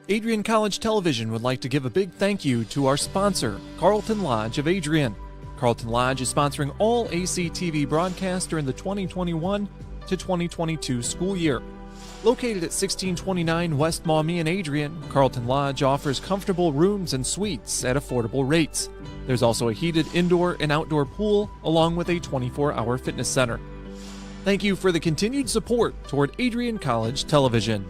Adrian College Television would like to give a big thank you to our sponsor, Carlton Lodge of Adrian. Carlton Lodge is sponsoring all ACTV broadcasts during the 2021 to 2022 school year. Located at 1629 West Maumee in Adrian, Carlton Lodge offers comfortable rooms and suites at affordable rates. There's also a heated indoor and outdoor pool, along with a 24-hour fitness center. Thank you for the continued support toward Adrian College Television.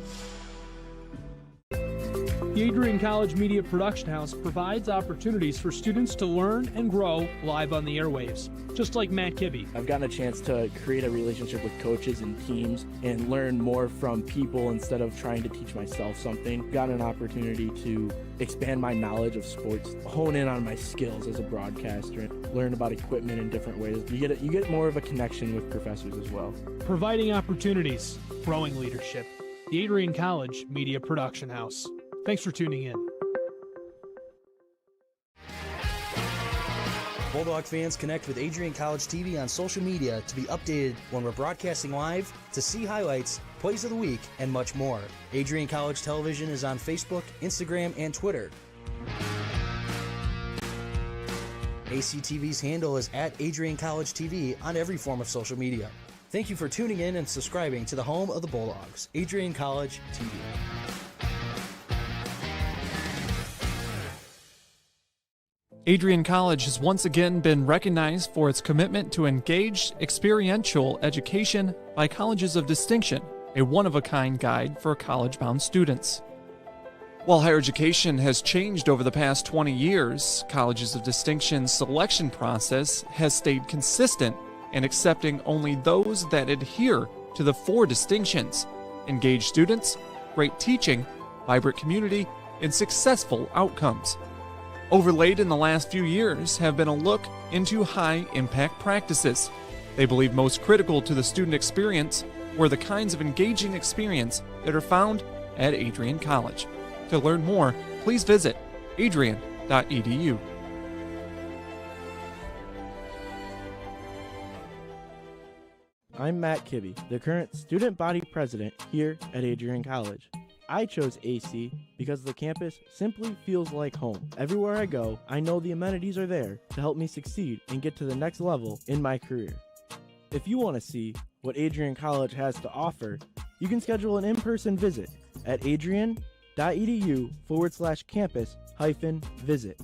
The Adrian College Media Production House provides opportunities for students to learn and grow live on the airwaves, just like Matt Kibbe. I've gotten a chance to create a relationship with coaches and teams and learn more from people instead of trying to teach myself something. Gotten an opportunity to expand my knowledge of sports, hone in on my skills as a broadcaster, and learn about equipment in different ways. You get more of a connection with professors as well. Providing opportunities, growing leadership. The Adrian College Media Production House. Thanks for tuning in. Bulldog fans, connect with Adrian College TV on social media to be updated when we're broadcasting live, to see highlights, plays of the week, and much more. Adrian College Television is on Facebook, Instagram, and Twitter. ACTV's handle is at Adrian College TV on every form of social media. Thank you for tuning in and subscribing to the home of the Bulldogs, Adrian College TV. Adrian College has once again been recognized for its commitment to engaged, experiential education by Colleges of Distinction, a one-of-a-kind guide for college-bound students. While higher education has changed over the past 20 years, Colleges of Distinction's selection process has stayed consistent in accepting only those that adhere to the 4 distinctions: engaged students, great teaching, vibrant community, and successful outcomes. Overlaid in the last few years have been a look into high-impact practices. They believe most critical to the student experience were the kinds of engaging experience that are found at Adrian College. To learn more, please visit adrian.edu. I'm Matt Kibbe, the current student body president here at Adrian College. I chose AC because the campus simply feels like home. Everywhere I go, I know the amenities are there to help me succeed and get to the next level in my career. If you want to see what Adrian College has to offer, you can schedule an in-person visit at adrian.edu/campus-visit.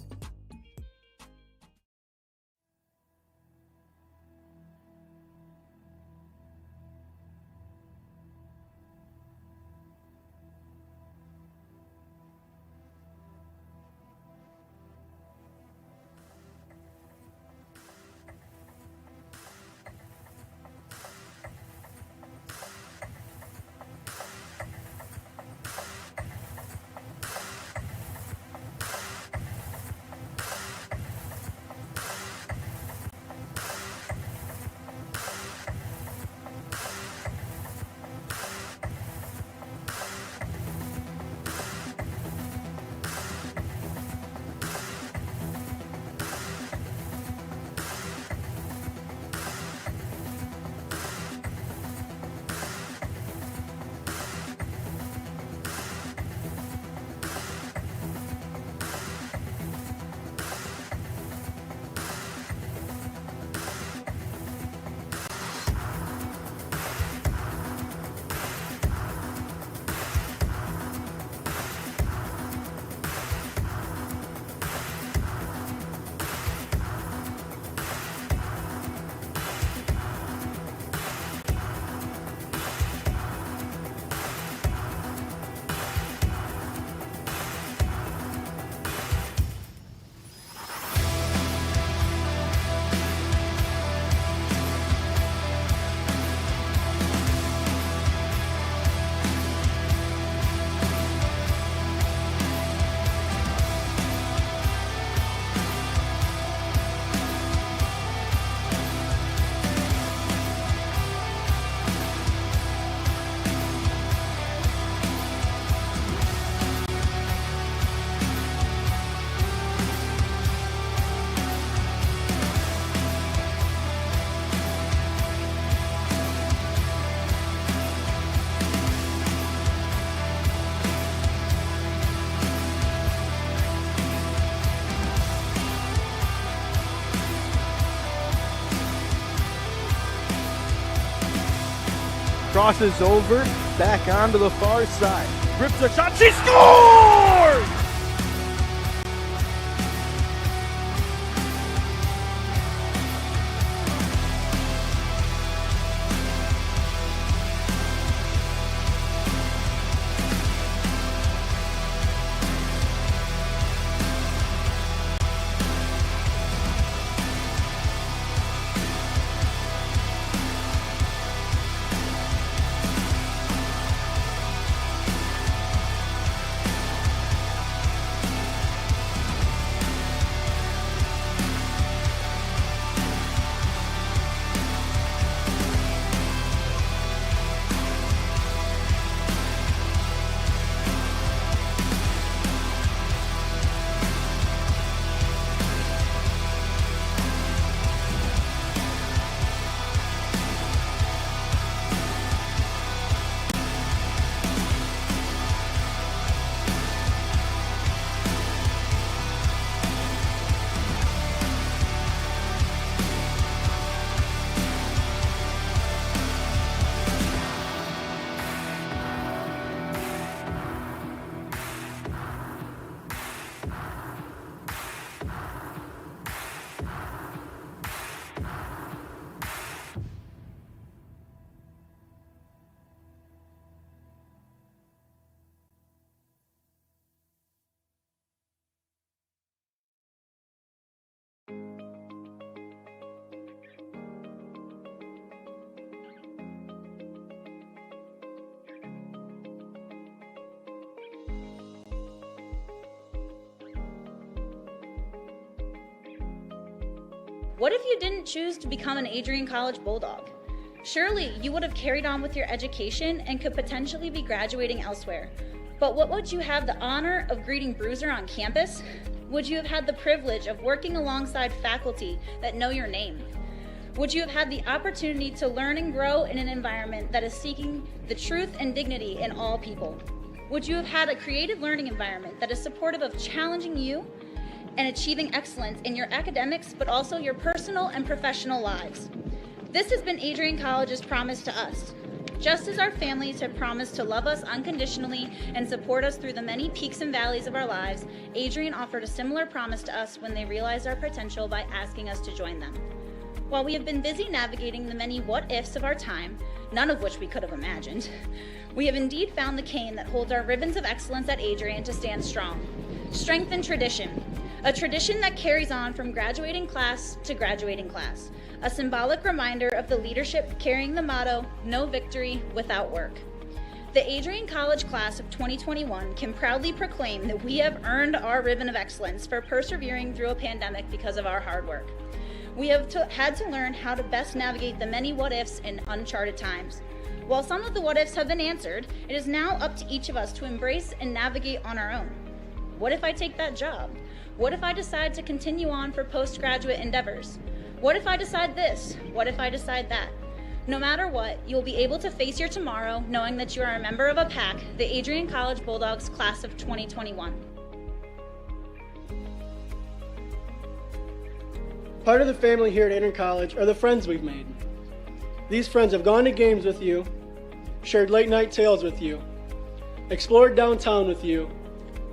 Crosses over, back onto the far side. Rips a shot, she scores! What if you didn't choose to become an Adrian College Bulldog? Surely you would have carried on with your education and could potentially be graduating elsewhere. But what would you have the honor of greeting Bruiser on campus? Would you have had the privilege of working alongside faculty that know your name? Would you have had the opportunity to learn and grow in an environment that is seeking the truth and dignity in all people? Would you have had a creative learning environment that is supportive of challenging you and achieving excellence in your academics, but also your personal and professional lives? This has been Adrian College's promise to us. Just as our families have promised to love us unconditionally and support us through the many peaks and valleys of our lives, Adrian offered a similar promise to us when they realized our potential by asking us to join them. While we have been busy navigating the many what-ifs of our time, none of which we could have imagined, we have indeed found the cane that holds our ribbons of excellence at Adrian to stand strong. Strength and tradition. A tradition that carries on from graduating class to graduating class. A symbolic reminder of the leadership carrying the motto, no victory without work. The Adrian College class of 2021 can proudly proclaim that we have earned our ribbon of excellence for persevering through a pandemic because of our hard work. We have had to learn how to best navigate the many what-ifs in uncharted times. While some of the what-ifs have been answered, it is now up to each of us to embrace and navigate on our own. What if I take that job? What if I decide to continue on for postgraduate endeavors? What if I decide this? What if I decide that? No matter what, you'll be able to face your tomorrow knowing that you are a member of a pack, the Adrian College Bulldogs class of 2021. Part of the family here at Adrian College are the friends we've made. These friends have gone to games with you, shared late night tales with you, explored downtown with you,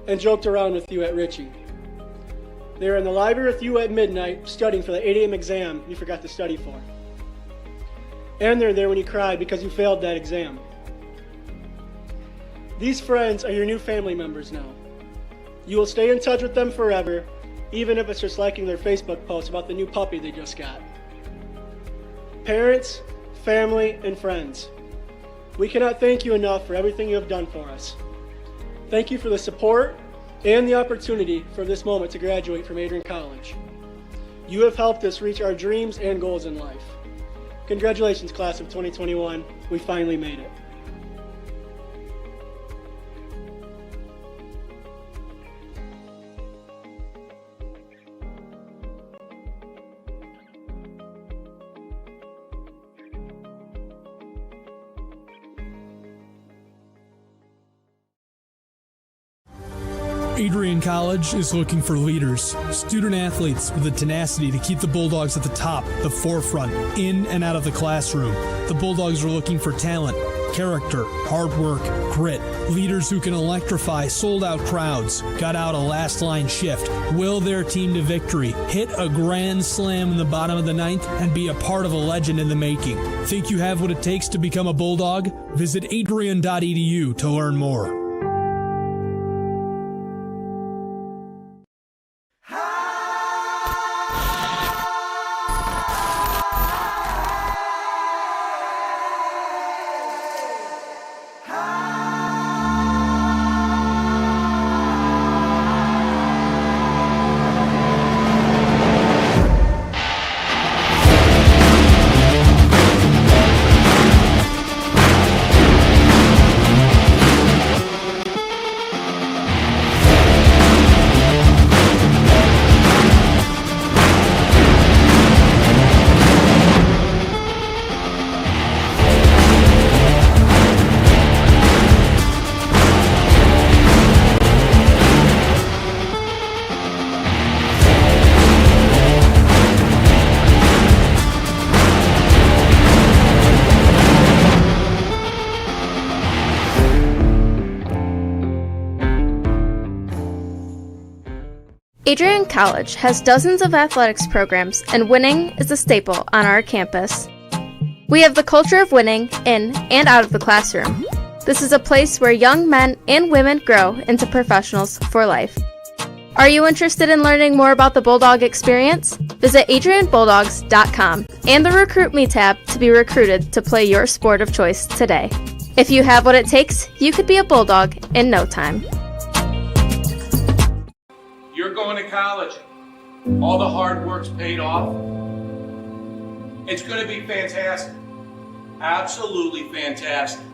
and joked around with you at Ritchie. They were in the library with you at midnight studying for the 8 a.m. exam you forgot to study for. And they're there when you cried because you failed that exam. These friends are your new family members now. You will stay in touch with them forever, even if it's just liking their Facebook post about the new puppy they just got. Parents, family, and friends, we cannot thank you enough for everything you have done for us. Thank you for the support and the opportunity for this moment to graduate from Adrian College. You have helped us reach our dreams and goals in life. Congratulations, class of 2021. We finally made it. Adrian College is looking for leaders, student athletes with the tenacity to keep the Bulldogs at the top, the forefront, in and out of the classroom. The Bulldogs are looking for talent, character, hard work, grit, leaders who can electrify sold-out crowds, gut out a last-line shift, will their team to victory, hit a grand slam in the bottom of the ninth, and be a part of a legend in the making. Think you have what it takes to become a Bulldog? Visit adrian.edu to learn more. Adrian College has dozens of athletics programs, and winning is a staple on our campus. We have the culture of winning in and out of the classroom. This is a place where young men and women grow into professionals for life. Are you interested in learning more about the Bulldog experience? Visit adrianbulldogs.com and the Recruit Me tab to be recruited to play your sport of choice today. If you have what it takes, you could be a Bulldog in no time. You're going to college. All the hard work's paid off. It's going to be fantastic. Absolutely fantastic.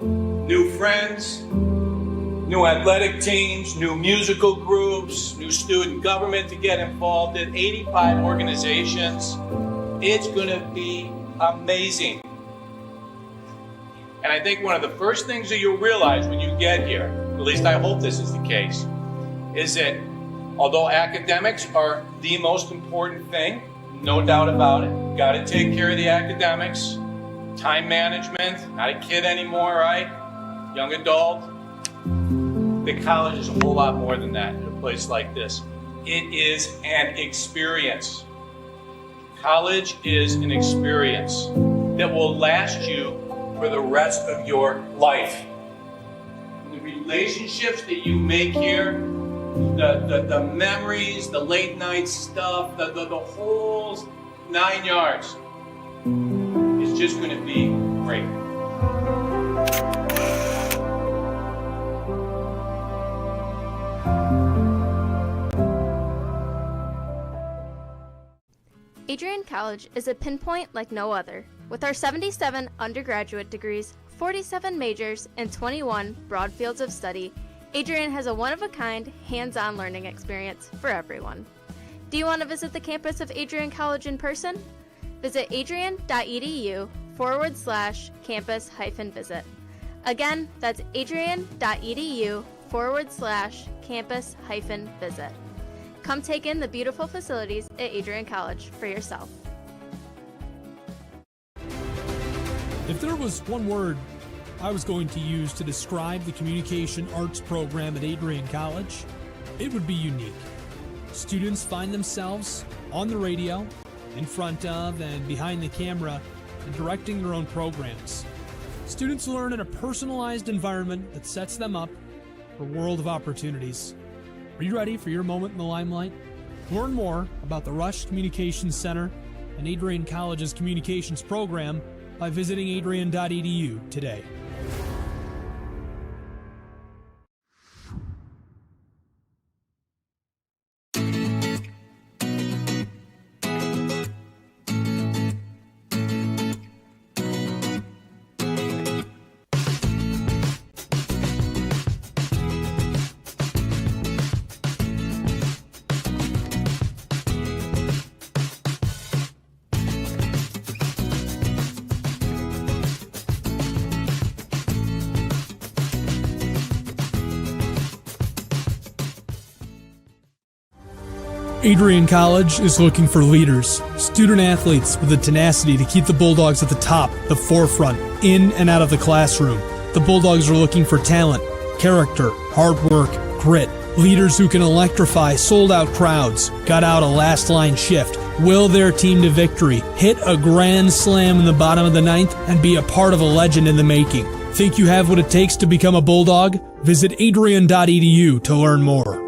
New friends, new athletic teams, new musical groups, new student government to get involved in, 85 organizations. It's going to be amazing. And I think one of the first things that you'll realize when you get here, at least I hope this is the case, is that although academics are the most important thing, no doubt about it, got to take care of the academics, time management, not a kid anymore, right? Young adult. The college is a whole lot more than that in a place like this. It is an experience. College is an experience that will last you for the rest of your life. And the relationships that you make here, the memories, the late night stuff, the whole 9 yards is just going to be great. Adrian College is a pinpoint like no other. With our 77 undergraduate degrees, 47 majors, and 21 broad fields of study, Adrian has a one-of-a-kind, hands-on learning experience for everyone. Do you want to visit the campus of Adrian College in person? Visit adrian.edu/campus-visit. Again, that's adrian.edu/campus-visit. Come take in the beautiful facilities at Adrian College for yourself. If there was one word I was going to use to describe the communication arts program at Adrian College, it would be unique. Students find themselves on the radio, in front of and behind the camera, and directing their own programs. Students learn in a personalized environment that sets them up for a world of opportunities. Are you ready for your moment in the limelight? Learn more about the Rush Communications Center and Adrian College's communications program by visiting adrian.edu today. Adrian College is looking for leaders, student athletes with the tenacity to keep the Bulldogs at the top, the forefront, in and out of the classroom. The Bulldogs are looking for talent, character, hard work, grit, leaders who can electrify sold-out crowds, gut out a last-line shift, will their team to victory, hit a grand slam in the bottom of the ninth, and be a part of a legend in the making. Think you have what it takes to become a Bulldog? Visit adrian.edu to learn more.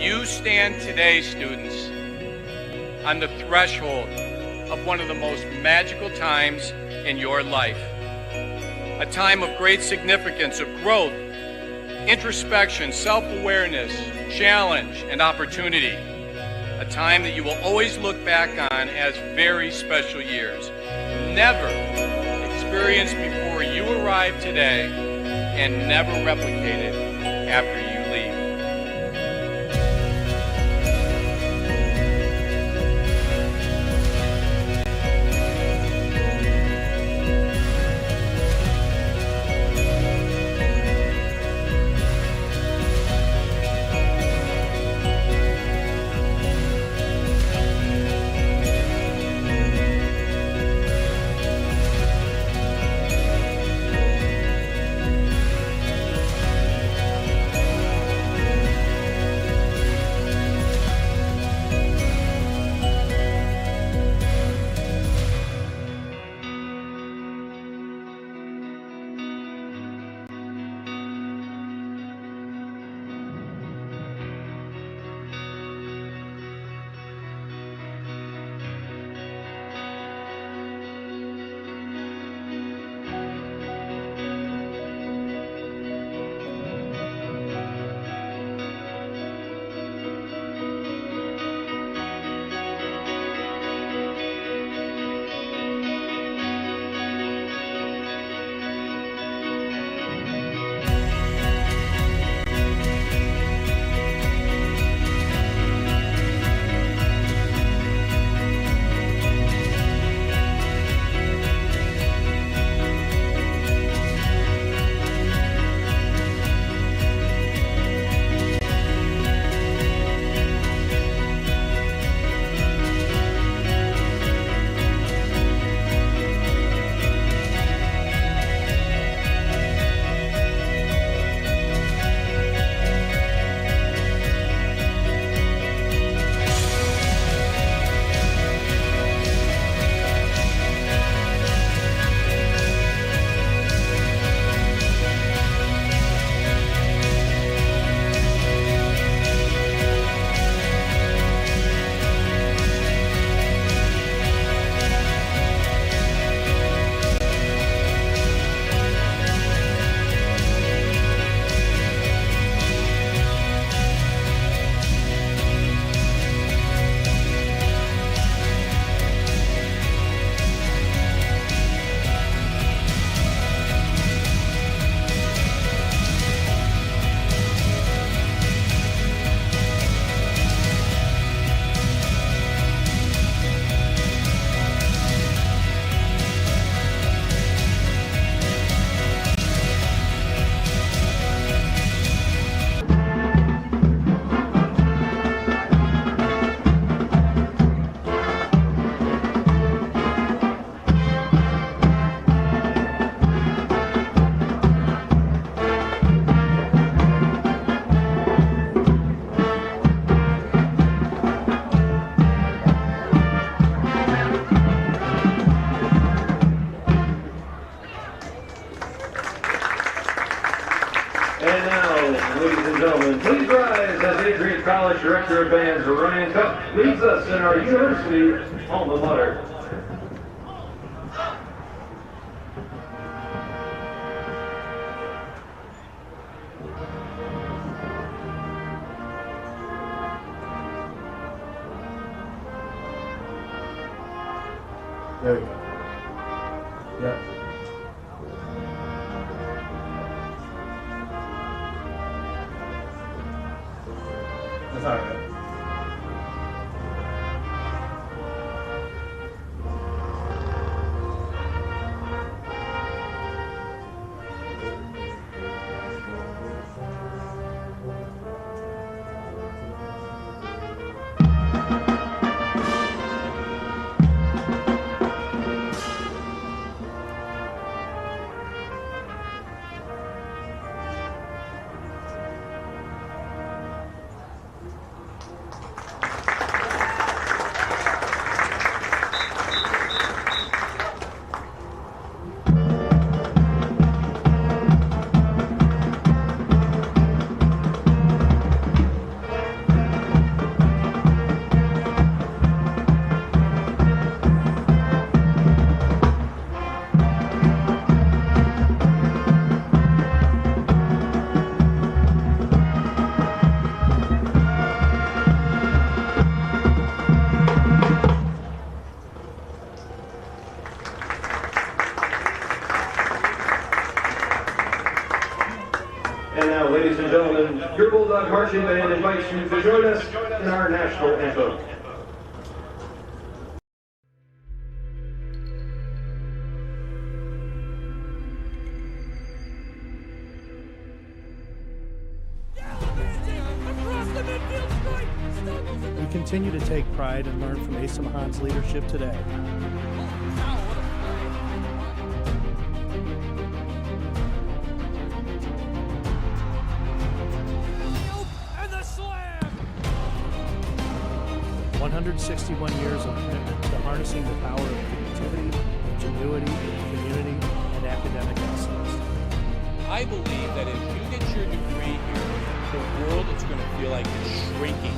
You stand today, students, on the threshold of one of the most magical times in your life. A time of great significance, of growth, introspection, self-awareness, challenge, and opportunity. A time that you will always look back on as very special years. Never experienced before you arrived today and never replicated after you leave. Director of Bands Ryan Cup leads us in our university alma mater. There we go. Yep. That's all right. And now, ladies and gentlemen, your Bulldog Marching Band invites you to join us in our national anthem. We continue to take pride and learn from Asa Mahan's leadership today. And the slam! 161 years of commitment to harnessing the power of creativity, ingenuity, community, and academic excellence. I believe that if you get your degree here, the world is going to feel like it's shrinking.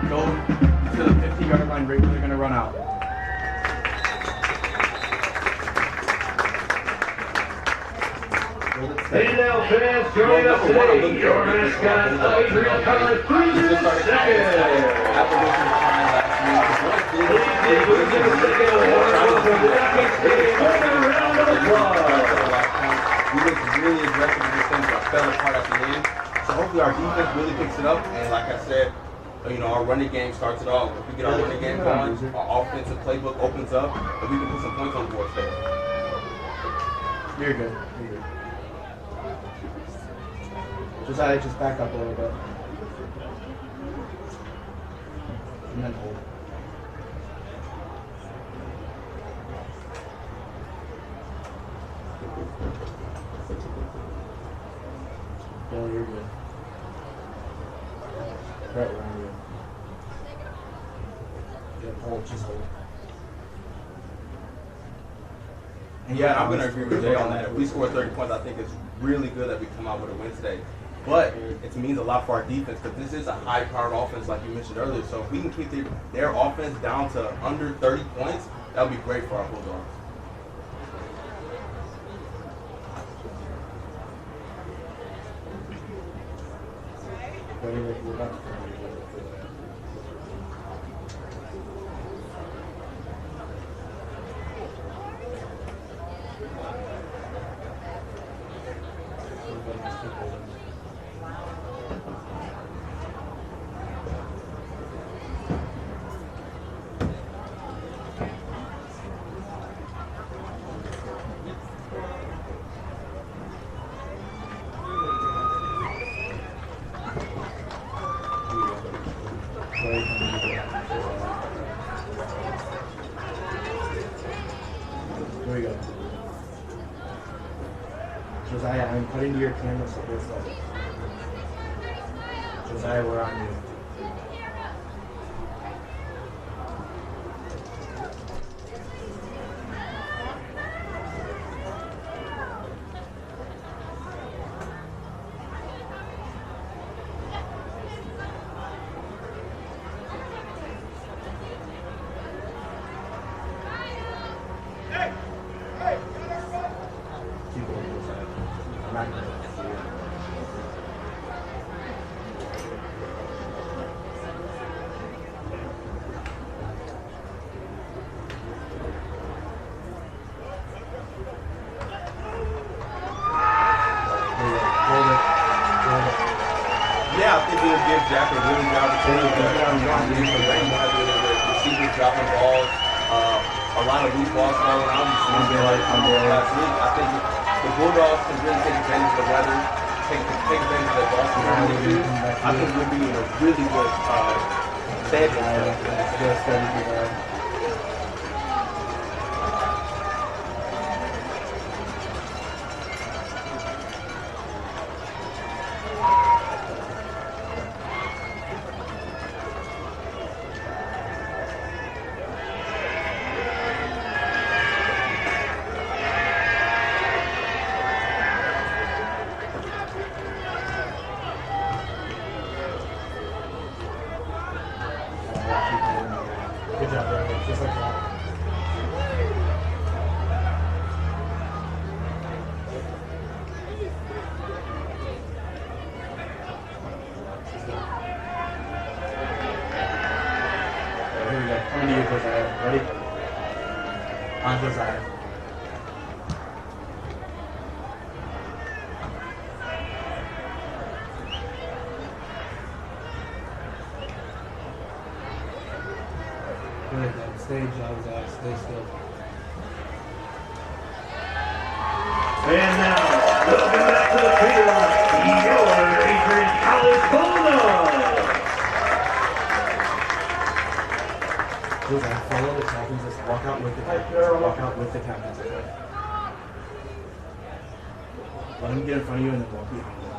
Go to the 50-yard line right where they're going to run out. And now, fans, join us today. Your mascot, Adrian College, please second. Please give a second award for the Ducks game. One round of applause. We looked really aggressive in this thing, but fell apart at the end. So hopefully our defense really picks it up, and like I said, you know, our running game starts it off. If we get our running game going, our offensive playbook opens up, and we can put some points on the board today. You're good. You're good. Just back up a little bit. And then hold. Bill, you're good. Brett, where are you? Yeah, hold, just hold. Yeah, I'm going to agree with Jay on that. If we score 30 points, I think it's really good that we come out with a win today. But it means a lot for our defense because this is a high-powered offense like you mentioned earlier. So if we can keep their offense down to under 30 points, that would be great for our Bulldogs. Here we go. Josiah, I'm putting your camera so this way. Josiah, we're on you. Yeah, I think it'll give Jack a really good opportunity to do some things with receivers dropping balls, a lot of loose balls falling out. Last week, I think the Bulldogs can really take advantage of the weather, take advantage of the Boston. I think we'll be in a really good standing. Good job, Brandon. Just like that. Here we go. Coming to you, Josiah. Ready? On Josiah. Good. Stay, Josiah. Stay still. And now, welcome back to the field, your Adrian College Bulldogs. Josiah, follow the captains. Just walk out with the captains. Walk out with the captains. Okay? Let them get in front of you and then walk behind them.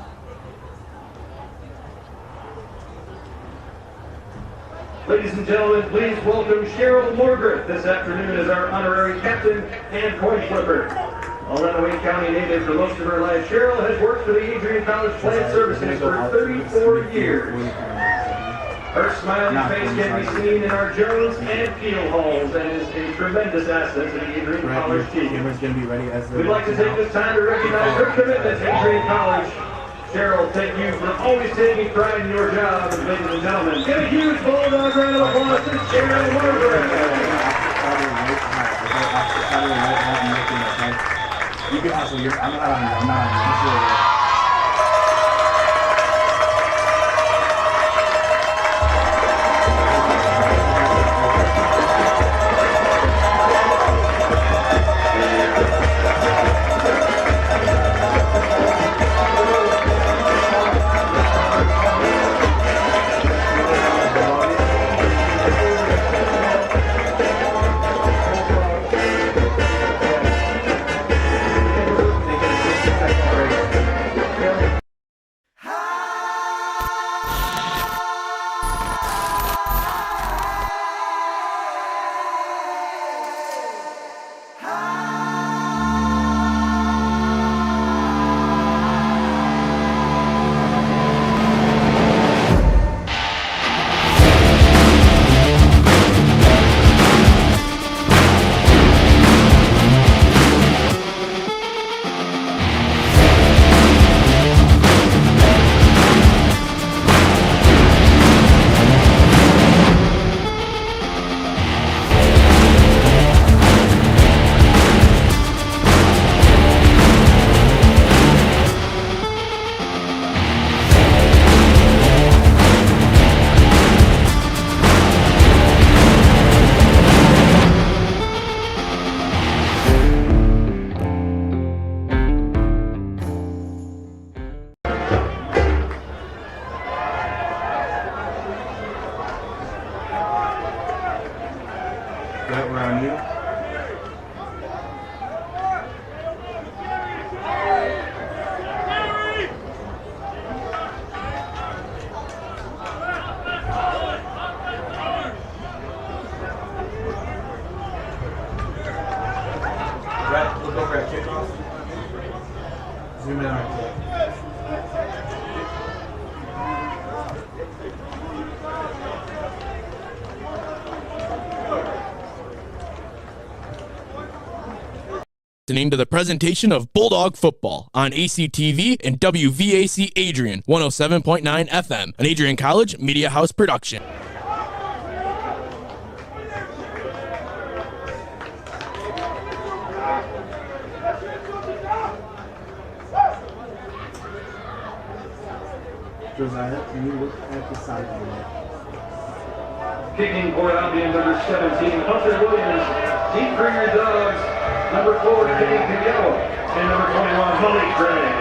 Ladies and gentlemen, please welcome Cheryl Morgriff this afternoon as our honorary captain and coin flipper. Although Wayne County native for most of her life, Cheryl has worked for the Adrian College Plant Services for 34 years. Her smiling face can be seen in our Jones and Field halls and is a tremendous asset to the Adrian College team. We'd like to take this time to recognize her commitment to Adrian College. Cheryl, thank you for always taking pride in your job, and ladies and gentlemen, give a huge Bulldog round of applause to Cheryl Morgan. You can hustle. I'm not on you. Listening to the presentation of Bulldog Football on ACTV and WVAC Adrian 107.9 FM, an Adrian College Media House production. Josiah, can you look at the sideline? Kicking for Albion, number 17, Hunter Williams. Deep for your Dogs, number 4, Kenny Pignello. And number 21, Holly Gray.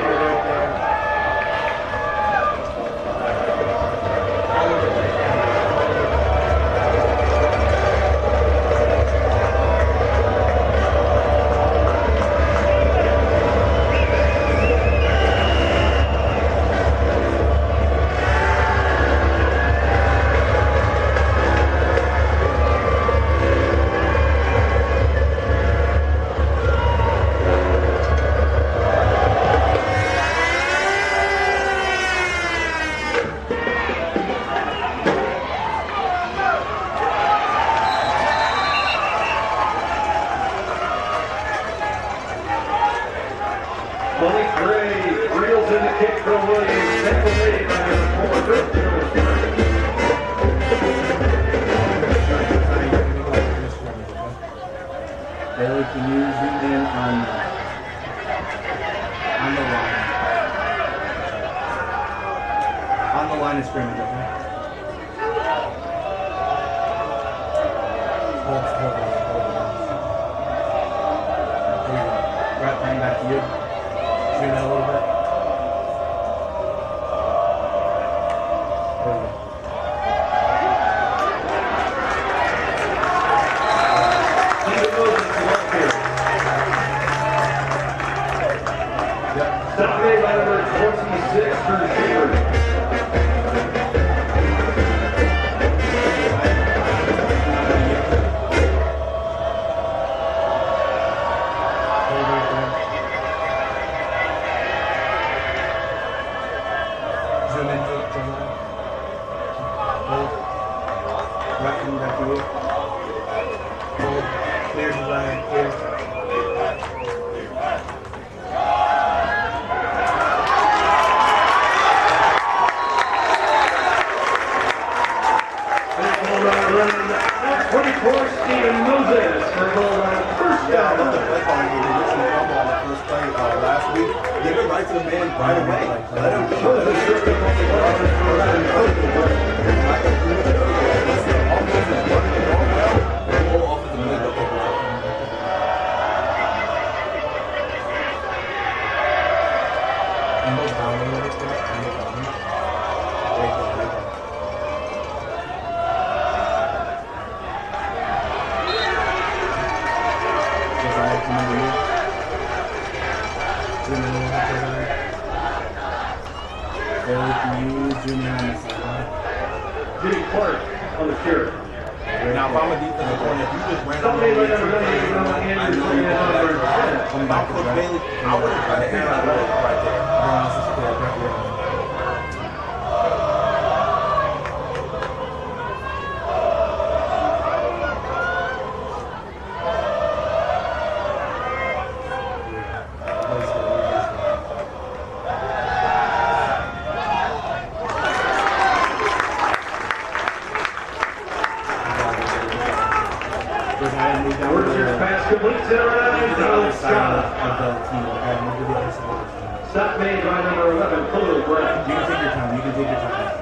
Stop made by number 11, Khalil Brown. You can take your time. You can take your time.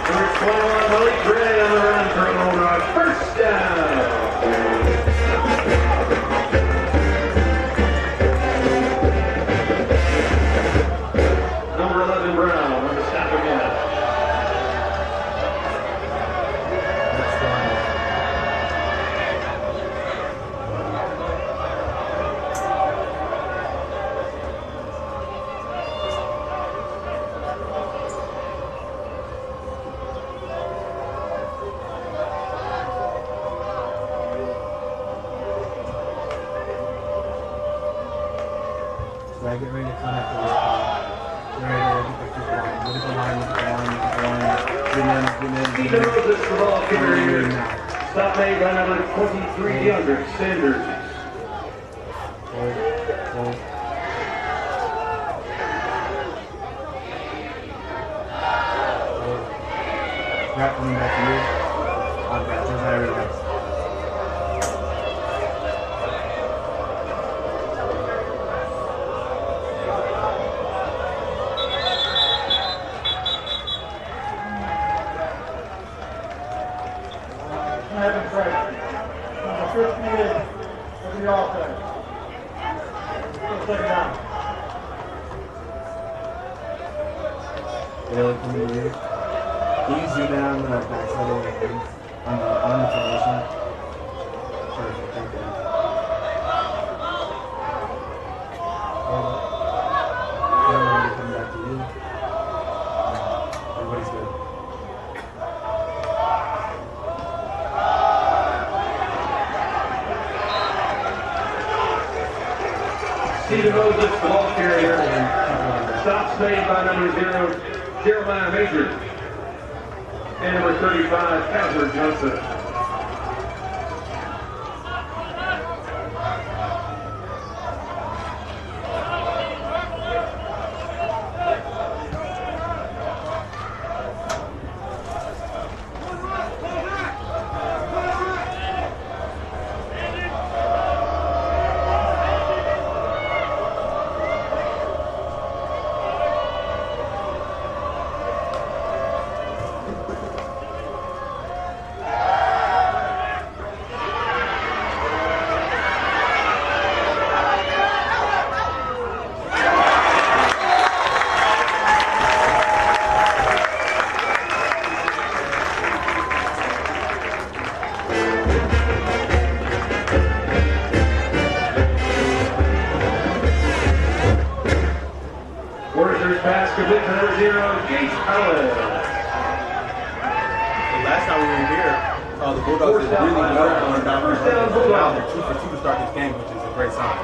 Number 21, Malik Gray on the run for a home run. First down. get ready to come after this. Get ready to look at the line. Look at the line. Stephen Moses, the ball carrier. Stop made by number 23, DeAndre Sanders. Right, coming back to you. I've got Josiah relax. Evan Frank. Number 58 of the offense. Second down. Bailey coming to you. Can you zoom in on the backside of the thing? On the formation? Perfect, thank you. Bailey coming back to you. Everybody's good. Stephen Moses, the ball carrier. Stops made by number 0, Jeremiah Major. And number 35, Casper Johnson. Last time we were here, the Bulldogs did really well going down. Now they're 2 for 2 to start this game, which is a great sign.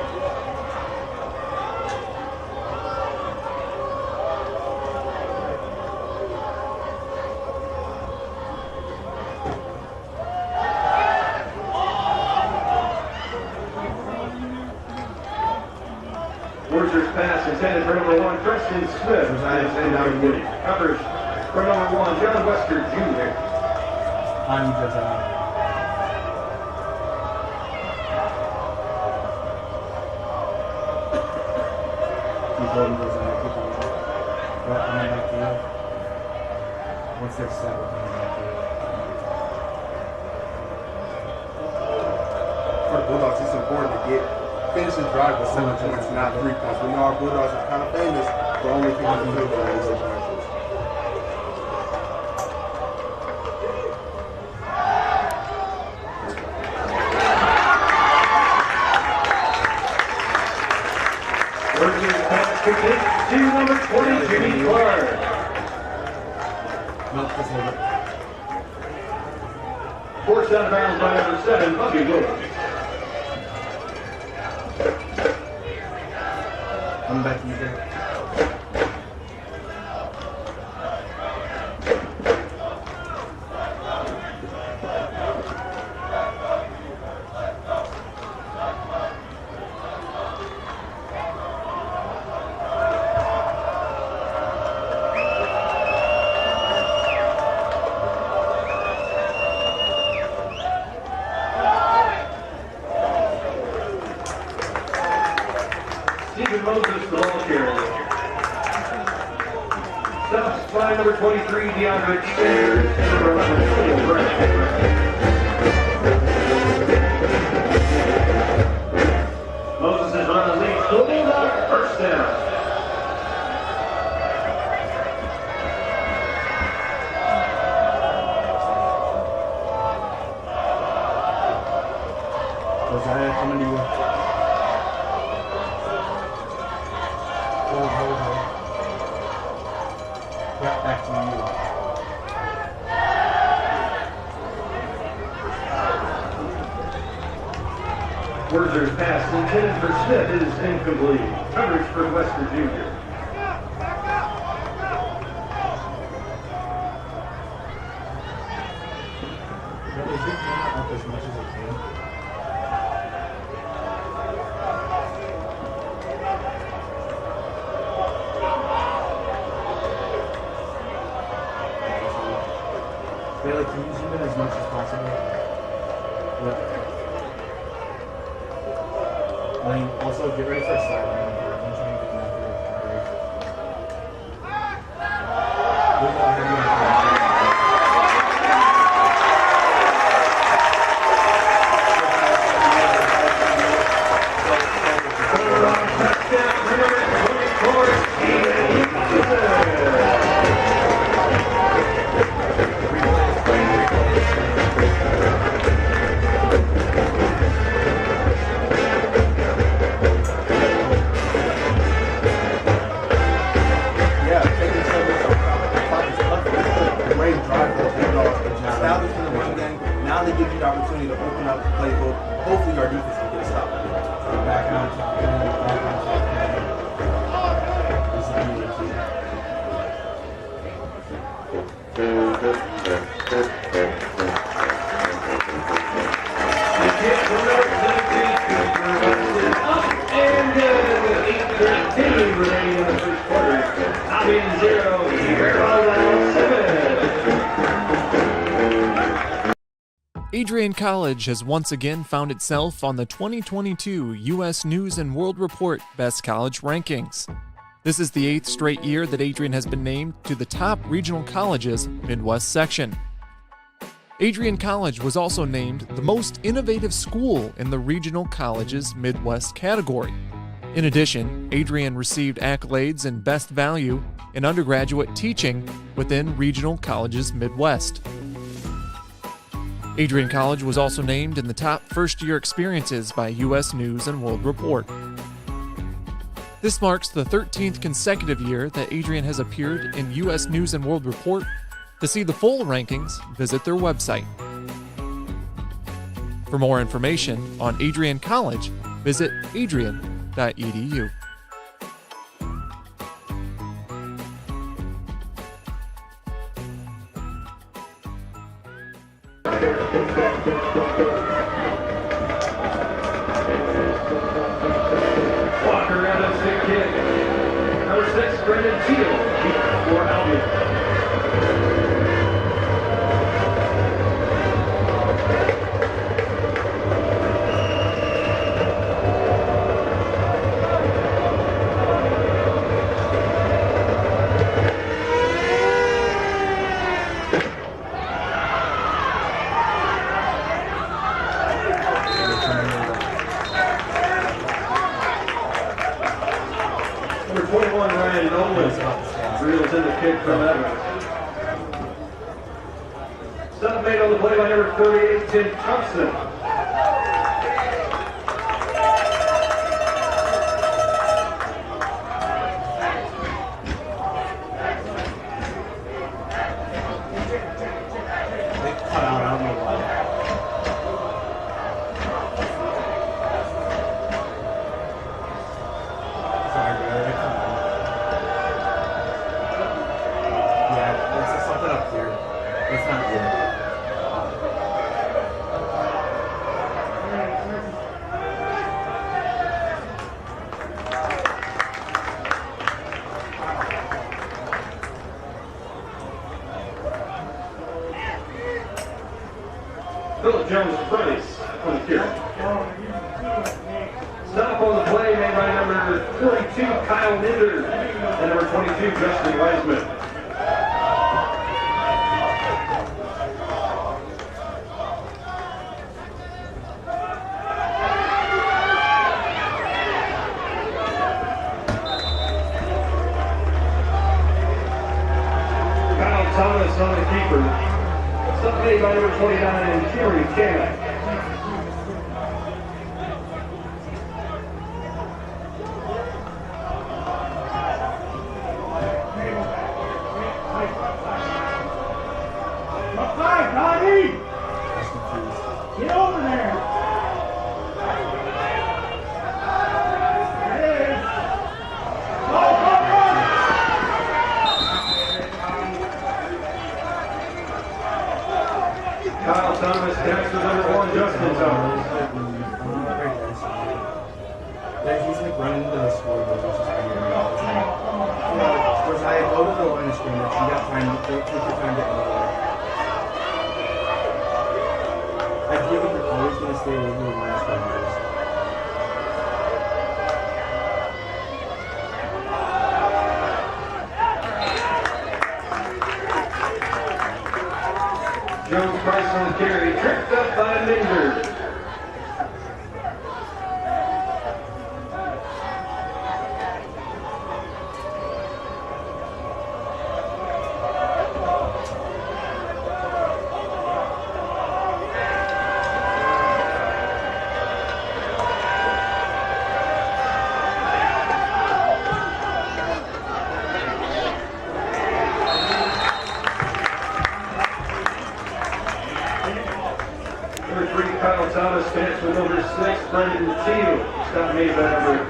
Worcesters pass intended for number 1, Preston Smith. Coverage for number 1, John Wester Jr. On you, Josiah. Keep holding Josiah, keep holding. Right, coming back to you. Once they're set, we're coming back to you. For the Bulldogs, it's important to finish this drive with 7 points, not 3 points. We know our Bulldogs are kind of famous for only kicking the field goal in these situations. To number 20, Jimmy Clark. Forced out of bounds by number 7, Bobby Williams. Coming back to you, Jay. Stephen Moses, the ball carrier. Stops by number 23, DeAndre Sanders, and number 11, Moses is on the lead. Bulldog first down. Josiah, coming to you. Hold. Right back to you. Wurzer's pass intended for Smith is incomplete. Coverage for Wester Jr. Is it coming up as much as it can? Bailey, can you zoom in as much as possible? Yep. And then also get ready for a sideline. I'm trying to get that through. Now they give you the opportunity to open up the playbook. Hopefully our defense can get a stop. Back on top. Back on top. This is the key. And 8:13 remaining in the first quarter. Albion 0, Carolina 7. Adrian College has once again found itself on the 2022 U.S. News & World Report Best College Rankings. This is the 8th straight year that Adrian has been named to the top regional colleges Midwest section. Adrian College was also named the most innovative school in the regional colleges Midwest category. In addition, Adrian received accolades in Best Value in undergraduate teaching within regional colleges Midwest. Adrian College was also named in the top first-year experiences by U.S. News & World Report. This marks the 13th consecutive year that Adrian has appeared in U.S. News & World Report. To see the full rankings, visit their website. For more information on Adrian College, visit adrian.edu. Walker out of stick kick. Number 6, Brendan Teal for Albion. Number 21, Ryan Nolan, reels in the kick from Evans. Stop made on the play by number 38, Tim Thompson. They cut out, I don't know why. Sorry, bro. They cut out. Yeah, there's something up here. It's not good. Philip Jones Price on the kick. Stop on the play made by number 42, Kyle Ninder, and number 22, Justin Wiseman. Kyle Thomas on the keeper. Stop made by number 29, Kerry Kamek. Get over there! Thomas connects with number 1, Justin Thomas. He's like running into the scoreboard, which is pretty good all the time. Whereas I go to the line of scrimmage, you got time, take your time getting over there. I feel like you're always going to stay over the line of scrimmage. Jones Price on the carry, tripped up by Minder. Connects with number 6, Brendan Teal. Stop made by number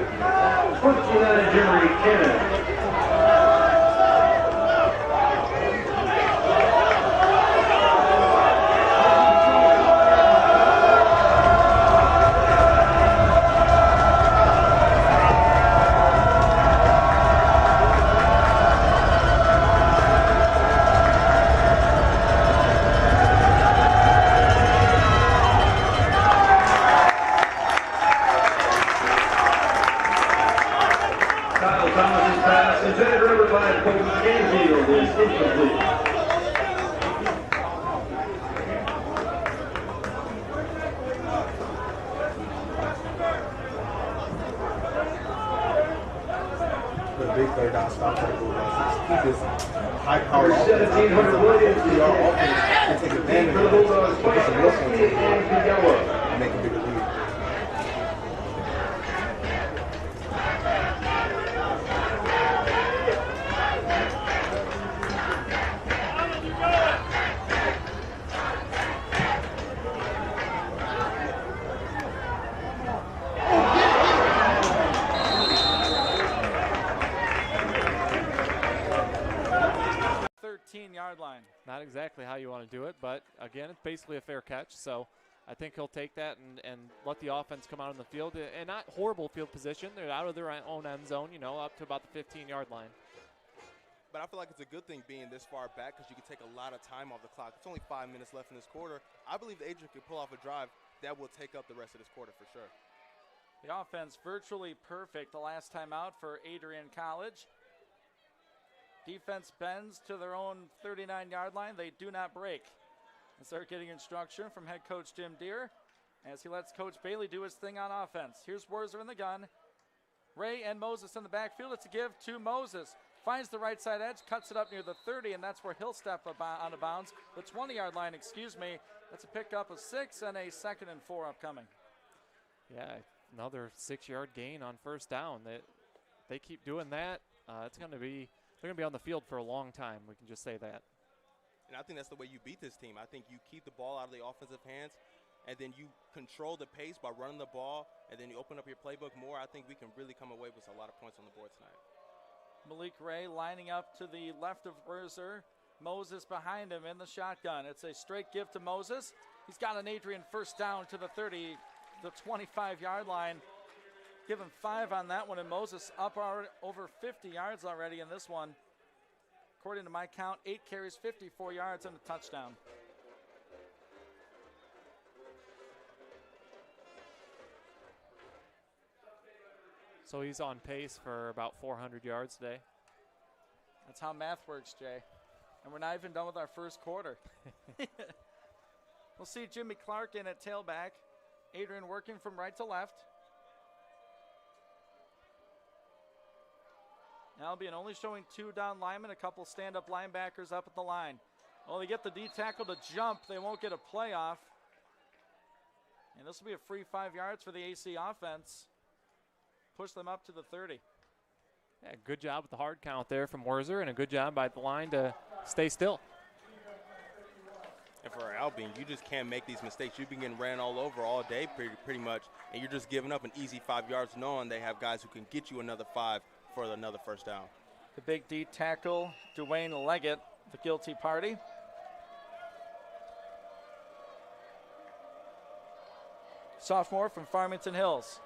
29, Jeremy Cannon. High-powered offense. 1700 Williams. Our offense can take advantage of it. Put some work on it and make a bigger lead. Line. Not exactly how you want to do it, but again, it's basically a fair catch. So I think he'll take that and let the offense come out on the field. And not horrible field position. They're out of their own end zone, you know, up to about the 15-yard line. But I feel like it's a good thing being this far back because you can take a lot of time off the clock. It's only 5 minutes left in this quarter. I believe Adrian can pull off a drive that will take up the rest of this quarter for sure. The offense virtually perfect the last time out for Adrian College. Defense bends to their own 39-yard line. They do not break. And start getting instruction from head coach Jim Deere as he lets Coach Bailey do his thing on offense. Here's Werzer in the gun. Ray and Moses in the backfield. It's a give to Moses. Finds the right side edge, cuts it up near the 30, and that's where he'll step up out of bounds. The 20-yard line, excuse me. That's a pickup of 6 and a 2nd and 4 upcoming. Yeah, another 6-yard gain on first down. They keep doing that. It's going to be... They're going to be on the field for a long time. We can just say that. And I think that's the way you beat this team. I think you keep the ball out of the offensive hands, and then you control the pace by running the ball, and then you open up your playbook more. I think we can really come away with a lot of points on the board tonight. Malik Ray lining up to the left of Werzer. Moses behind him in the shotgun. It's a straight give to Moses. He's got an Adrian first down to the 30, the 25-yard line. Give him 5 on that one, and Moses up over 50 yards already in this one. According to my count, 8 carries, 54 yards, and a touchdown. So he's on pace for about 400 yards today. That's how math works, Jay. And we're not even done with our first quarter. We'll see Jimmy Clark in at tailback. Adrian working from right to left. Albion only showing 2 down linemen, a couple stand-up linebackers up at the line. Well, they get the D tackle to jump. They won't get a playoff. And this will be a free 5 yards for the AC offense. Push them up to the 30. Yeah, good job with the hard count there from Werzer, and a good job by the line to stay still. And for Albion, you just can't make these mistakes. You've been getting ran all over all day pretty much, and you're just giving up an easy 5 yards knowing they have guys who can get you another 5 for another first down. The big D tackle, Dwayne Leggett, the guilty party. sophomore from Farmington Hills.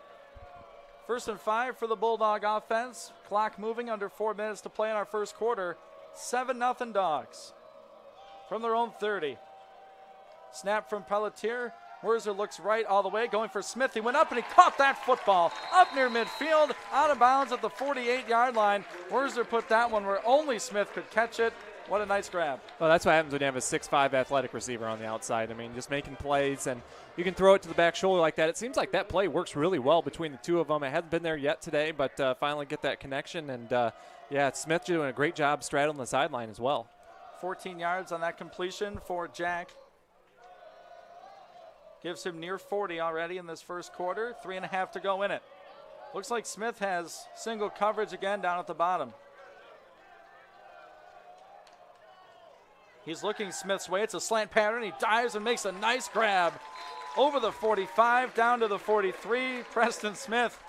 1st and 5 for the Bulldog offense. Clock moving, under 4 minutes to play in our first quarter. 7-0 Dogs from their own 30. Snap from Pelletier. Werzer looks right all the way, going for Smith. He went up and he caught that football up near midfield, out of bounds at the 48-yard line. Werzer put that one where only Smith could catch it. What a nice grab. Well, that's what happens when you have a 6'5" athletic receiver on the outside. I mean, just making plays, and you can throw it to the back shoulder like that. It seems like that play works really well between the two of them. It hasn't been there yet today, but finally get that connection. And, yeah, Smith doing a great job straddling the sideline as well. 14 yards on that completion for Jack. Gives him near 40 already in this first quarter. 3.5 to go in it. Looks like Smith has single coverage again down at the bottom. He's looking Smith's way. It's a slant pattern. He dives and makes a nice grab over the 45, down to the 43. Preston Smith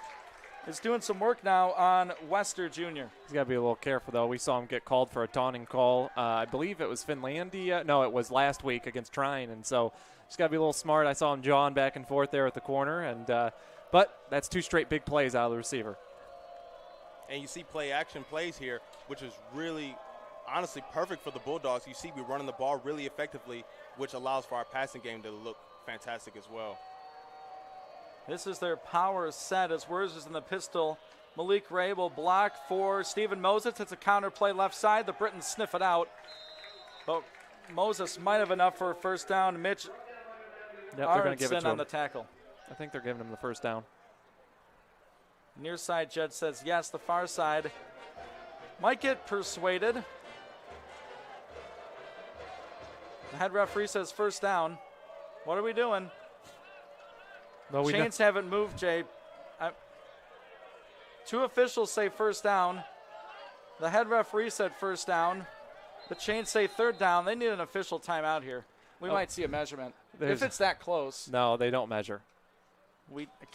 is doing some work now on Wester Jr. He's got to be a little careful, though. We saw him get called for a taunting call. I believe it was Finlandia. No, it was last week against Trine, and so just got to be a little smart. I saw him jawing back and forth there at the corner, and but that's 2 straight big plays out of the receiver. And you see play-action plays here, which is really, honestly, perfect for the Bulldogs. You see we're running the ball really effectively, which allows for our passing game to look fantastic as well. This is their power set as Werzer's in the pistol. Malik Ray will block for Stephen Moses. It's a counter play left side. The Britons sniff it out. But Moses might have enough for a first down. Mitch they're going to give it to on him. The tackle. I think they're giving him the first down. Near side judge says yes. The far side might get persuaded. The head referee says first down. What are we doing? Well, Chains haven't moved, Jay. 2 officials say first down. The head referee said first down. The Chains say third down. They need an official timeout here. We might see a measurement. If it's that close. No, they don't measure.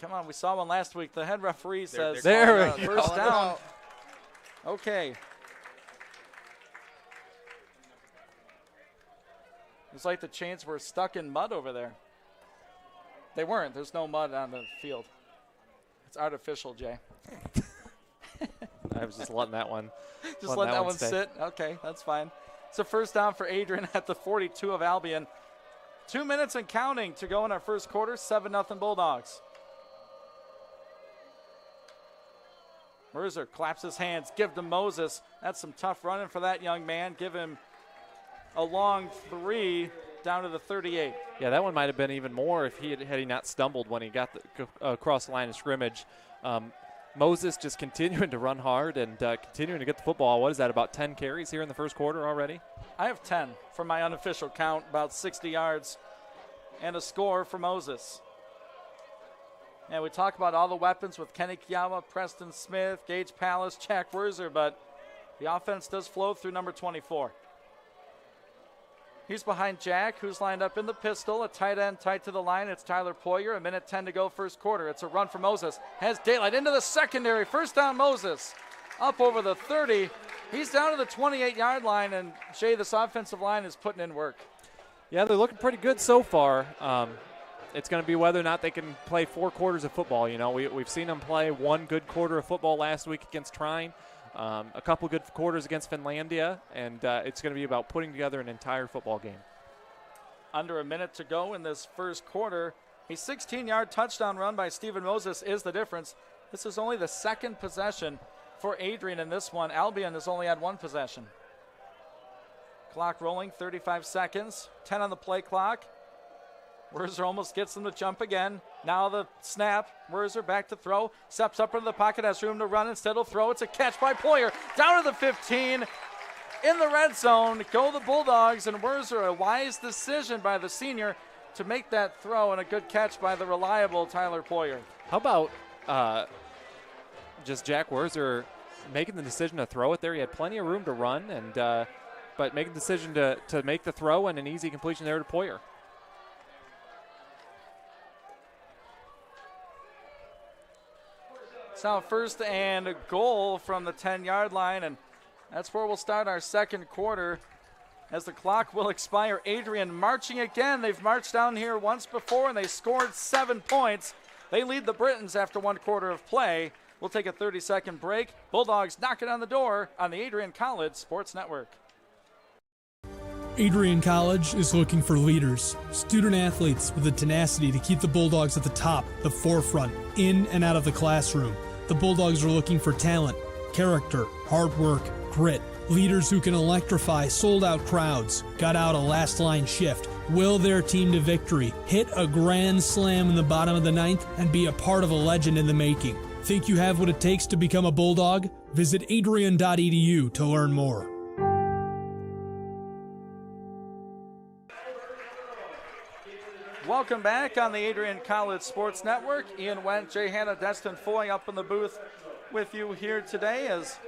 Come on, we saw one last week. The head referee says first down. Okay. It's like the Chains were stuck in mud over there. They weren't. There's no mud on the field. It's artificial, Jay. I was just letting that one. Just letting that one sit. Okay, that's fine. It's a first down for Adrian at the 42 of Albion. 2 minutes and counting to go in our first quarter. 7-0 Bulldogs. Werzer claps his hands. Give to Moses. That's some tough running for that young man. Give him a long 3 down to the 38. Yeah, that one might have been even more if had he not stumbled when he got across the line of scrimmage. Moses just continuing to run hard and continuing to get the football. What is that, about 10 carries here in the first quarter already? I have 10 from my unofficial count, about 60 yards and a score for Moses. And we talk about all the weapons with Kenny Kiyawa, Preston Smith, Gage Palace, Jack Werzer, but the offense does flow through number 24. He's behind Jack, who's lined up in the pistol. A tight end tight to the line. It's Tyler Poyer. 1:10 to go first quarter. It's a run for Moses. Has daylight into the secondary. First down, Moses. Up over the 30. He's down to the 28-yard line, and Jay, this offensive line is putting in work. Yeah, they're looking pretty good so far. It's going to be whether or not they can play 4 quarters of football. You know, we've seen them play 1 good quarter of football last week against Trine. A couple good quarters against Finlandia, and it's going to be about putting together an entire football game. Under a minute to go in this first quarter. A 16-yard touchdown run by Stephen Moses is the difference. This is only the second possession for Adrian in this one. Albion has only had 1 possession. Clock rolling, 35 seconds, 10 on the play clock. Werzer almost gets them to jump again. Now the snap. Werzer back to throw. Steps up into the pocket, has room to run. Instead he'll throw. It's a catch by Poyer. Down to the 15. In the red zone. Go the Bulldogs. And Werzer, a wise decision by the senior to make that throw, and a good catch by the reliable Tyler Poyer. How about just Jack Werzer making the decision to throw it there? He had plenty of room to run, and but making the decision to make the throw and an easy completion there to Poyer. It's now first and a goal from the 10-yard line, and that's where we'll start our second quarter. as the clock will expire. Adrian marching again. They've marched down here once before, and they scored 7 points. They lead the Britons after 1 quarter of play. We'll take a 30-second break. Bulldogs knocking on the door on the Adrian College Sports Network. Adrian College is looking for leaders, student athletes with the tenacity to keep the Bulldogs at the top, the forefront, in and out of the classroom. The Bulldogs are looking for talent, character, hard work, grit, leaders who can electrify sold-out crowds, gut out a last-line shift, will their team to victory, hit a grand slam in the bottom of the ninth, and be a part of a legend in the making. Think you have what it takes to become a Bulldog? Visit adrian.edu to learn more. Welcome back on the Adrian College Sports Network. Ian Wendt, Jay Hanna, Destin Foy up in the booth with you here today as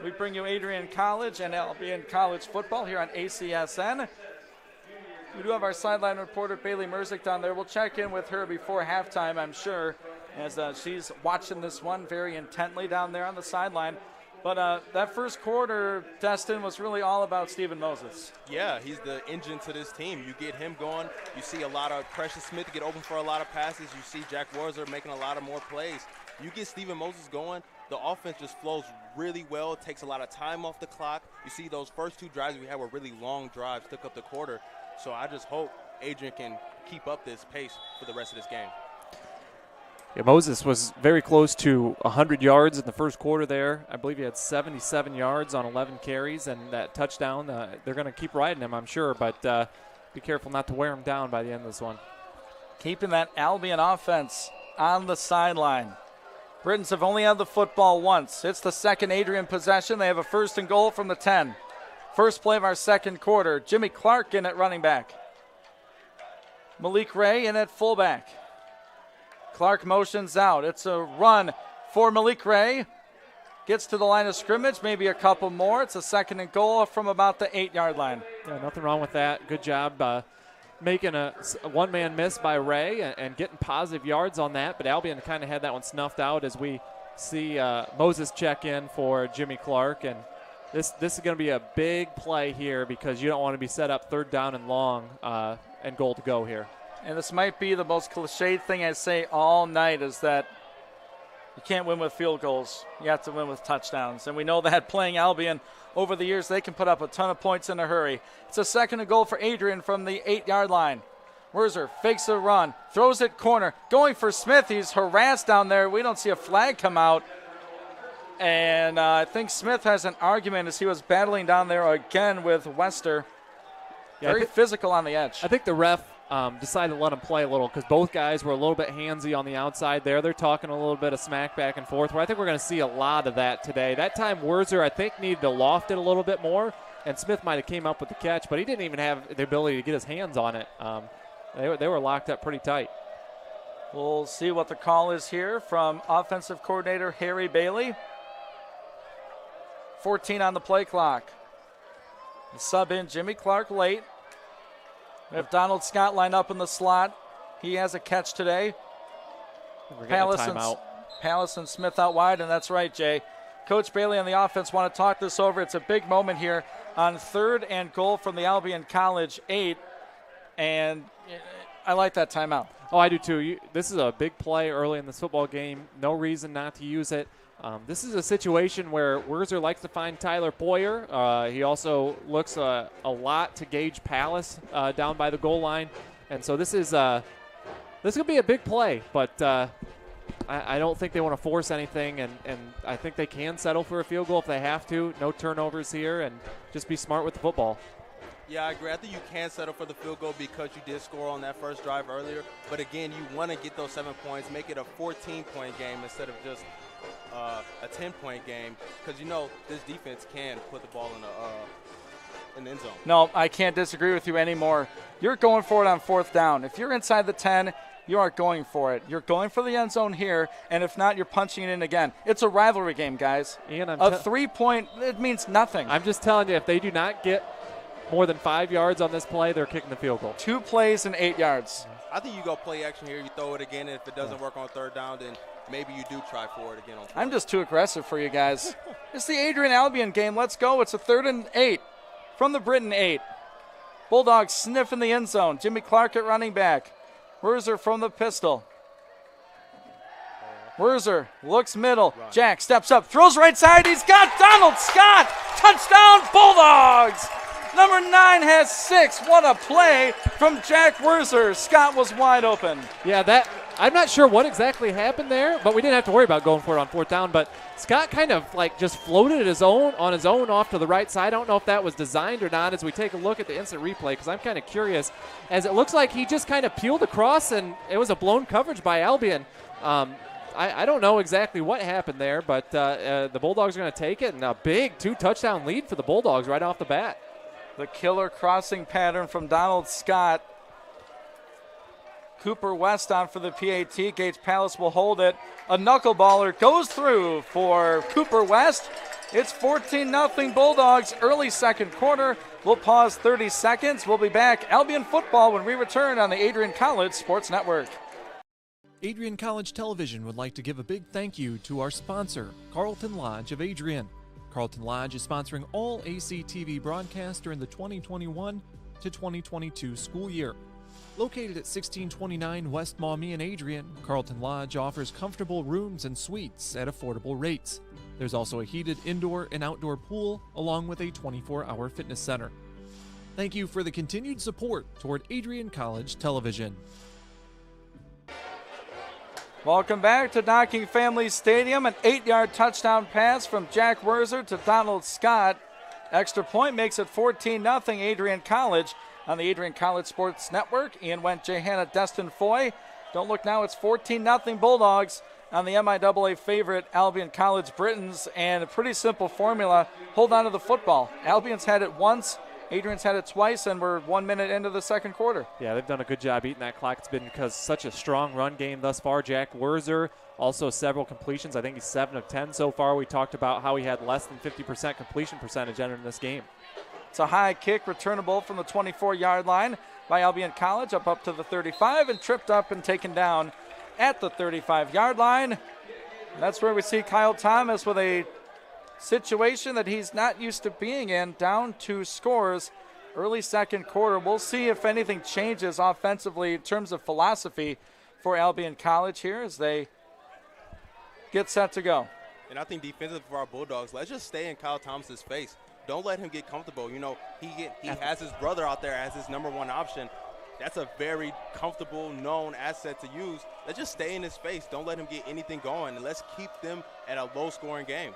we bring you Adrian College and Albion College football here on ACSN. We do have our sideline reporter Bailey Merzick down there. We'll check in with her before halftime, I'm sure, as she's watching this one very intently down there on the sideline. But that first quarter, Destin, was really all about Steven Moses. Yeah, he's the engine to this team. You get him going. You see a lot of Precious Smith get open for a lot of passes. You see Jack Warzer making a lot of more plays. You get Steven Moses going, the offense just flows really well. It takes a lot of time off the clock. You see those first 2 drives we had were really long drives, took up the quarter. So I just hope Adrian can keep up this pace for the rest of this game. Yeah, Moses was very close to 100 yards in the first quarter there. I believe he had 77 yards on 11 carries, and that touchdown, they're going to keep riding him, I'm sure, but be careful not to wear him down by the end of this one. Keeping that Albion offense on the sideline. Britons have only had the football once. It's the second Adrian possession. They have a 1st and goal from the 10. First play of our second quarter. Jimmy Clark in at running back. Malik Ray in at fullback. Clark motions out. It's a run for Malik Ray. Gets to the line of scrimmage, maybe a couple more. It's a 2nd and goal from about the 8-yard line. Yeah, nothing wrong with that. Good job making a one-man miss by Ray and getting positive yards on that. But Albion kind of had that one snuffed out as we see Moses check in for Jimmy Clark. And this is going to be a big play here because you don't want to be set up 3rd down and long and goal to go here. And this might be the most cliched thing I say all night is that you can't win with field goals. You have to win with touchdowns. And we know that playing Albion over the years, they can put up a ton of points in a hurry. It's a 2nd and goal for Adrian from the 8-yard line. Werzer fakes a run, throws it corner, going for Smith. He's harassed down there. We don't see a flag come out. And I think Smith has an argument as he was battling down there again with Wester. Yeah, Very physical on the edge. I think the ref decided to let him play a little because both guys were a little bit handsy on the outside there. They're talking a little bit of smack back and forth. Where I think we're going to see a lot of that today. That time Werzer, I think, needed to loft it a little bit more, and Smith might have came up with the catch, but he didn't even have the ability to get his hands on it. They were locked up pretty tight. We'll see what the call is here from offensive coordinator Harry Bailey. 14 on the play clock. The sub in Jimmy Clark late. We have Donald Scott lined up in the slot. He has a catch today. Palace and Smith out wide, and that's right, Jay. Coach Bailey and the offense want to talk this over. It's a big moment here on 3rd and goal from the Albion College 8, and I like that timeout. Oh, I do too. This is a big play early in this football game. No reason not to use it. This is a situation where Werzer likes to find Tyler Poyer. He also looks a lot to Gage Palace down by the goal line. And so this is going to be a big play, but I don't think they want to force anything, and I think they can settle for a field goal if they have to. No turnovers here, and just be smart with the football. Yeah, I agree. I think you can settle for the field goal because you did score on that first drive earlier. But, again, you want to get those 7 points, make it a 14-point game instead of just a 10-point game because, this defense can put the ball in the end zone. No, I can't disagree with you anymore. You're going for it on 4th down. If you're inside the 10, you aren't going for it. You're going for the end zone here, and if not, you're punching it in again. It's a rivalry game, guys. Ian, a 3-point, it means nothing. I'm just telling you, if they do not get more than 5 yards on this play, they're kicking the field goal. 2 plays and 8 yards. I think you go play action here. You throw it again, and if it doesn't work on 3rd down, then maybe you do try for it again on 4th. I'm just too aggressive for you guys. It's the Adrian Albion game. Let's go. It's a 3rd and 8 from the Britain 8. Bulldogs sniff in the end zone. Jimmy Clark at running back. Werzer from the pistol. Werzer looks middle. Jack steps up, throws right side. He's got Donald Scott. Touchdown, Bulldogs. Number 9 has 6. What a play from Jack Werzer. Scott was wide open. Yeah, I'm not sure what exactly happened there, but we didn't have to worry about going for it on fourth down. But Scott kind of like just floated on his own off to the right side. I don't know if that was designed or not as we take a look at the instant replay, because I'm kind of curious, as it looks like he just kind of peeled across and it was a blown coverage by Albion. I don't know exactly what happened there, but the Bulldogs are going to take it, and a big 2-touchdown lead for the Bulldogs right off the bat. The killer crossing pattern from Donald Scott. Cooper West on for the PAT. Gates Palace will hold it. A knuckleballer goes through for Cooper West. It's 14-0 Bulldogs, early second quarter. We'll pause 30 seconds. We'll be back. Albion football when we return on the Adrian College Sports Network. Adrian College Television would like to give a big thank you to our sponsor, Carlton Lodge of Adrian. Carlton Lodge is sponsoring all ACTV broadcasts during the 2021 to 2022 school year. Located at 1629 West Maumee in Adrian, Carlton Lodge offers comfortable rooms and suites at affordable rates. There's also a heated indoor and outdoor pool, along with a 24-hour fitness center. Thank you for the continued support toward Adrian College Television. Welcome back to Docking Family Stadium. An 8-yard touchdown pass from Jack Werzer to Donald Scott. Extra point makes it 14-0 Adrian College on the Adrian College Sports Network. Ian Went, Jay Hanna, Destin Foy. Don't look now, it's 14-0 Bulldogs on the MIAA favorite Albion College Britons. And a pretty simple formula, hold on to the football. Albion's had it once, Adrian's had it twice, and we're 1 minute into the second quarter. Yeah, they've done a good job eating that clock. It's been because such a strong run game thus far. Jack Werzer, also several completions. I think he's 7 of 10 so far. We talked about how he had less than 50% completion percentage entering this game. It's a high kick, returnable from the 24-yard line by Albion College, up to the 35, and tripped up and taken down at the 35-yard line. And that's where we see Kyle Thomas with a situation that he's not used to being in, down 2 scores, early second quarter. We'll see if anything changes offensively in terms of philosophy for Albion College here as they get set to go. And I think defensively for our Bulldogs, let's just stay in Kyle Thomas's face. Don't let him get comfortable. You know, he has his brother out there as his number 1 option. That's a very comfortable, known asset to use. Let's just stay in his face. Don't let him get anything going, and let's keep them at a low-scoring game.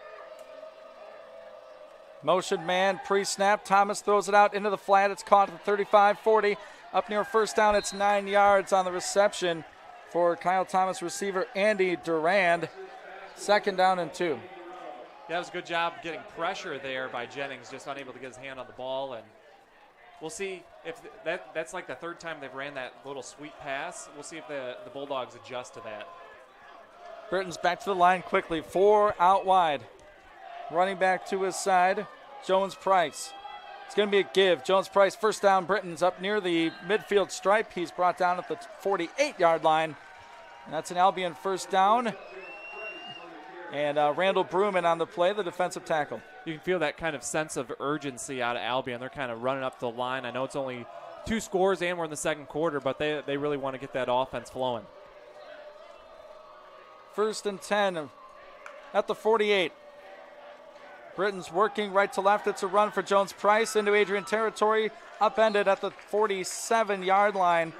Motion man, pre-snap. Thomas throws it out into the flat. It's caught at the 35-40. Up near first down, it's 9 yards on the reception for Kyle Thomas receiver Andy Durand. Second down and 2. Yeah, it was a good job getting pressure there by Jennings, just unable to get his hand on the ball. And we'll see if that's like the third time they've ran that little sweep pass. We'll see if the Bulldogs adjust to that. Britton's back to the line quickly. 4 out wide. Running back to his side, Jones Price. It's going to be a give. Jones Price, first down. Britton's up near the midfield stripe. He's brought down at the 48-yard line. And that's an Albion first down. And Randall Bruman on the play, the defensive tackle. You can feel that kind of sense of urgency out of Albion. They're kind of running up the line. I know it's only 2 scores and we're in the second quarter, but they really want to get that offense flowing. First and 10 at the 48. Britton's working right to left. It's a run for Jones Price into Adrian territory. Upended at the 47-yard line.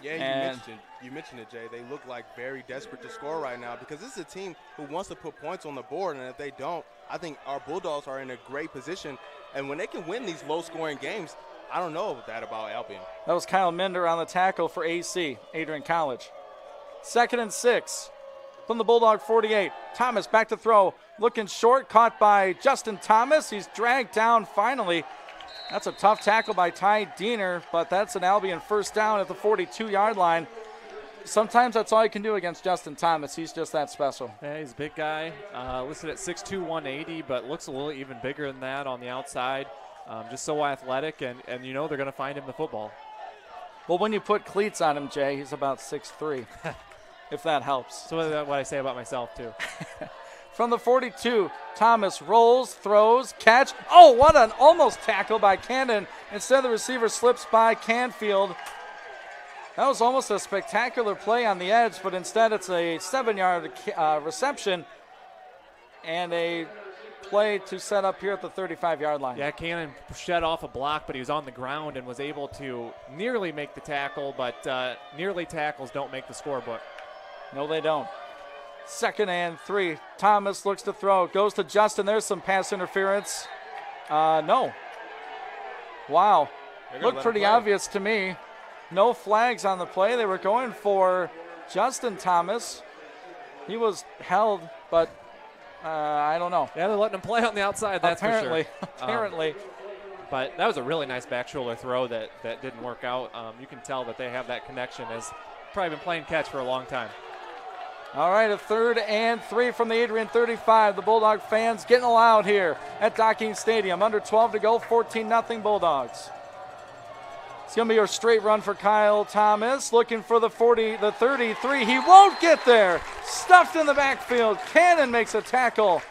Yeah, you mentioned it, Jay. They look like very desperate to score right now because this is a team who wants to put points on the board, and if they don't, I think our Bulldogs are in a great position. And when they can win these low-scoring games, I don't know that about Albion. That was Kyle Minder on the tackle for AC, Adrian College. 2nd and 6 from the Bulldog 48. Thomas back to throw, looking short, caught by Justin Thomas. He's dragged down finally. That's a tough tackle by Ty Diener, but that's an Albion first down at the 42-yard line. Sometimes that's all you can do against Justin Thomas. He's just that special. Yeah, he's a big guy, listed at 6'2", 180, but looks a little even bigger than that on the outside. Just so athletic, and you know they're going to find him the football. Well, when you put cleats on him, Jay, he's about 6'3", if that helps. So that's what I say about myself, too. from the 42. Thomas rolls, throws, catch. Oh, what an almost tackle by Cannon. Instead, the receiver slips by Canfield. That was almost a spectacular play on the edge, but instead it's a 7-yard reception and a play to set up here at the 35-yard line. Yeah, Cannon shed off a block, but he was on the ground and was able to nearly make the tackle, but nearly tackles don't make the scorebook. No, they don't. 2nd and 3. Thomas looks to throw. Goes to Justin. There's some pass interference. No. Wow. Looked pretty obvious to me. No flags on the play. They were going for Justin Thomas. He was held, but I don't know. Yeah, they're letting him play on the outside, that's apparently, for sure. Apparently. But that was a really nice back shoulder throw that didn't work out. You can tell that they have that connection, as probably been playing catch for a long time. All right, a 3rd and 3 from the Adrian 35. The Bulldog fans getting loud here at Docking Stadium. Under 12 to go, 14-0 Bulldogs. It's going to be a straight run for Kyle Thomas, looking for the 40, the 33. He won't get there. Stuffed in the backfield. Cannon makes a tackle.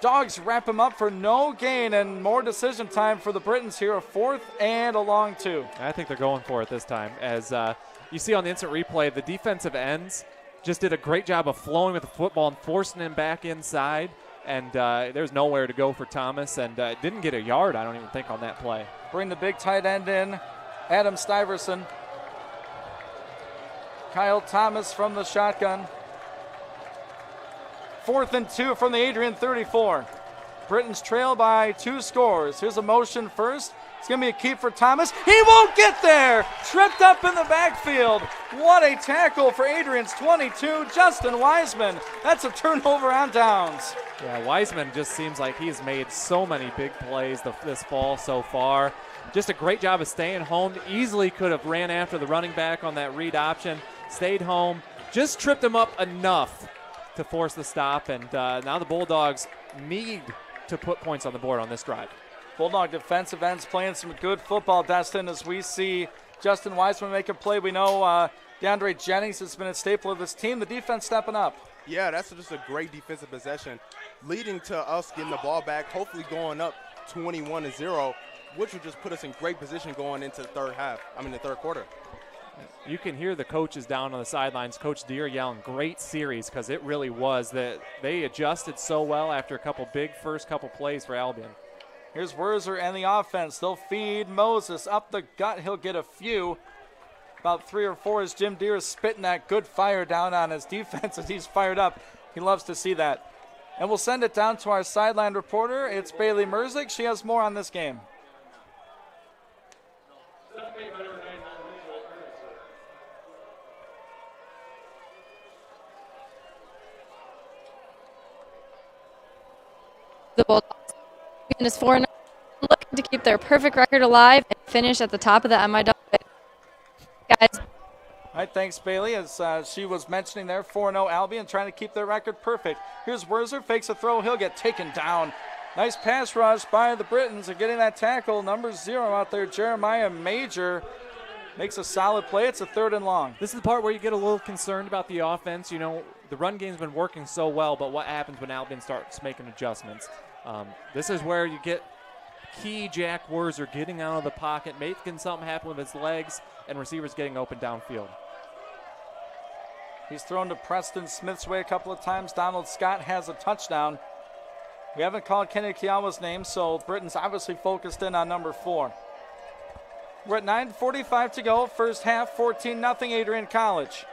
Dogs wrap him up for no gain, and more decision time for the Britons here. A 4th and a long 2. I think they're going for it this time. As you see on the instant replay, the defensive ends just did a great job of flowing with the football and forcing him back inside. And there's nowhere to go for Thomas, and didn't get a yard, I don't even think, on that play. Bring the big tight end in. Adam Stiverson. Kyle Thomas from the shotgun. 4th and 2 from the Adrian 34. Britons trail by 2 scores. Here's a motion first. It's going to be a keep for Thomas. He won't get there. Tripped up in the backfield. What a tackle for Adrian's 22, Justin Wiseman. That's a turnover on downs. Yeah, Wiseman just seems like he's made so many big plays this fall so far. Just a great job of staying home. Easily could have ran after the running back on that read option. Stayed home. Just tripped him up enough to force the stop. And now the Bulldogs need to put points on the board on this drive. Bulldog defensive ends playing some good football, Destin, as we see Justin Wiseman make a play. We know DeAndre Jennings has been a staple of this team. The defense stepping up. Yeah, that's just a great defensive possession, leading to us getting the ball back, hopefully going up 21-0, which will just put us in great position going into the third quarter. You can hear the coaches down on the sidelines, Coach Deere yelling, great series, because it really was. That they adjusted so well after a couple big first couple plays for Albion. Here's Werzer and the offense. They'll feed Moses up the gut. He'll get a few. About 3 or 4 as Jim Deere is spitting that good fire down on his defense as he's fired up. He loves to see that. And we'll send it down to our sideline reporter. It's Bailey Merzick. She has more on this game. The Bulldogs is 4-0, looking to keep their perfect record alive and finish at the top of the MIAA. Guys. All right, thanks, Bailey. As she was mentioning there, 4-0 Albion trying to keep their record perfect. Here's Werzer, fakes a throw. He'll get taken down. Nice pass rush by the Britons and getting that tackle. Number 0 out there, Jeremiah Major, makes a solid play. It's a 3rd and long. This is the part where you get a little concerned about the offense. You know, the run game's been working so well, but what happens when Albion starts making adjustments? This is where you get key Jack Werzer getting out of the pocket, making something happen with his legs, and receivers getting open downfield. He's thrown to Preston Smith's way a couple of times. Donald Scott has a touchdown. We haven't called Kenny Kiawa's name, so Britain's obviously focused in on number 4. We're at 9:45 to go. First half, 14-0 Adrian College.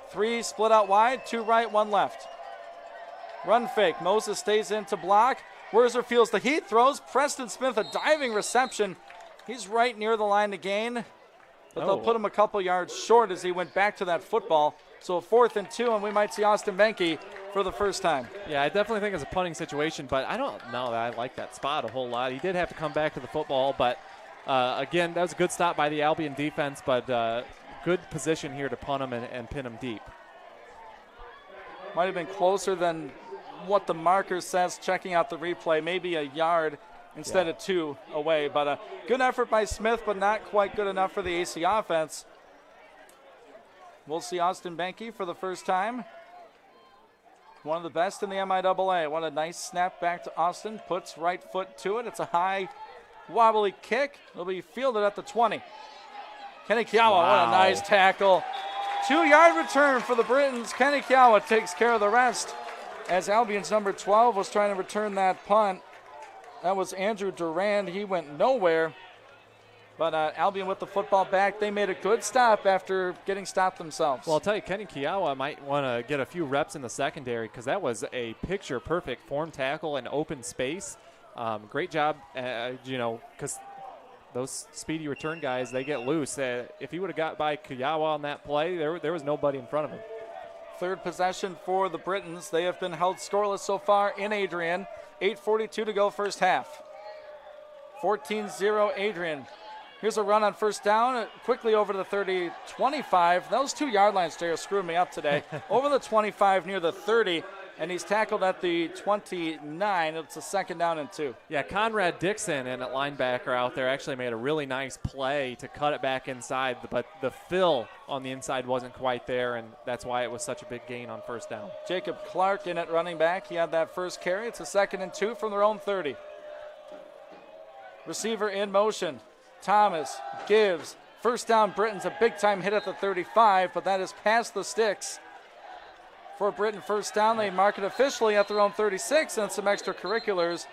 3 split out wide, 2 right, 1 left. Run fake. Moses stays in to block. Werzer feels the heat, throws. Preston Smith a diving reception. He's right near the line to gain, but they'll put him a couple yards short as he went back to that football. So a 4th and 2, and we might see Austin Benke for the first time. Yeah, I definitely think it's a punting situation, but I don't know that I like that spot a whole lot. He did have to come back to the football, but again, that was a good stop by the Albion defense, but good position here to punt him and pin him deep. Might have been closer than what the marker says, checking out the replay, maybe a yard instead of 2 away. But a good effort by Smith, but not quite good enough for the AC offense. We'll see Austin Benke for the first time. one of the best in the MIAA. What a nice snap back to Austin. Puts right foot to it. It's a high, wobbly kick. It'll be fielded at the 20. Kenny Kiawa, what a nice tackle. 2-yard return for the Britons. Kenny Kiawa takes care of the rest as Albion's number 12 was trying to return that punt. That was Andrew Durand. He went nowhere. But Albion with the football back, they made a good stop after getting stopped themselves. Well, I'll tell you, Kenny Kiawa might want to get a few reps in the secondary because that was a picture-perfect form tackle in open space. Great job, because those speedy return guys, they get loose. If he would have got by Kiawa on that play, there was nobody in front of him. Third possession for the Britons. They have been held scoreless so far in Adrian. 8:42 to go first half. 14-0 Adrian. Here's a run on first down, quickly over to the 30-25. Those 2-yard lines, Jay, are screwing me up today. Over the 25 near the 30, and he's tackled at the 29. It's a second down and 2. Yeah, Conrad Dixon and a linebacker out there actually made a really nice play to cut it back inside, but the fill on the inside wasn't quite there, and that's why it was such a big gain on first down. Jacob Clark in at running back. He had that first carry. It's a second and 2 from their own 30. Receiver in motion. Thomas gives. First down, Britton's a big-time hit at the 35, but that is past the sticks. For Britton, first down, they mark it officially at their own 36 and some extracurriculars.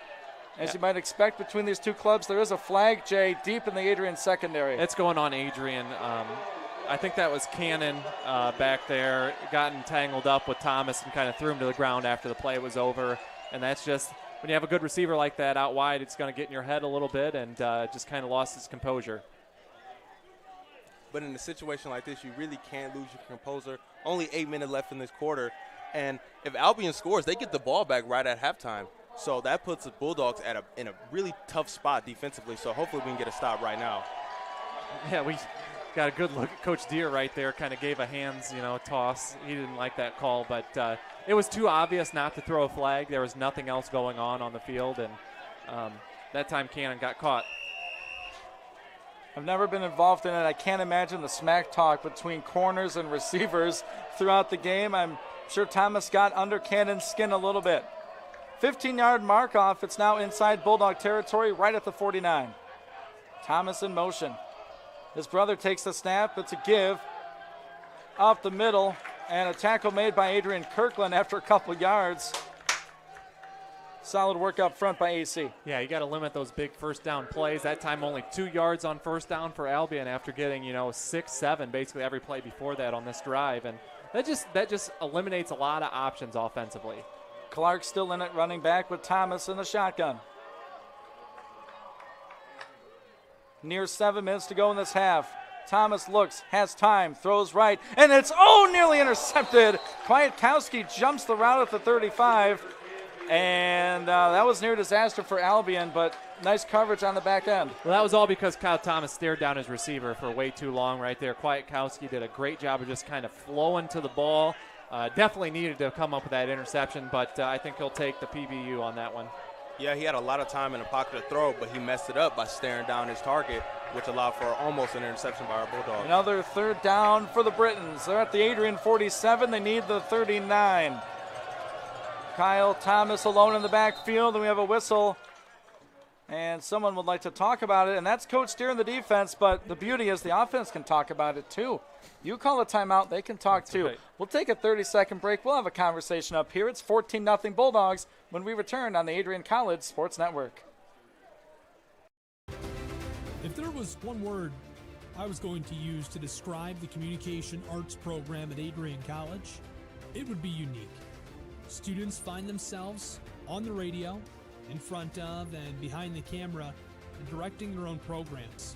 As you might expect between these two clubs, there is a flag, Jay, deep in the Adrian secondary. It's going on Adrian. I think that was Cannon back there, gotten tangled up with Thomas and kind of threw him to the ground after the play was over. And that's just, when you have a good receiver like that out wide, it's going to get in your head a little bit, and just kind of lost his composure. But in a situation like this, you really can't lose your composure. Only 8 minutes left in this quarter. And if Albion scores, they get the ball back right at halftime. So that puts the Bulldogs in a really tough spot defensively. So hopefully we can get a stop right now. Yeah, we got a good look at Coach Deere right there, kind of gave a hands, toss. He didn't like that call, but it was too obvious not to throw a flag. There was nothing else going on the field, and that time Cannon got caught. I've never been involved in it. I can't imagine the smack talk between corners and receivers throughout the game. I'm sure Thomas got under Cannon's skin a little bit. 15-yard mark off. It's now inside Bulldog territory, right at the 49. Thomas in motion. His brother takes the snap. It's a give off the middle, and a tackle made by Adrian Kirkland after a couple6 Solid work up front by AC. Yeah, you got to limit those big first down plays. That time only 2 yards on first down for Albion after getting 6, 7 basically every play before that on this drive, and that just eliminates a lot of options offensively. Clark still in it, running back with Thomas in the shotgun. Near 7 minutes to go in this half. Thomas looks, has time, throws right, and it's nearly intercepted. Kwiatkowski jumps the route at the 35, and that was near disaster for Albion, but nice coverage on the back end. Well, that was all because Kyle Thomas stared down his receiver for way too long right there. Kwiatkowski did a great job of just kind of flowing to the ball. Definitely needed to come up with that interception, but I think he'll take the PBU on that one. Yeah, he had a lot of time in the pocket to throw, but he messed it up by staring down his target, which allowed for almost an interception by our Bulldogs. Another third down for the Britons. They're at the Adrian 47. They need the 39. Kyle Thomas alone in the backfield, and we have a whistle. And someone would like to talk about it, and that's Coach Deere in the defense, but the beauty is the offense can talk about it too. You call a timeout, they can talk too. Right. We'll take a 30-second break. We'll have a conversation up here. It's 14-0 Bulldogs when we return on the Adrian College Sports Network. If there was one word I was going to use to describe the communication arts program at Adrian College, it would be unique. Students find themselves on the radio, in front of and behind the camera, and directing their own programs.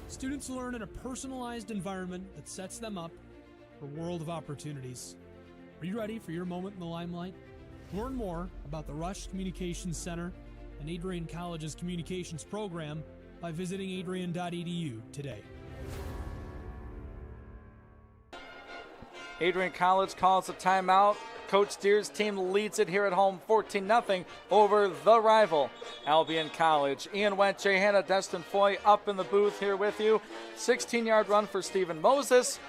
Students learn in a personalized environment that sets them up for a world of opportunities. Are you ready for your moment in the limelight? Learn more about the Rush Communications Center and Adrian College's communications program by visiting adrian.edu today. Adrian College calls a timeout. Coach Deere's team leads it here at home 14-0 over the rival, Albion College. Ian Wentz, Jay Hanna, Destin Foy up in the booth here with you. 16-yard run for Stephen Moses.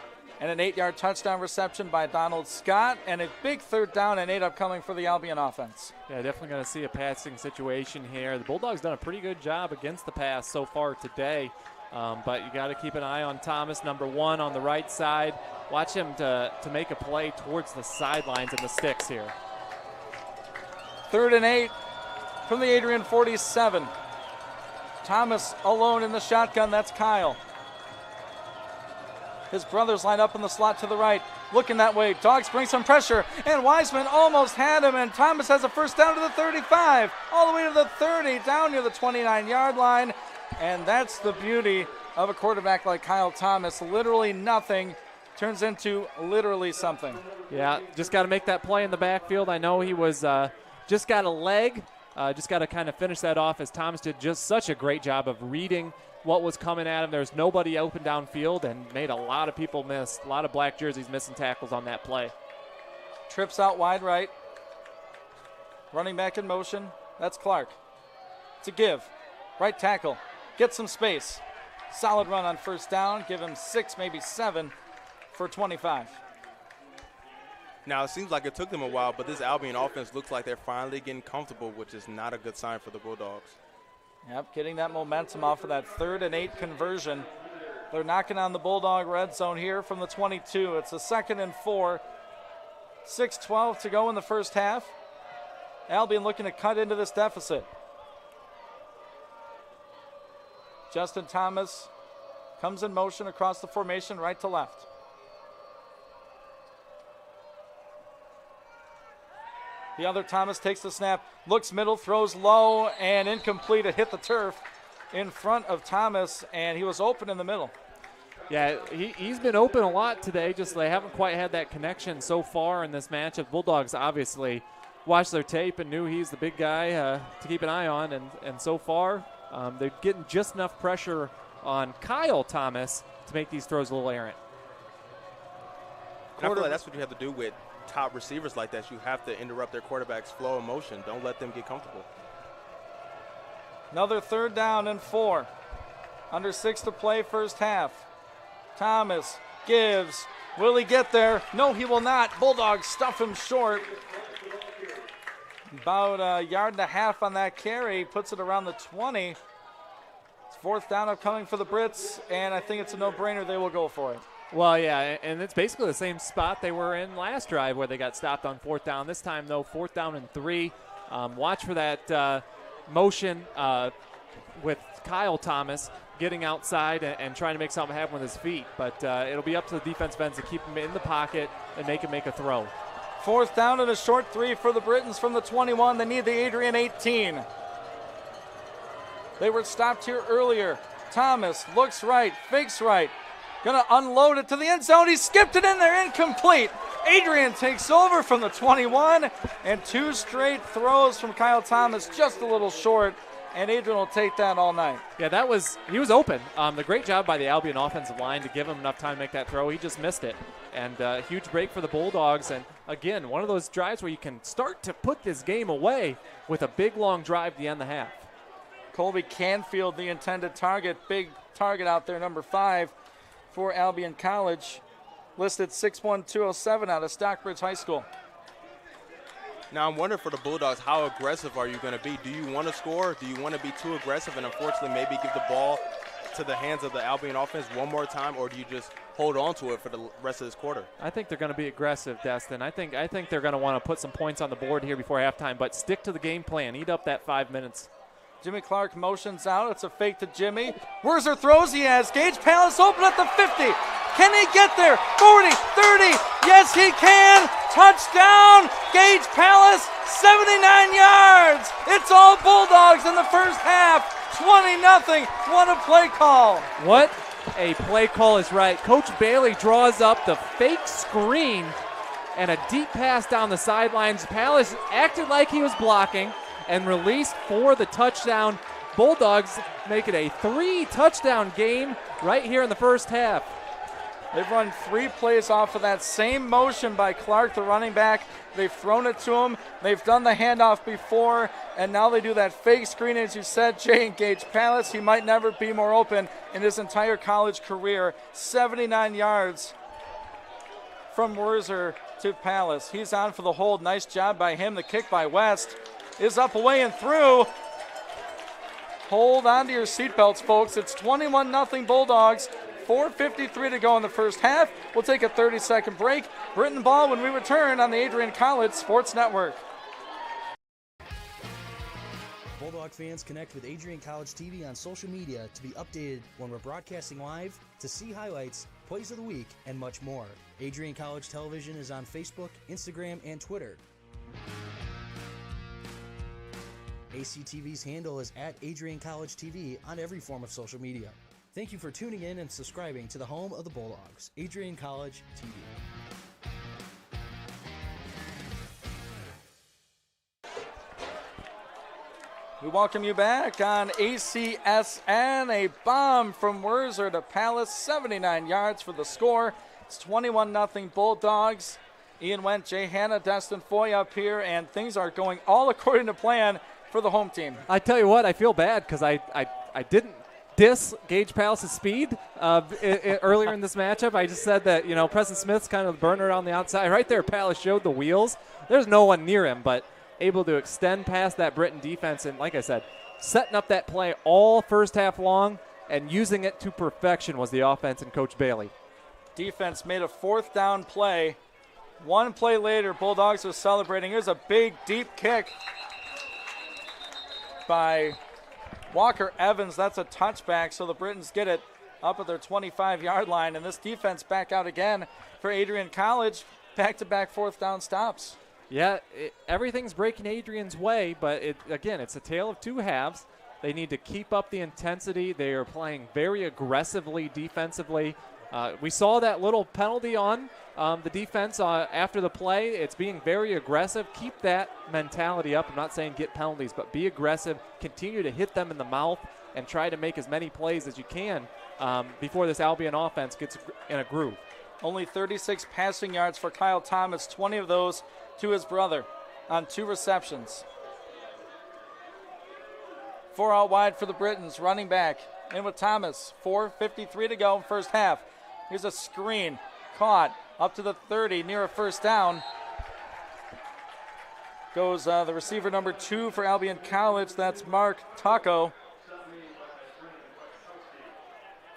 and an 8-yard touchdown reception by Donald Scott, and a big 3rd down and 8 upcoming for the Albion offense. Yeah, definitely going to see a passing situation here. The Bulldogs done a pretty good job against the pass so far today, but you got to keep an eye on Thomas, number 1 on the right side. Watch him to make a play towards the sidelines and the sticks here. 3rd and 8 from the Adrian 47. Thomas alone in the shotgun. That's Kyle. His brothers line up in the slot to the right, looking that way. Dogs bring some pressure, and Wiseman almost had him, and Thomas has a first down to the 35, all the way to the 30, down near the 29-yard line, and that's the beauty of a quarterback like Kyle Thomas. Literally nothing turns into literally something. Yeah, just got to make that play in the backfield. I know he was just got a leg, just got to kind of finish that off, as Thomas did just such a great job of reading what was coming at him. There's nobody open downfield and made a lot of people miss. A lot of black jerseys missing tackles on that play. Trips out wide right. Running back in motion. That's Clark. It's a give. Right tackle. Get some space. Solid run on first down. Give him 6, maybe 7 for 25. Now, it seems like it took them a while, but this Albion offense looks like they're finally getting comfortable, which is not a good sign for the Bulldogs. Yep, getting that momentum off of that 3rd and 8 conversion. They're knocking on the Bulldog red zone here from the 22. It's a 2nd and 4. 6:12 to go in the first half. Albion looking to cut into this deficit. Justin Thomas comes in motion across the formation right to left. The other Thomas takes the snap, looks middle, throws low, and incomplete. It hit the turf in front of Thomas, and he was open in the middle. Yeah, he's been open a lot today, just they haven't quite had that connection so far in this matchup. Bulldogs obviously watched their tape and knew he's the big guy to keep an eye on, and so far they're getting just enough pressure on Kyle Thomas to make these throws a little errant. And I feel like that's what you have to do with top receivers like that. You have to interrupt their quarterback's flow of motion. Don't let them get comfortable. Another 3rd down and 4. Under 6 to play first half. Thomas gives. Will he get there? No, he will not. Bulldogs stuff him short. About 1.5 yards on that carry. Puts it around the 20. It's 4th down upcoming for the Brits, and I think it's a no-brainer. They will go for it. Well, yeah, and it's basically the same spot they were in last drive where they got stopped on 4th down. This time, though, 4th down and 3. Watch for that motion with Kyle Thomas getting outside and trying to make something happen with his feet. But it'll be up to the defensive ends to keep him in the pocket and make him make a throw. 4th down and a short 3 for the Britons from the 21. They need the Adrian 18. They were stopped here earlier. Thomas looks right, fakes right. Gonna unload it to the end zone. He skipped it in there, incomplete. Adrian takes over from the 21, and 2 straight throws from Kyle Thomas, just a little short, and Adrian will take that all night. Yeah, he was open. The great job by the Albion offensive line to give him enough time to make that throw. He just missed it. And huge break for the Bulldogs. And again, one of those drives where you can start to put this game away with a big long drive to end the half. Colby Canfield, the intended target, big target out there, number 5. For Albion College, listed 6'1", 207 out of Stockbridge High School. Now, I'm wondering for the Bulldogs, how aggressive are you going to be? Do you want to score? Do you want to be too aggressive and unfortunately maybe give the ball to the hands of the Albion offense one more time, or do you just hold on to it for the rest of this quarter? I think they're going to be aggressive, Destin. I think they're going to want to put some points on the board here before halftime, but stick to the game plan. Eat up that 5 minutes. Jimmy Clark motions out. It's a fake to Jimmy. Wurzer throws. He has Gage Palace open at the 50. Can he get there? 40, 30. Yes, he can. Touchdown. Gage Palace, 79 yards. It's all Bulldogs in the first half. 20-0. What a play call. What a play call is right. Coach Bailey draws up the fake screen and a deep pass down the sidelines. Palace acted like he was blocking and released for the touchdown. Bulldogs make it a 3-touchdown game right here in the first half. They've run 3 plays off of that same motion by Clark, the running back. They've thrown it to him. They've done the handoff before, and now they do that fake screen, as you said, Jay, and Gage Palace. He might never be more open in his entire college career. 79 yards from Werzer to Palace. He's on for the hold. Nice job by him. The kick by West is up, away, and through. Hold on to your seatbelts, folks. It's 21-0 Bulldogs. 4:53 to go in the first half. We'll take a 30-second break. Britton ball when we return on the Adrian College Sports Network. Bulldog fans, connect with Adrian College TV on social media to be updated when we're broadcasting live, to see highlights, plays of the week, and much more. Adrian College Television is on Facebook, Instagram, and Twitter. ACTV's handle is at Adrian College TV on every form of social media. Thank you for tuning in and subscribing to the home of the Bulldogs, Adrian College TV. We welcome you back on ACSN. A bomb from Werzer to Palace, 79 yards for the score. It's 21-0 Bulldogs. Ian Wendt, Jay Hanna, Destin Foy up here, and things are going all according to plan for the home team. I tell you what, I feel bad because I didn't diss Gage Palace's speed earlier in this matchup. I just said that, Preston Smith's kind of the burner on the outside. Right there, Palace showed the wheels. There's no one near him, but able to extend past that Britton defense. And like I said, setting up that play all first half long and using it to perfection was the offense and Coach Bailey. Defense made a fourth down play. One play later, Bulldogs are celebrating. Here's a big, deep kick by Walker Evans. That's a touchback, so the Britons get it up at their 25-yard line. And this defense back out again for Adrian College. Back-to-back fourth down stops. Yeah, everything's breaking Adrian's way, but it's a tale of two halves. They need to keep up the intensity. They are playing very aggressively defensively. We saw that little penalty on the defense after the play. It's being very aggressive. Keep that mentality up. I'm not saying get penalties, but be aggressive. Continue to hit them in the mouth and try to make as many plays as you can before this Albion offense gets in a groove. Only 36 passing yards for Kyle Thomas, 20 of those to his brother on 2 receptions. 4 out wide for the Britons, running back in with Thomas. 4:53 to go, first half. Here's a screen, caught up to the 30, near a first down. Goes the receiver number 2 for Albion College, that's Mark Taco.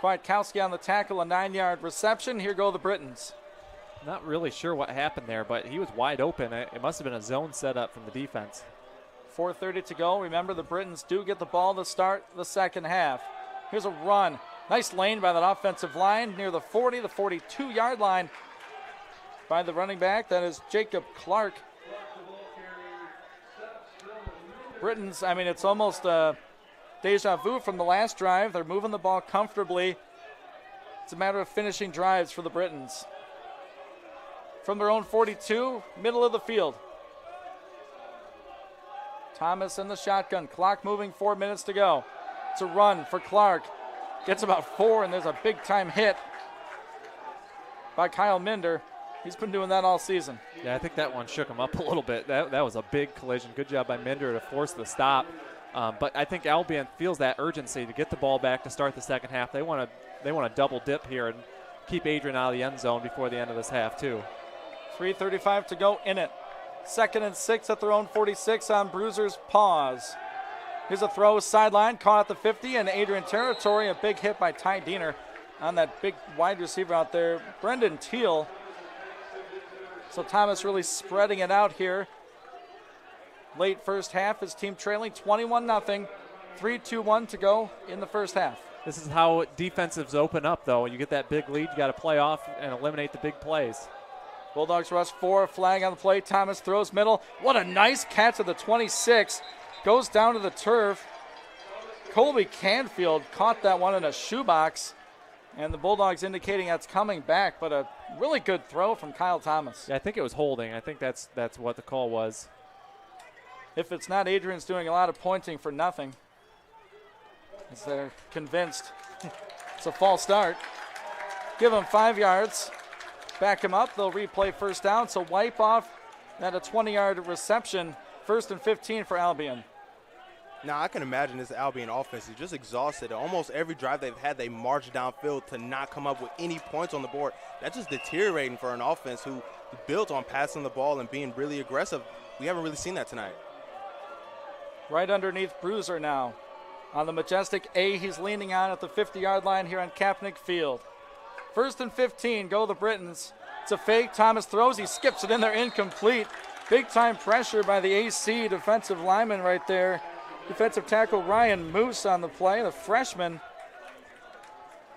Kwiatkowski on the tackle, a 9-yard reception. Here go the Britons. Not really sure what happened there, but he was wide open. It must have been a zone setup from the defense. 4:30 to go. Remember, the Britons do get the ball to start the second half. Here's a run. Nice lane by that offensive line near the 40, the 42-yard line by the running back. That is Jacob Clark. Britons, it's almost deja vu from the last drive. They're moving the ball comfortably. It's a matter of finishing drives for the Britons. From their own 42, middle of the field. Thomas in the shotgun. Clock moving, 4 minutes to go. It's a run for Clark. Gets about 4, and there's a big-time hit by Kyle Minder. He's been doing that all season. Yeah, I think that one shook him up a little bit. That was a big collision. Good job by Minder to force the stop. But I think Albion feels that urgency to get the ball back to start the second half. They want to double dip here and keep Adrian out of the end zone before the end of this half, too. 3:35 to go in it. 2nd and 6 at their own 46 on Bruiser's pause. Here's a throw sideline, caught at the 50 in Adrian territory. A big hit by Ty Diener on that big wide receiver out there, Brendan Teal. So Thomas really spreading it out here. Late first half, his team trailing 21-0. 3-2-1 to go in the first half. This is how defensives open up, though. When you get that big lead, you got to play off and eliminate the big plays. Bulldogs rush 4, flag on the play. Thomas throws middle. What a nice catch at the 26. Goes down to the turf. Colby Canfield caught that one in a shoebox. And the Bulldogs indicating that's coming back, but a really good throw from Kyle Thomas. Yeah, I think it was holding. I think that's what the call was. If it's not, Adrian's doing a lot of pointing for nothing, as they're convinced it's a false start. Give him 5 yards. Back him up. They'll replay first down, so wipe off that a 20-yard reception. 1st and 15 for Albion. Now, I can imagine this Albion offense is just exhausted. Almost every drive they've had, they march downfield to not come up with any points on the board. That's just deteriorating for an offense who built on passing the ball and being really aggressive. We haven't really seen that tonight. Right underneath Bruiser now. On the majestic A he's leaning on at the 50-yard line here on Kaepernick Field. 1st and 15, go the Britons. It's a fake. Thomas throws. He skips it in there, incomplete. Big-time pressure by the AC defensive lineman right there. Defensive tackle Ryan Moose on the play. The freshman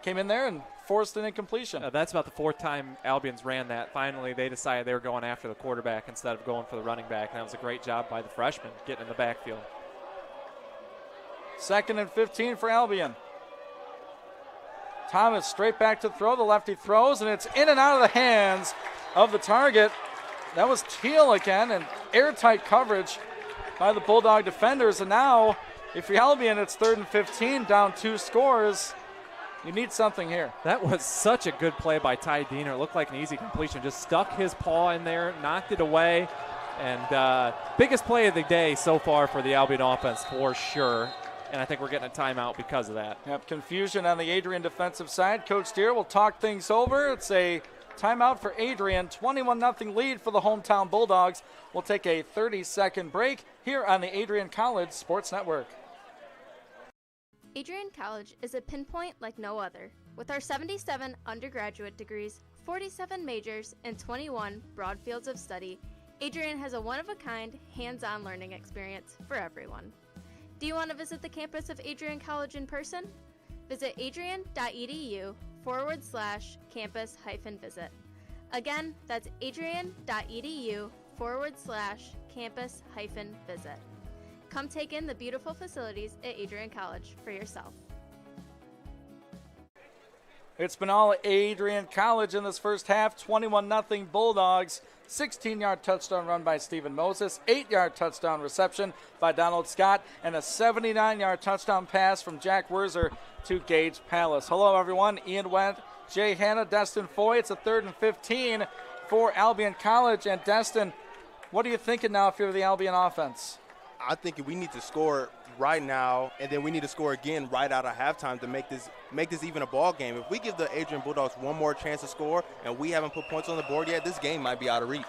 came in there and forced an incompletion. That's about the 4th time Albion's ran that. Finally, they decided they were going after the quarterback instead of going for the running back, and that was a great job by the freshman getting in the backfield. 2nd and 15 for Albion. Thomas straight back to throw. The lefty throws, and it's in and out of the hands of the target. That was Teal again, and airtight coverage by the Bulldog defenders. And now, if you're Albion, it's 3rd and 15, down 2 scores. You need something here. That was such a good play by Ty Diener. It looked like an easy completion. Just stuck his paw in there, knocked it away. And biggest play of the day so far for the Albion offense for sure. And I think we're getting a timeout because of that. Yep, confusion on the Adrian defensive side. Coach Deere will talk things over. It's a timeout for Adrian. 21-0 lead for the hometown Bulldogs. We'll take a 30-second break here on the Adrian College Sports Network. Adrian College is a pinpoint like no other. With our 77 undergraduate degrees, 47 majors, and 21 broad fields of study, Adrian has a one-of-a-kind, hands-on learning experience for everyone. Do you want to visit the campus of Adrian College in person? Visit adrian.edu/campus-visit. Again, that's adrian.edu/campus-visit. Come take in the beautiful facilities at Adrian College for yourself. It's been all Adrian College in this first half. 21-0 Bulldogs. 16-yard touchdown run by Stephen Moses, 8-yard touchdown reception by Donald Scott, and a 79-yard touchdown pass from Jack Werzer to Gage Palace. Hello, everyone. Ian Wendt, Jay Hanna, Destin Foy. It's a 3rd and 15 for Albion College. And Destin, what are you thinking now if you're the Albion offense? I think we need to score right now, and then we need to score again right out of halftime to make this even a ball game. If we give the Adrian Bulldogs one more chance to score and we haven't put points on the board yet, this game might be out of reach.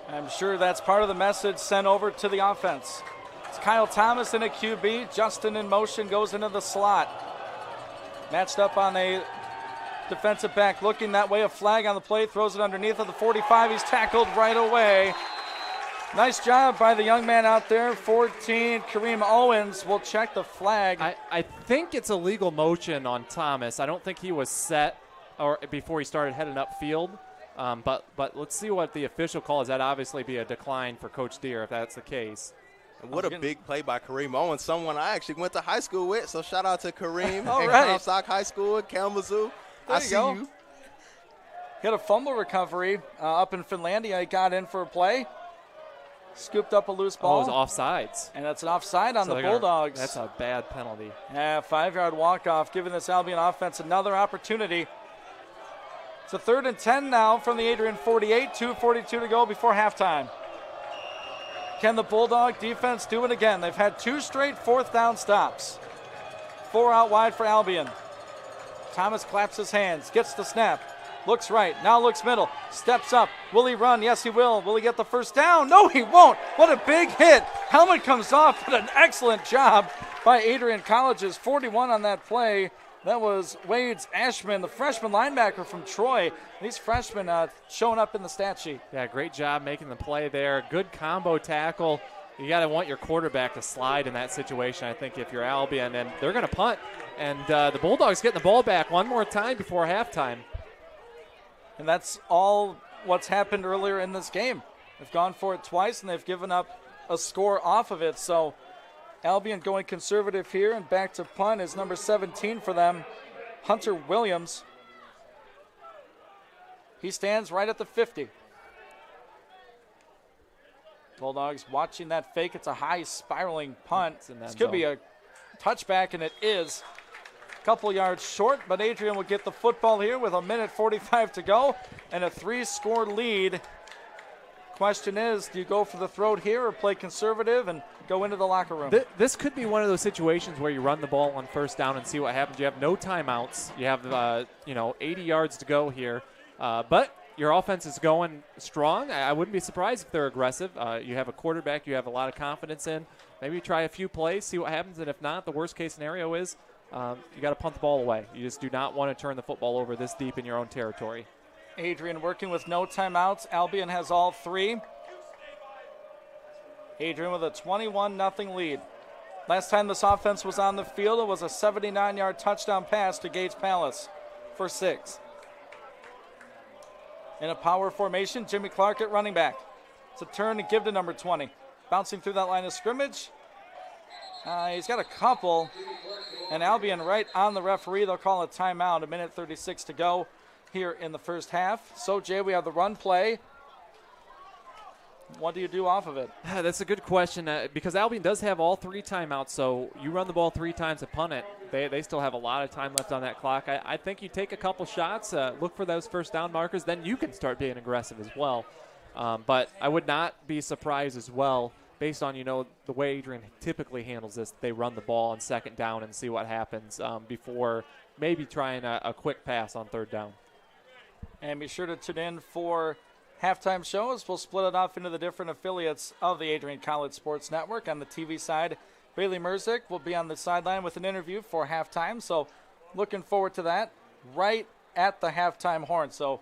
I'm sure that's part of the message sent over to the offense. It's Kyle Thomas in a QB. Justin in motion goes into the slot. Matched up on a defensive back looking that way. A flag on the play, throws it underneath of the 45. He's tackled right away. Nice job by the young man out there. 14, Kareem Owens will check the flag. I think it's a legal motion on Thomas. I don't think he was set or before he started heading upfield. But let's see what the official call is. That'd obviously be a decline for Coach Deere if that's the case. And what a big play by Kareem Owens, someone I actually went to high school with. So shout out to Kareem All at right. Comstock High School in Kalamazoo. There I you see go. you. Hit a fumble recovery up in Finlandia. He got in for a play. Scooped up a loose ball. Oh, it was offsides. And that's an offside on the Bulldogs. That's a bad penalty. Yeah, 5-yard walk-off, giving this Albion offense another opportunity. It's a 3rd and 10 now from the Adrian 48, 2:42 to go before halftime. Can the Bulldog defense do it again? They've had 2 straight 4th down stops. 4 out wide for Albion. Thomas claps his hands, gets the snap. Looks right, now looks middle, steps up. Will he run? Yes, he will. Will he get the first down? No, he won't. What a big hit. Helmet comes off, but an excellent job by Adrian College's 41 on that play. That was Wades Ashman, the freshman linebacker from Troy. These freshmen showing up in the stat sheet. Yeah, great job making the play there. Good combo tackle. You got to want your quarterback to slide in that situation, I think, if you're Albion. And they're going to punt. And the Bulldogs getting the ball back one more time before halftime. And that's all what's happened earlier in this game. They've gone for it twice, and they've given up a score off of it. So Albion going conservative here, and back to punt is number 17 for them, Hunter Williams. He stands right at the 50. Bulldogs watching that fake. It's a high spiraling punt. This could be a touchback, and it is. Couple yards short, but Adrian will get the football here with 1:45 to go and a 3-score lead. question is, do you go for the throat here or play conservative and go into the locker room? This could be one of those situations where you run the ball on first down and see what happens. You have no timeouts. You have 80 yards to go here, but your offense is going strong. I wouldn't be surprised if they're aggressive. You have a quarterback you have a lot of confidence in. Maybe try a few plays, see what happens, and if not, the worst case scenario is you got to punt the ball away. You just do not want to turn the football over this deep in your own territory. Adrian working with no timeouts. Albion has all 3. Adrian with a 21-0 lead. Last time this offense was on the field, it was a 79-yard touchdown pass to Gage Palace for 6. In a power formation, Jimmy Clark at running back. It's a turn to give to number 20. Bouncing through that line of scrimmage. He's got a couple. And Albion right on the referee. They'll call a timeout. 1:36 to go here in the first half. So, Jay, we have the run play. What do you do off of it? That's a good question because Albion does have all 3 timeouts, so you run the ball 3 times and punt it. They still have a lot of time left on that clock. I think you take a couple shots, look for those first down markers, then you can start being aggressive as well. But I would not be surprised as well based on, the way Adrian typically handles this. They run the ball on second down and see what happens before maybe trying a quick pass on third down. And be sure to tune in for halftime shows. We'll split it off into the different affiliates of the Adrian College Sports Network. On the TV side, Bailey Merzick will be on the sideline with an interview for halftime. So looking forward to that right at the halftime horn. So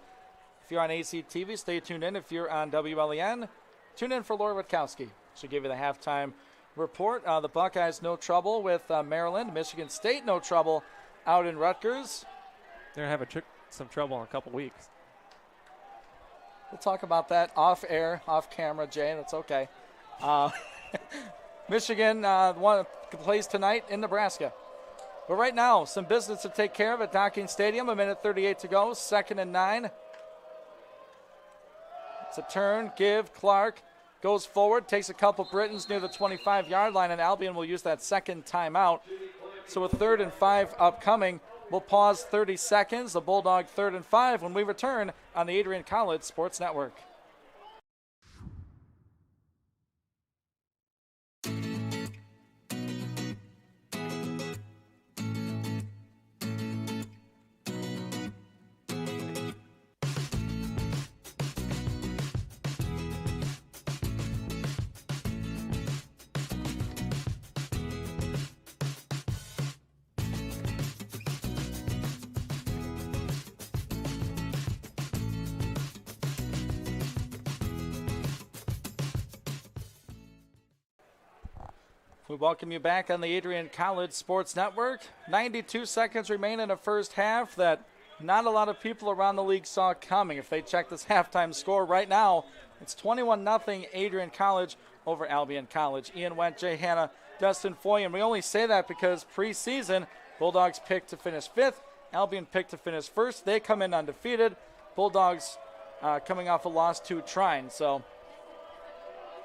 if you're on ACTV, stay tuned in. If you're on WLEN, tune in for Laura Witkowski. She'll give you the halftime report. The Buckeyes, no trouble with Maryland. Michigan State, no trouble out in Rutgers. They're going to have some trouble in a couple weeks. We'll talk about that off air, off camera, Jay. That's okay. Michigan plays tonight in Nebraska. But right now, some business to take care of at Docking Stadium. 1:38 to go. 2nd and 9. It's a turn. Give. Clark goes forward, takes a couple Britons near the 25-yard line, and Albion will use that second timeout. So with 3rd and 5 upcoming, we'll pause 30 seconds. The Bulldog 3rd and 5 when we return on the Adrian College Sports Network. We welcome you back on the Adrian College Sports Network. 92 seconds remain in the first half that not a lot of people around the league saw coming. If they check this halftime score right now, it's 21-0 Adrian College over Albion College. Ian Went, Jay Hanna, Dustin Foy, and we only say that because preseason, Bulldogs picked to finish 5th, Albion picked to finish 1st. They come in undefeated. Bulldogs coming off a loss to Trine, so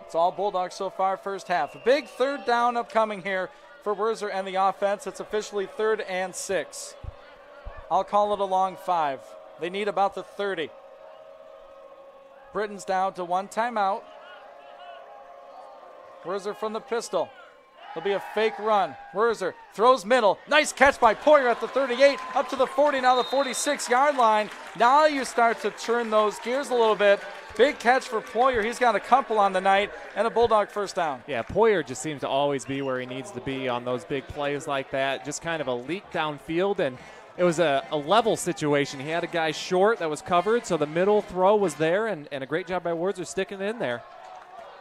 it's all Bulldogs so far first half. A big 3rd down upcoming here for Werzer and the offense. It's officially 3rd and 6. I'll call it a long 5. They need about the 30. Britton's down to 1 timeout. Werzer from the pistol. There'll be a fake run. Werzer throws middle. Nice catch by Poyer at the 38, up to the 40, now the 46-yard line. Now you start to turn those gears a little bit. Big catch for Poyer. He's got a couple on the night and a Bulldog first down. Yeah, Poyer just seems to always be where he needs to be on those big plays like that. Just kind of a leak downfield, and it was a level situation. He had a guy short that was covered, so the middle throw was there, and a great job by Werzer sticking it in there.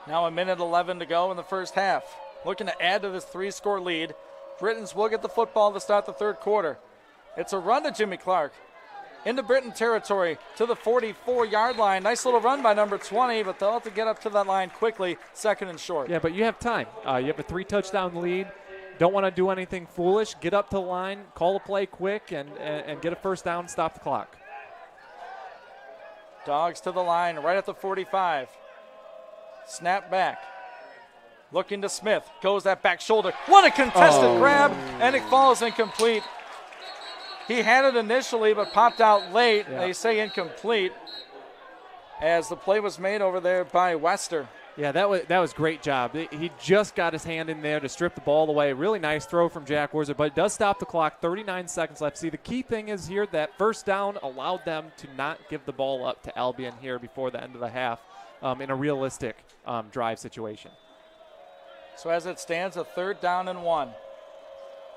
Now 1:11 to go in the first half. Looking to add to this 3-score lead. Britons will get the football to start the 3rd quarter. It's a run to Jimmy Clark. Into Britton territory to the 44-yard line. Nice little run by number 20, but they'll have to get up to that line quickly. 2nd and short. Yeah, but you have time. You have a 3-touchdown lead. Don't want to do anything foolish. Get up to the line, call a play quick, and get a first down, stop the clock. Dogs to the line right at the 45. Snap back. Looking to Smith. Goes that back shoulder. What a contested grab, and it falls incomplete. He had it initially, but popped out late. Yeah. They say incomplete. as the play was made over there by Wester. Yeah, that was great job. He just got his hand in there to strip the ball away. Really nice throw from Jack Werzer, but it does stop the clock. 39 seconds left. See, the key thing is here that first down allowed them to not give the ball up to Albion here before the end of the half in a realistic drive situation. So as it stands, a 3rd down and 1.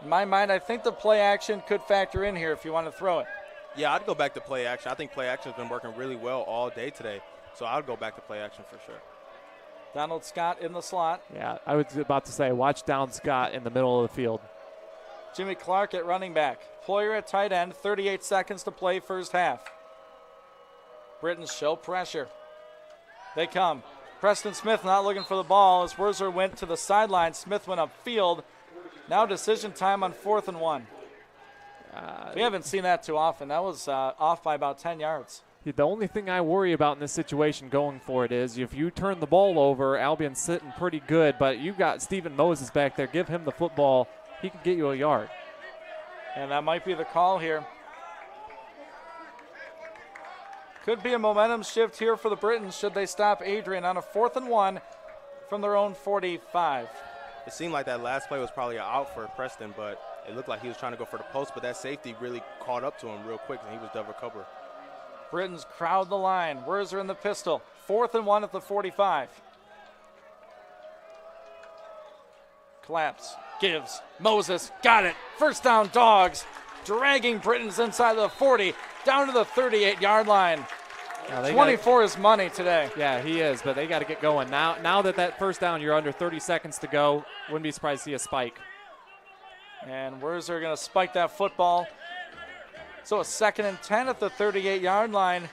In my mind, I think the play action could factor in here if you want to throw it. Yeah, I'd go back to play action. I think play action has been working really well all day today, so I would go back to play action for sure. Donald Scott in the slot. Yeah, I was about to say, watch down Scott in the middle of the field. Jimmy Clark at running back. Ployer at tight end. 38 seconds to play first half. Britons show pressure. They come. Preston Smith not looking for the ball as Werzer went to the sideline. Smith went upfield. Now decision time on 4th and 1. We haven't seen that too often. That was off by about 10 yards. The only thing I worry about in this situation going for it is if you turn the ball over, Albion's sitting pretty good, but you've got Stephen Moses back there. Give him the football. He can get you a yard. And that might be the call here. Could be a momentum shift here for the Britons should they stop Adrian on a 4th and 1 from their own 45. It seemed like that last play was probably an out for Preston, but it looked like he was trying to go for the post, but that safety really caught up to him real quick, and he was double cover. Britons crowd the line. Werzer in the pistol. 4th and 1 at the 45. Collapse. Gives. Moses. Got it. First down, Dogs. Dragging Britons inside the 40. Down to the 38-yard line. 24 is money today. Yeah, he is, but they got to get going. Now that first down, you're under 30 seconds to go. Wouldn't be surprised to see a spike. And Werzer going to spike that football. So a 2nd and 10 at the 38-yard line.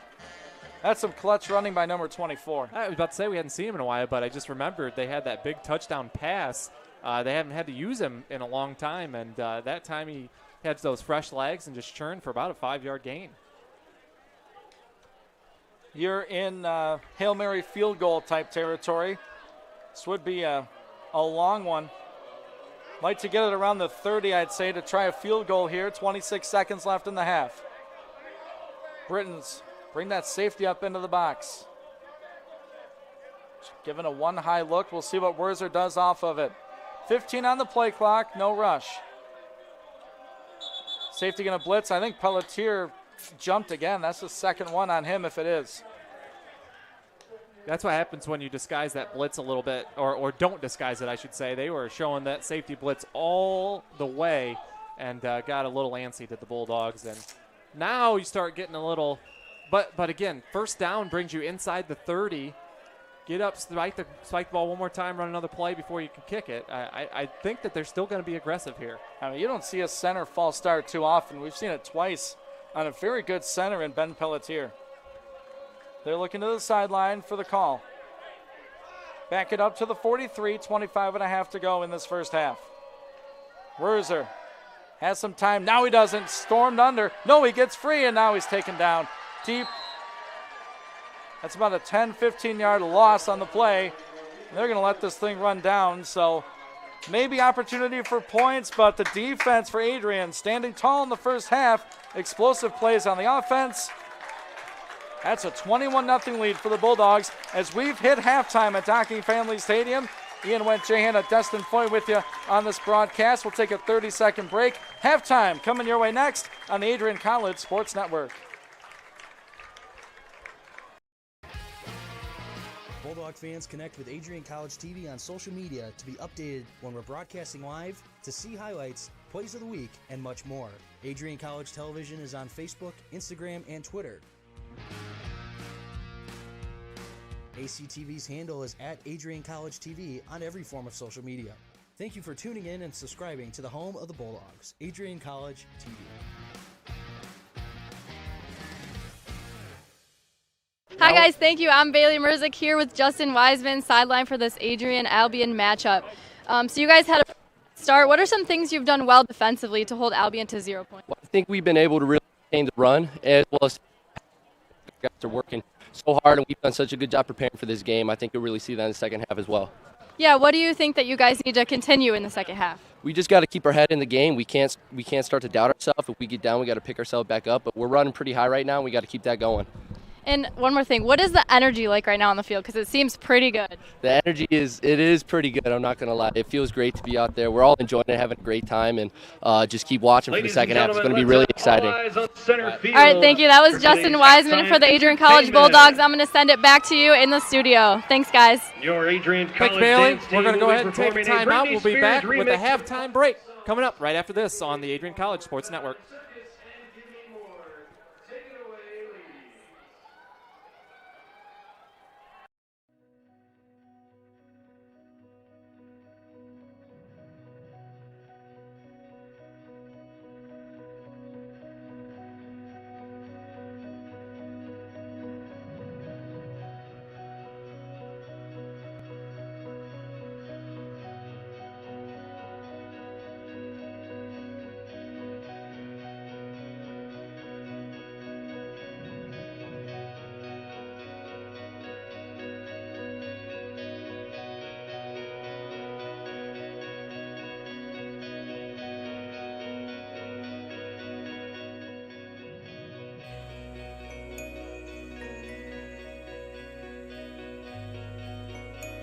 That's some clutch running by number 24. I was about to say we hadn't seen him in a while, but I just remembered they had that big touchdown pass. They haven't had to use him in a long time, and that time he had those fresh legs and just churned for about a 5-yard gain. You're in Hail Mary field goal type territory. This would be a long one. Like to get it around the 30, I'd say, to try a field goal here. 26 seconds left in the half. Britons bring that safety up into the box. Given a 1 high look, we'll see what Werzer does off of it. 15 on the play clock, no rush. Safety going to blitz. I think Pelletier jumped again. That's the 2nd one on him if it is. That's what happens when you disguise that blitz a little bit, or don't disguise it, I should say. They were showing that safety blitz all the way and got a little antsy to the Bulldogs. And now you start getting a little, but again, first down brings you inside the 30. Get up, spike the ball one more time, run another play before you can kick it. I think that they're still going to be aggressive here. I mean, you don't see a center false start too often. We've seen it twice on a very good center in Ben Pelletier. They're looking to the sideline for the call. Back it up to the 43, 25 and a half to go in this first half. Werzer has some time. Now he doesn't. Stormed under. No, he gets free, and now he's taken down deep. That's about a 10, 15-yard loss on the play. And they're going to let this thing run down, so maybe opportunity for points, but the defense for Adrian standing tall in the first half. Explosive plays on the offense. That's a 21-0 lead for the Bulldogs as we've hit halftime at Docking Family Stadium. Ian Went-Jahan at Destin Foy with you on this broadcast. We'll take a 30-second break. Halftime coming your way next on the Adrian College Sports Network. Bulldog fans, connect with Adrian College TV on social media to be updated when we're broadcasting live, to see highlights, plays of the week, and much more. Adrian College Television is on Facebook, Instagram, and Twitter. ACTV's handle is at Adrian College TV on every form of social media. Thank you for tuning in and subscribing to the home of the Bulldogs, Adrian College TV. Hi guys, thank you. I'm Bailey Merzick here with Justin Wiseman, sideline for this Adrian Albion matchup. So you guys had a start. What are some things you've done well defensively to hold Albion to 0 points? Well, I think we've been able to really maintain the run, as well as guys are working so hard, and we've done such a good job preparing for this game. I think you'll really see that in the second half as well. Yeah, what do you think that you guys need to continue in the second half? We just got to keep our head in the game. We can't start to doubt ourselves. If we get down, we got to pick ourselves back up. But we're running pretty high right now, and we got to keep that going. And one more thing, what is the energy like right now on the field? Because it seems pretty good. The energy is pretty good. I'm not going to lie. It feels great to be out there. We're all enjoying it, having a great time, and just keep watching for the second half. It's going to be really exciting. All right, thank you. That was Justin Wiseman for the Adrian College Bulldogs. I'm going to send it back to you in the studio. Thanks, guys. Your Adrian College Thanks, Bailey. dance We're going to team go ahead will and be take a performing timeout. Britney We'll be Spears back with a remix. halftime break coming up right after this on the Adrian College Sports Network.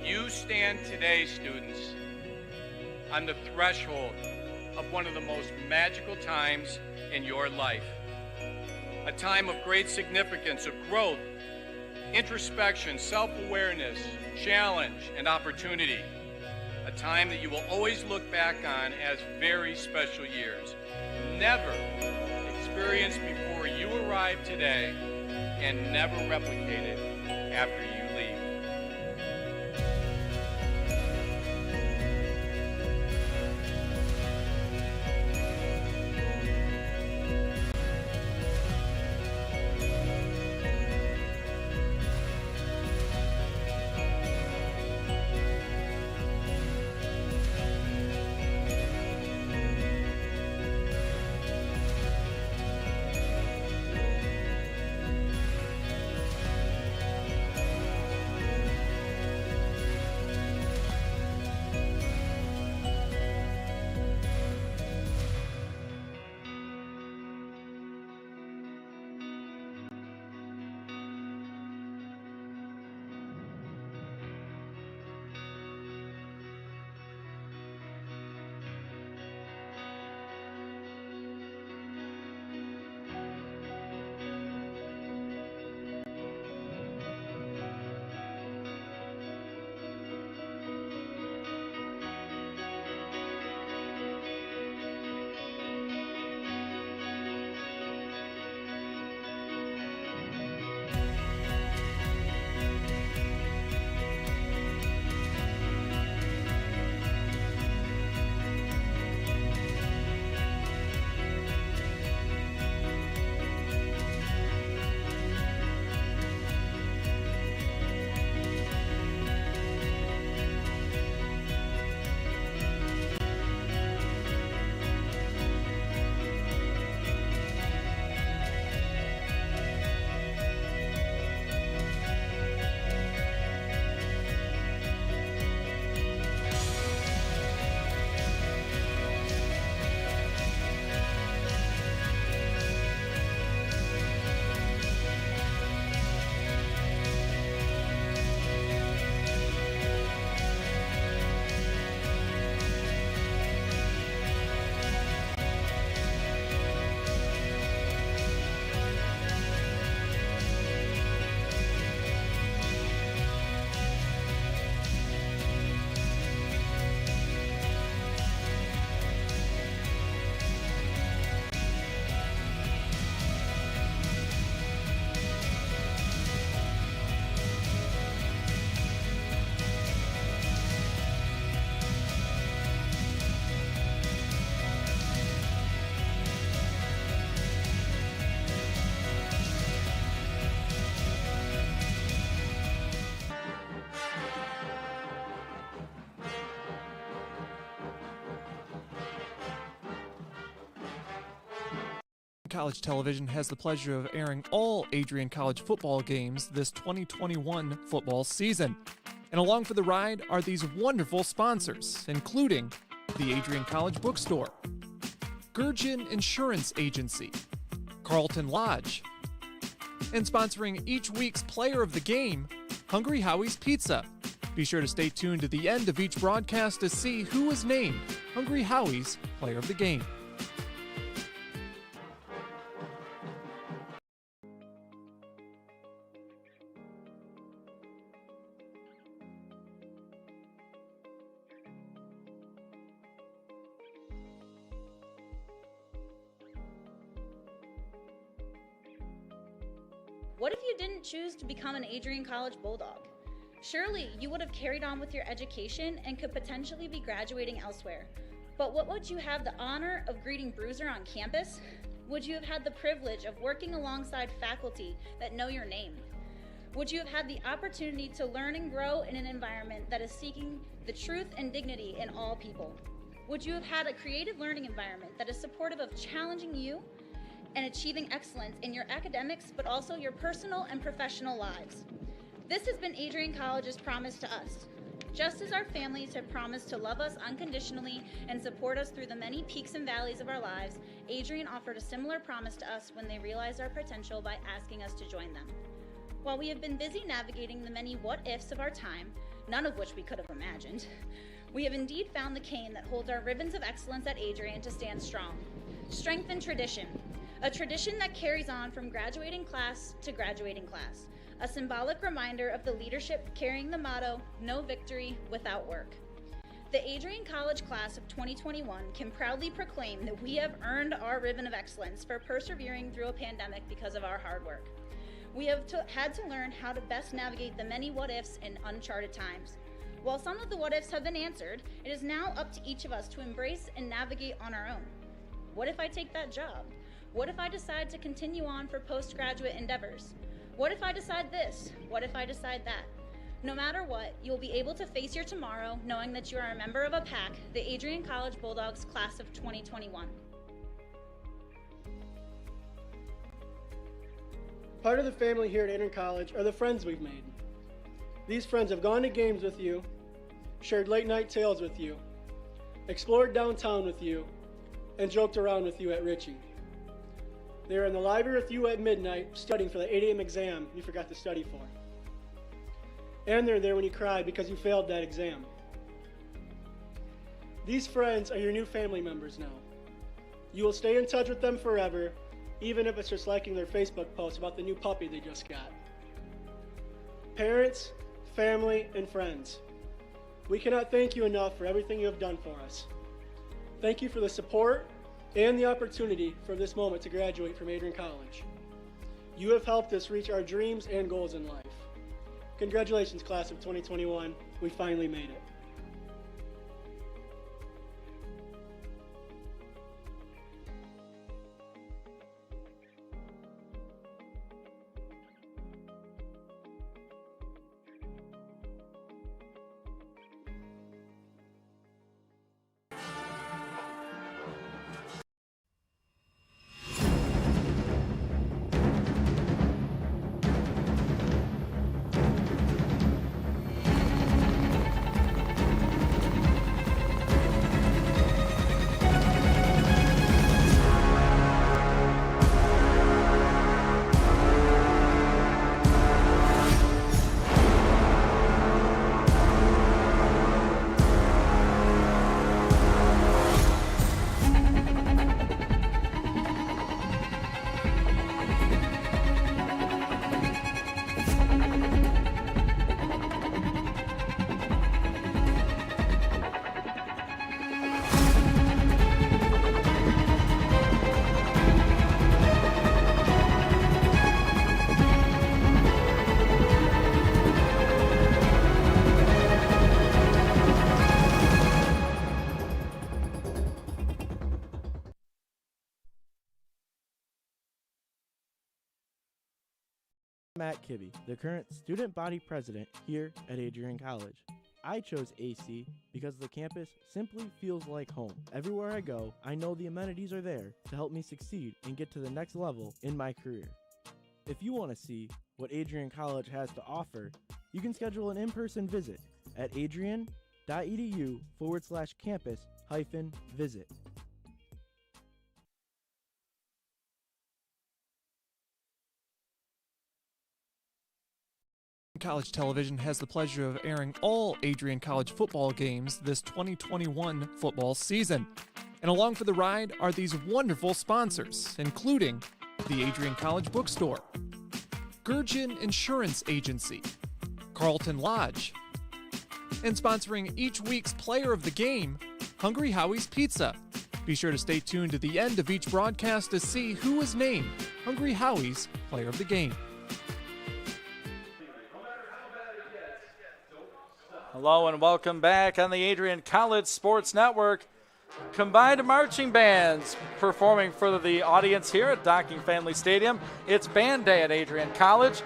You stand today, students, on the threshold of one of the most magical times in your life. A time of great significance, of growth, introspection, self-awareness, challenge, and opportunity. A time that you will always look back on as very special years. Never experienced before you arrived today and never replicated after you leave. College Television has the pleasure of airing all Adrian College football games this 2021 football season. And along for the ride are these wonderful sponsors, including the Adrian College Bookstore, Gurgin Insurance Agency, Carlton Lodge, and sponsoring each week's player of the game, Hungry Howie's Pizza. Be sure to stay tuned to the end of each broadcast to see who was named Hungry Howie's Player of the Game. What if you didn't choose to become an Adrian College Bulldog? Surely you would have carried on with your education and could potentially be graduating elsewhere. But what would you have the honor of greeting Bruiser on campus? Would you have had the privilege of working alongside faculty that know your name? Would you have had the opportunity to learn and grow in an environment that is seeking the truth and dignity in all people? Would you have had a creative learning environment that is supportive of challenging you and achieving excellence in your academics, but also your personal and professional lives? This has been Adrian College's promise to us. Just as our families have promised to love us unconditionally and support us through the many peaks and valleys of our lives, Adrian offered a similar promise to us when they realized our potential by asking us to join them. While we have been busy navigating the many what-ifs of our time, none of which we could have imagined, we have indeed found the cane that holds our ribbons of excellence at Adrian to stand strong. Strength and tradition. A tradition that carries on from graduating class to graduating class. A symbolic reminder of the leadership carrying the motto, no victory without work. The Adrian College class of 2021 can proudly proclaim that we have earned our ribbon of excellence for persevering through a pandemic because of our hard work. We have had to learn how to best navigate the many what-ifs in uncharted times. While some of the what-ifs have been answered, it is now up to each of us to embrace and navigate on our own. What if I take that job? What if I decide to continue on for postgraduate endeavors? What if I decide this? What if I decide that? No matter what, you'll be able to face your tomorrow knowing that you are a member of a pack, the Adrian College Bulldogs class of 2021. Part of the family here at Adrian College are the friends we've made. These friends have gone to games with you, shared late night tales with you, explored downtown with you, and joked around with you at Ritchie. They were in the library with you at midnight studying for the 8 a.m. exam you forgot to study for. And they're there when you cried because you failed that exam. These friends are your new family members now. You will stay in touch with them forever, even if it's just liking their Facebook post about the new puppy they just got. Parents, family, and friends, we cannot thank you enough for everything you have done for us. Thank you for the support and the opportunity for this moment to graduate from Adrian College. You have helped us reach our dreams and goals in life. Congratulations, class of 2021. We finally made it. Matt Kibbe, the current student body president here at Adrian College. I chose AC because the campus simply feels like home. Everywhere I go, I know the amenities are there to help me succeed and get to the next level in my career. If you want to see what Adrian College has to offer, you can schedule an in-person visit at adrian.edu/campus-visit. College Television has the pleasure of airing all Adrian College football games this 2021 football season. And along for the ride are these wonderful sponsors, including the Adrian College Bookstore, Gurgin Insurance Agency, Carlton Lodge, and sponsoring each week's player of the game, Hungry Howie's Pizza. Be sure to stay tuned to the end of each broadcast to see who was named Hungry Howie's Player of the Game. Hello and welcome back on the Adrian College Sports Network. Combined marching bands performing for the audience here at Docking Family Stadium. It's band day at Adrian College.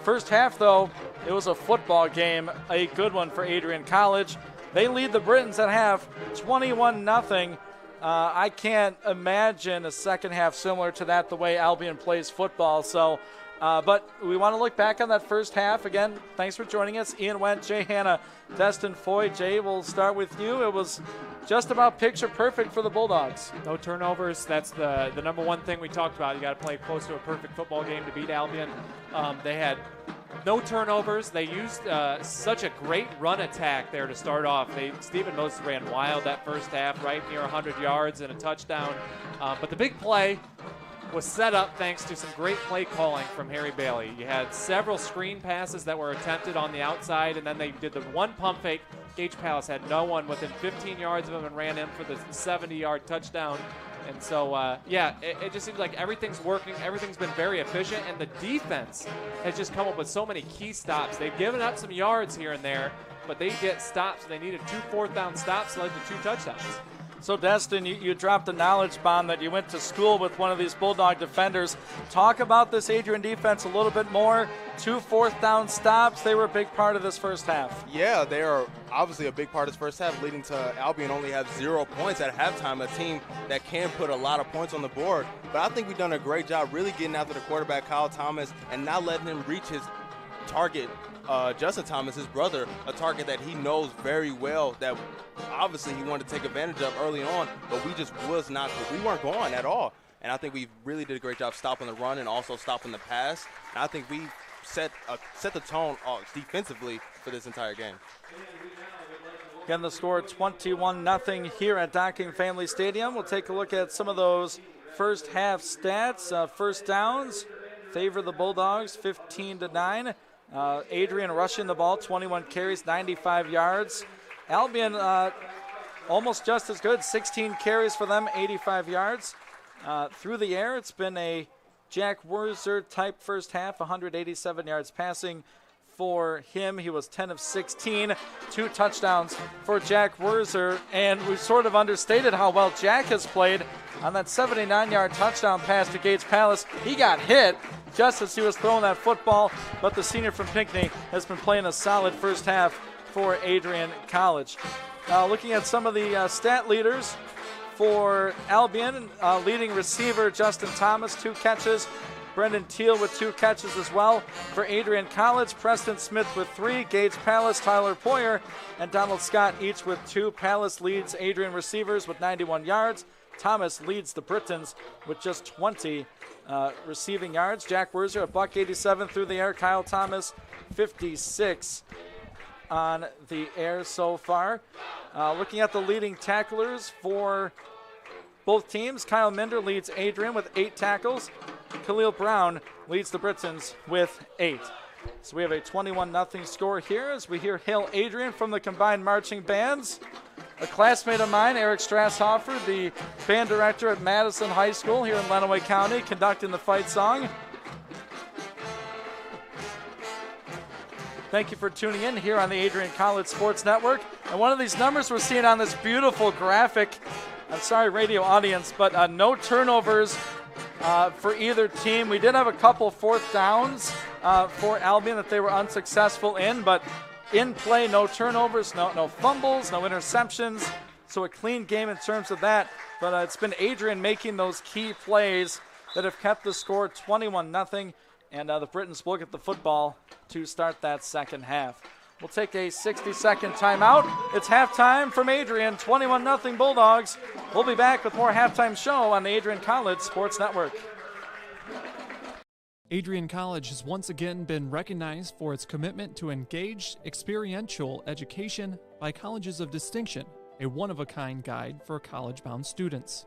First half, though, it was a football game, a good one for Adrian College. They lead the Britons at half, 21-0. I can't imagine a second half similar to that, the way Albion plays football. But we want to look back on that first half. Again, thanks for joining us. Ian Went, Jay Hanna, Destin Foy. Jay, we'll start with you. It was just about picture perfect for the Bulldogs. No turnovers. That's the number one thing we talked about. You got to play close to a perfect football game to beat Albion. They had no turnovers. They used such a great run attack there to start off. Stephen Moses ran wild that first half, right near 100 yards and a touchdown. But the big play was set up thanks to some great play calling from Harry Bailey. You had several screen passes that were attempted on the outside, and then they did the one pump fake. Gage Palace had no one within 15 yards of him and ran in for the 70-yard touchdown. And so, it just seems like everything's working. Everything's been very efficient, and the defense has just come up with so many key stops. They've given up some yards here and there, but they get stops. They needed 2 fourth-down stops, led to 2 touchdowns. So, Destin, you dropped a knowledge bomb that you went to school with one of these Bulldog defenders. Talk about this Adrian defense a little bit more. 2 fourth-down stops. They were a big part of this first half. Yeah, they are obviously a big part of this first half, leading to Albion only have 0 points at halftime, a team that can put a lot of points on the board. But I think we've done a great job really getting after the quarterback, Kyle Thomas, and not letting him reach his target. Justin Thomas, his brother, a target that he knows very well that obviously he wanted to take advantage of early on, but we just we weren't going at all. And I think we really did a great job stopping the run and also stopping the pass. And I think we set the tone defensively for this entire game. Again, the score 21-0 here at Docking Family Stadium. We'll take a look at some of those first half stats. First downs favor the Bulldogs, 15-9. Adrian rushing the ball, 21 carries, 95 yards. Albion almost just as good, 16 carries for them, 85 yards. Through the air, it's been a Jack Wurzer type first half, 187 yards passing for him. He was 10 of 16, 2 touchdowns for Jack Wurzer. And we've sort of understated how well Jack has played on that 79-yard touchdown pass to Gage Palace. He got hit just as he was throwing that football, but the senior from Pinckney has been playing a solid first half for Adrian College. Looking at some of the stat leaders for Albion, leading receiver Justin Thomas, 2 catches. Brendan Teal with 2 catches as well. For Adrian College, Preston Smith with 3, Gage Palace, Tyler Poyer, and Donald Scott each with 2. Palace leads Adrian receivers with 91 yards. Thomas leads the Britons with just 20 receiving yards. Jack Wurzer, $187 through the air. Kyle Thomas, 56 on the air so far. Looking at the leading tacklers for both teams, Kyle Minder leads Adrian with 8 tackles. Khalil Brown leads the Britons with 8. So we have a 21-0 score here as we hear Hail Adrian from the combined marching bands. A classmate of mine, Eric Strasshofer, the band director at Madison High School here in Lenawee County, conducting the fight song. Thank you for tuning in here on the Adrian College Sports Network. And one of these numbers we're seeing on this beautiful graphic, I'm sorry, radio audience, but no turnovers for either team. We did have a couple 4th downs for Albion that they were unsuccessful in, but in play, no turnovers, no fumbles, no interceptions. So a clean game in terms of that. But it's been Adrian making those key plays that have kept the score 21-0. And the Britons will get the football to start that second half. We'll take a 60-second timeout. It's halftime from Adrian, 21-0 Bulldogs. We'll be back with more halftime show on the Adrian College Sports Network. Adrian College has once again been recognized for its commitment to engaged, experiential education by Colleges of Distinction, a one-of-a-kind guide for college-bound students.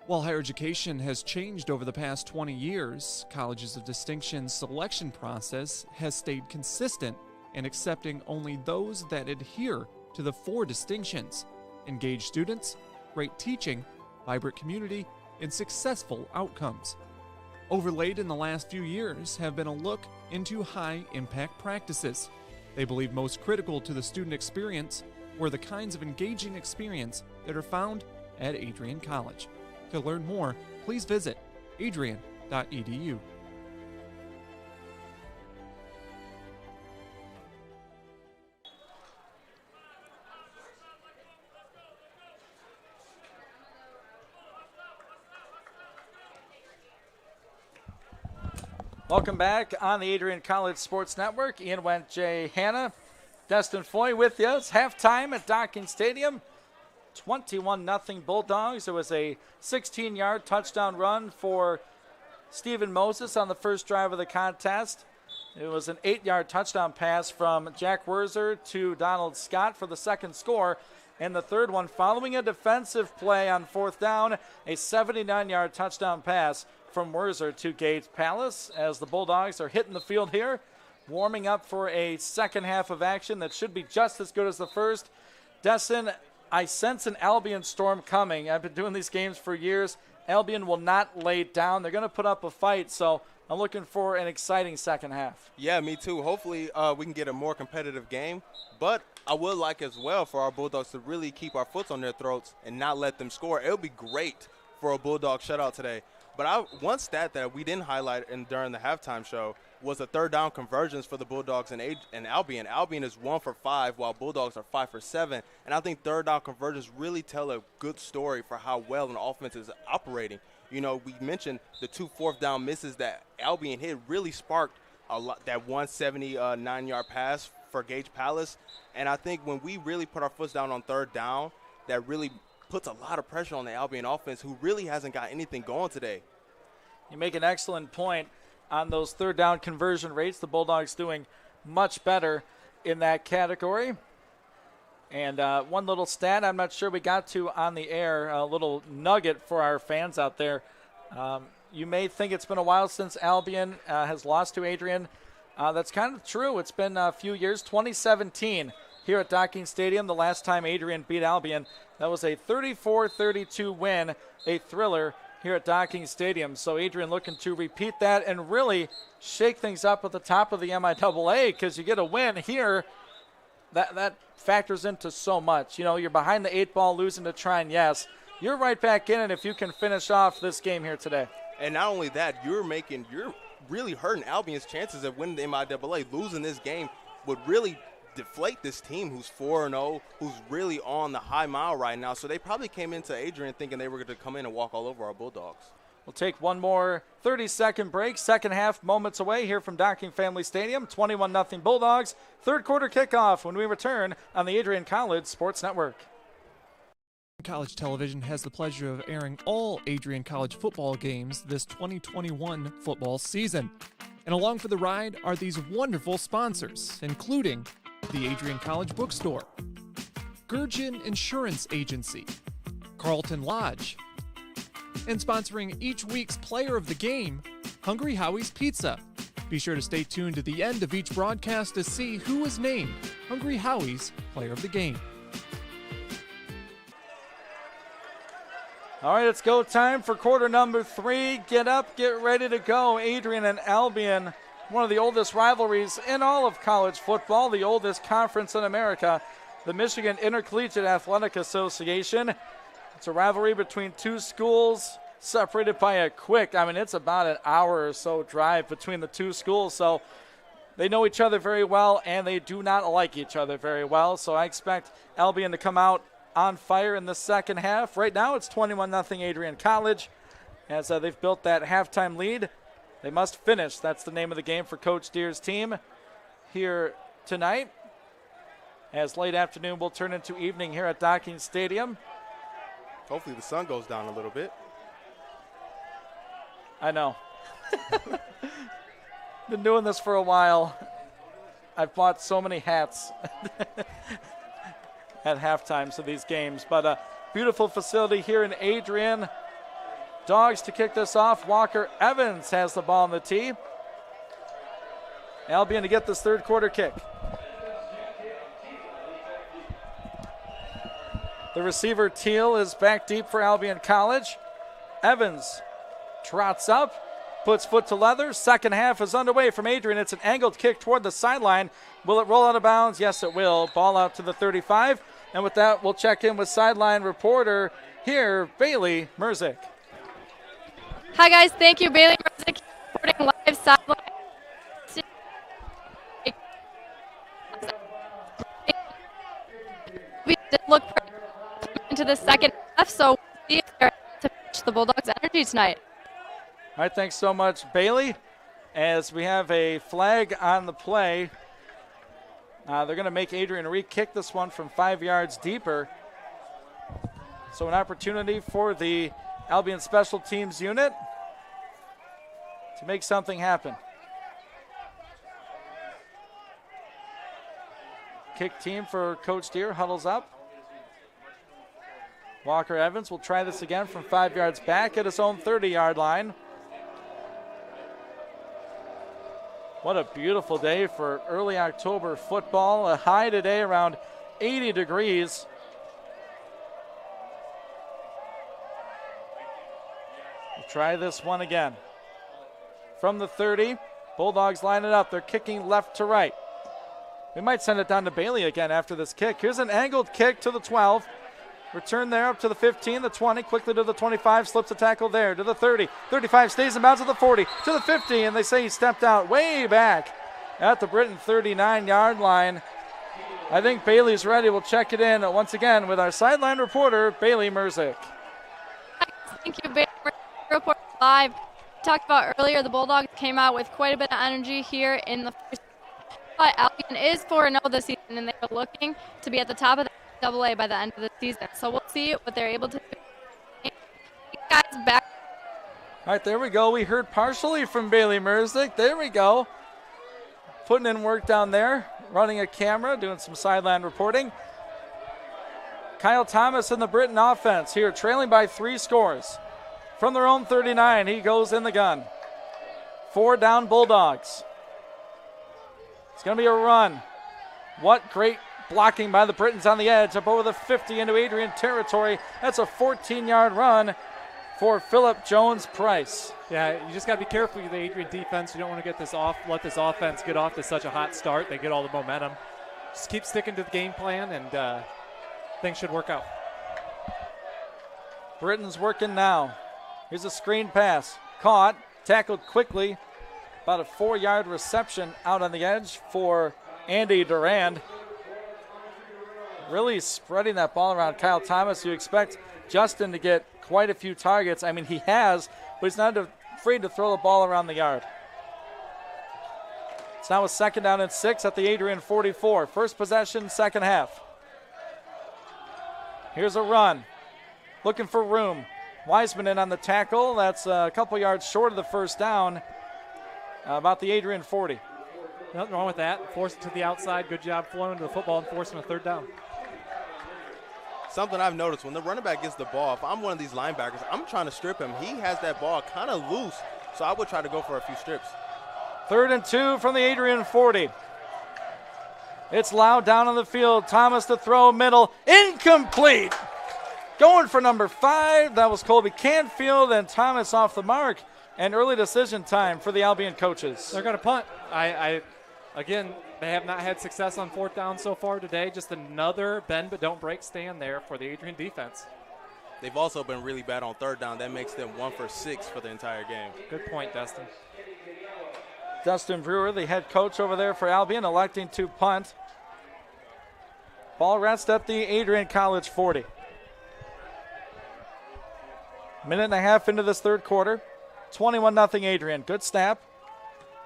While higher education has changed over the past 20 years, Colleges of Distinction's selection process has stayed consistent in accepting only those that adhere to the 4 distinctions: engaged students, great teaching, vibrant community, and successful outcomes. Overlaid in the last few years have been a look into high-impact practices. They believe most critical to the student experience were the kinds of engaging experience that are found at Adrian College. To learn more, please visit adrian.edu. Welcome back on the Adrian College Sports Network. Ian Went, Jay Hanna, Destin Foy with you. It's halftime at Docking Stadium. 21-0 Bulldogs. It was a 16-yard touchdown run for Stephen Moses on the first drive of the contest. It was an 8-yard touchdown pass from Jack Werzer to Donald Scott for the second score. And the third one, following a defensive play on fourth down, a 79-yard touchdown pass from Werzer to Gage Palace, as the Bulldogs are hitting the field here, warming up for a second half of action that should be just as good as the first. Destin, I sense an Albion storm coming. I've been doing these games for years. Albion will not lay down. They're going to put up a fight, so I'm looking for an exciting second half. Yeah, me too. Hopefully we can get a more competitive game, but I would like as well for our Bulldogs to really keep our foot on their throats and not let them score. It would be great for a Bulldog shutout today. But one stat that we didn't highlight during the halftime show was the third down conversions for the Bulldogs and Albion. Albion is 1 for 5, while Bulldogs are 5 for 7. And I think third down conversions really tell a good story for how well an offense is operating. You know, we mentioned the 2 fourth down misses that Albion hit really sparked a lot, that 179-yard pass for Gage Palace. And I think when we really put our foot down on third down, that really puts a lot of pressure on the Albion offense, who really hasn't got anything going today. You make an excellent point on those third down conversion rates. The Bulldogs doing much better in that category. And one little stat I'm not sure we got to on the air, a little nugget for our fans out there. You may think it's been a while since Albion has lost to Adrian. That's kind of true. It's been a few years. 2017 here at Docking Stadium, the last time Adrian beat Albion. That was a 34-32 win, a thriller here at Docking Stadium. So Adrian looking to repeat that and really shake things up at the top of the MIAA, because you get a win here, that factors into so much. You know, you're behind the 8 ball, losing to Trine, yes. You're right back in it if you can finish off this game here today. And not only that, you're really hurting Albion's chances of winning the MIAA. Losing this game would really deflate this team who's 4-0, who's really on the high mile right now. So they probably came into Adrian thinking they were going to come in and walk all over our Bulldogs. We'll take one more 30-second break. Second half moments away here from Docking Family Stadium. 21-0 Bulldogs. Third quarter kickoff when we return on the Adrian College Sports Network. College Television has the pleasure of airing all Adrian College football games this 2021 football season. And along for the ride are these wonderful sponsors, including the Adrian College Bookstore, Gurgin Insurance Agency, Carlton Lodge, and sponsoring each week's player of the game, Hungry Howie's Pizza. Be sure to stay tuned to the end of each broadcast to see who is named Hungry Howie's Player of the Game. All right, it's go time for quarter number 3. Get up, get ready to go. Adrian and Albion, one of the oldest rivalries in all of college football, the oldest conference in America, the Michigan Intercollegiate Athletic Association. It's a rivalry between two schools separated by a quick, it's about an hour or so drive between the two schools. So they know each other very well, and they do not like each other very well. So I expect Albion to come out on fire in the second half. Right now it's 21-0 Adrian College. As they've built that halftime lead, they must finish. That's the name of the game for Coach Deere's team here tonight, as late afternoon will turn into evening here at Docking Stadium. Hopefully the sun goes down a little bit. I know. Been doing this for a while. I've bought so many hats at halftimes of these games. But a beautiful facility here in Adrian. Dogs to kick this off. Walker Evans has the ball on the tee. Albion to get this third quarter kick. The receiver, Teal, is back deep for Albion College. Evans trots up, puts foot to leather. Second half is underway from Adrian. It's an angled kick toward the sideline. Will it roll out of bounds? Yes, it will. Ball out to the 35. And with that, we'll check in with sideline reporter here, Bailey Merzick. Hi, guys. Thank you, Bailey Merzick, reporting live sideline. We did look into the second half, so we'll see if they're able to match the Bulldogs' energy tonight. All right, thanks so much, Bailey. As we have a flag on the play, they're going to make Adrian re-kick this one from 5 yards deeper. So an opportunity for the Albion Special Teams unit to make something happen. Kick team for Coach Deere huddles up. Walker Evans will try this again from 5 yards back at his own 30-yard line. What a beautiful day for early October football. A high today around 80 degrees. We'll try this one again. From the 30, Bulldogs line it up. They're kicking left to right. We might send it down to Bailey again after this kick. Here's an angled kick to the 12. Return there up to the 15, the 20, quickly to the 25, slips a tackle there to the 30. 35 stays in bounds at the 40, to the 50, and they say he stepped out way back at the Britain 39-yard line. I think Bailey's ready. We'll check it in once again with our sideline reporter, Bailey Merzick. Thank you, Bailey. Report live. Talked about earlier, the Bulldogs came out with quite a bit of energy here in the first. But Albion is 4-0 this season, and they are looking to be at the top of the NCAA by the end of the season. So we'll see what they're able to do. Guys, back. All right, there we go. We heard partially from Bailey Merzick. There we go. Putting in work down there, running a camera, doing some sideline reporting. Kyle Thomas in the Britain offense here, trailing by 3 scores. From their own 39, he goes in the gun. 4 down Bulldogs. It's going to be a run. What great blocking by the Britons on the edge, up over the 50 into Adrian territory. That's a 14-yard run for Phillip Jones-Price. Yeah, you just got to be careful with the Adrian defense. You don't want to get this off, let this offense get off to such a hot start. They get all the momentum. Just keep sticking to the game plan, and things should work out. Britons working now. Here's a screen pass. Caught, tackled quickly. About a 4-yard reception out on the edge for Andy Durand. Really spreading that ball around Kyle Thomas. You expect Justin to get quite a few targets. I mean, he has, but he's not afraid to throw the ball around the yard. It's now a 2nd down and 6 at the Adrian 44. First possession, second half. Here's a run. Looking for room. Wiseman in on the tackle. That's a couple yards short of the first down. About the Adrian 40. Nothing wrong with that. Force it to the outside. Good job flowing to the football and forcing a 3rd down. Something I've noticed, when the running back gets the ball, if I'm one of these linebackers, I'm trying to strip him. He has that ball kind of loose, so I would try to go for a few strips. 3rd and 2 from the Adrian 40. It's Loud down on the field. Thomas to throw, middle, incomplete. Going for number 5, that was Colby Canfield, and Thomas off the mark. And early decision time for the Albion coaches. They're going to punt. Again, they have not had success on 4th down so far today. Just another bend but don't break stand there for the Adrian defense. They've also been really bad on 3rd down. That makes them 1 for 6 for the entire game. Good point, Dustin. Dustin Brewer, the head coach over there for Albion, electing to punt. Ball rests at the Adrian College 40. Minute and a half into this 3rd quarter. 21-0 Adrian. Good snap.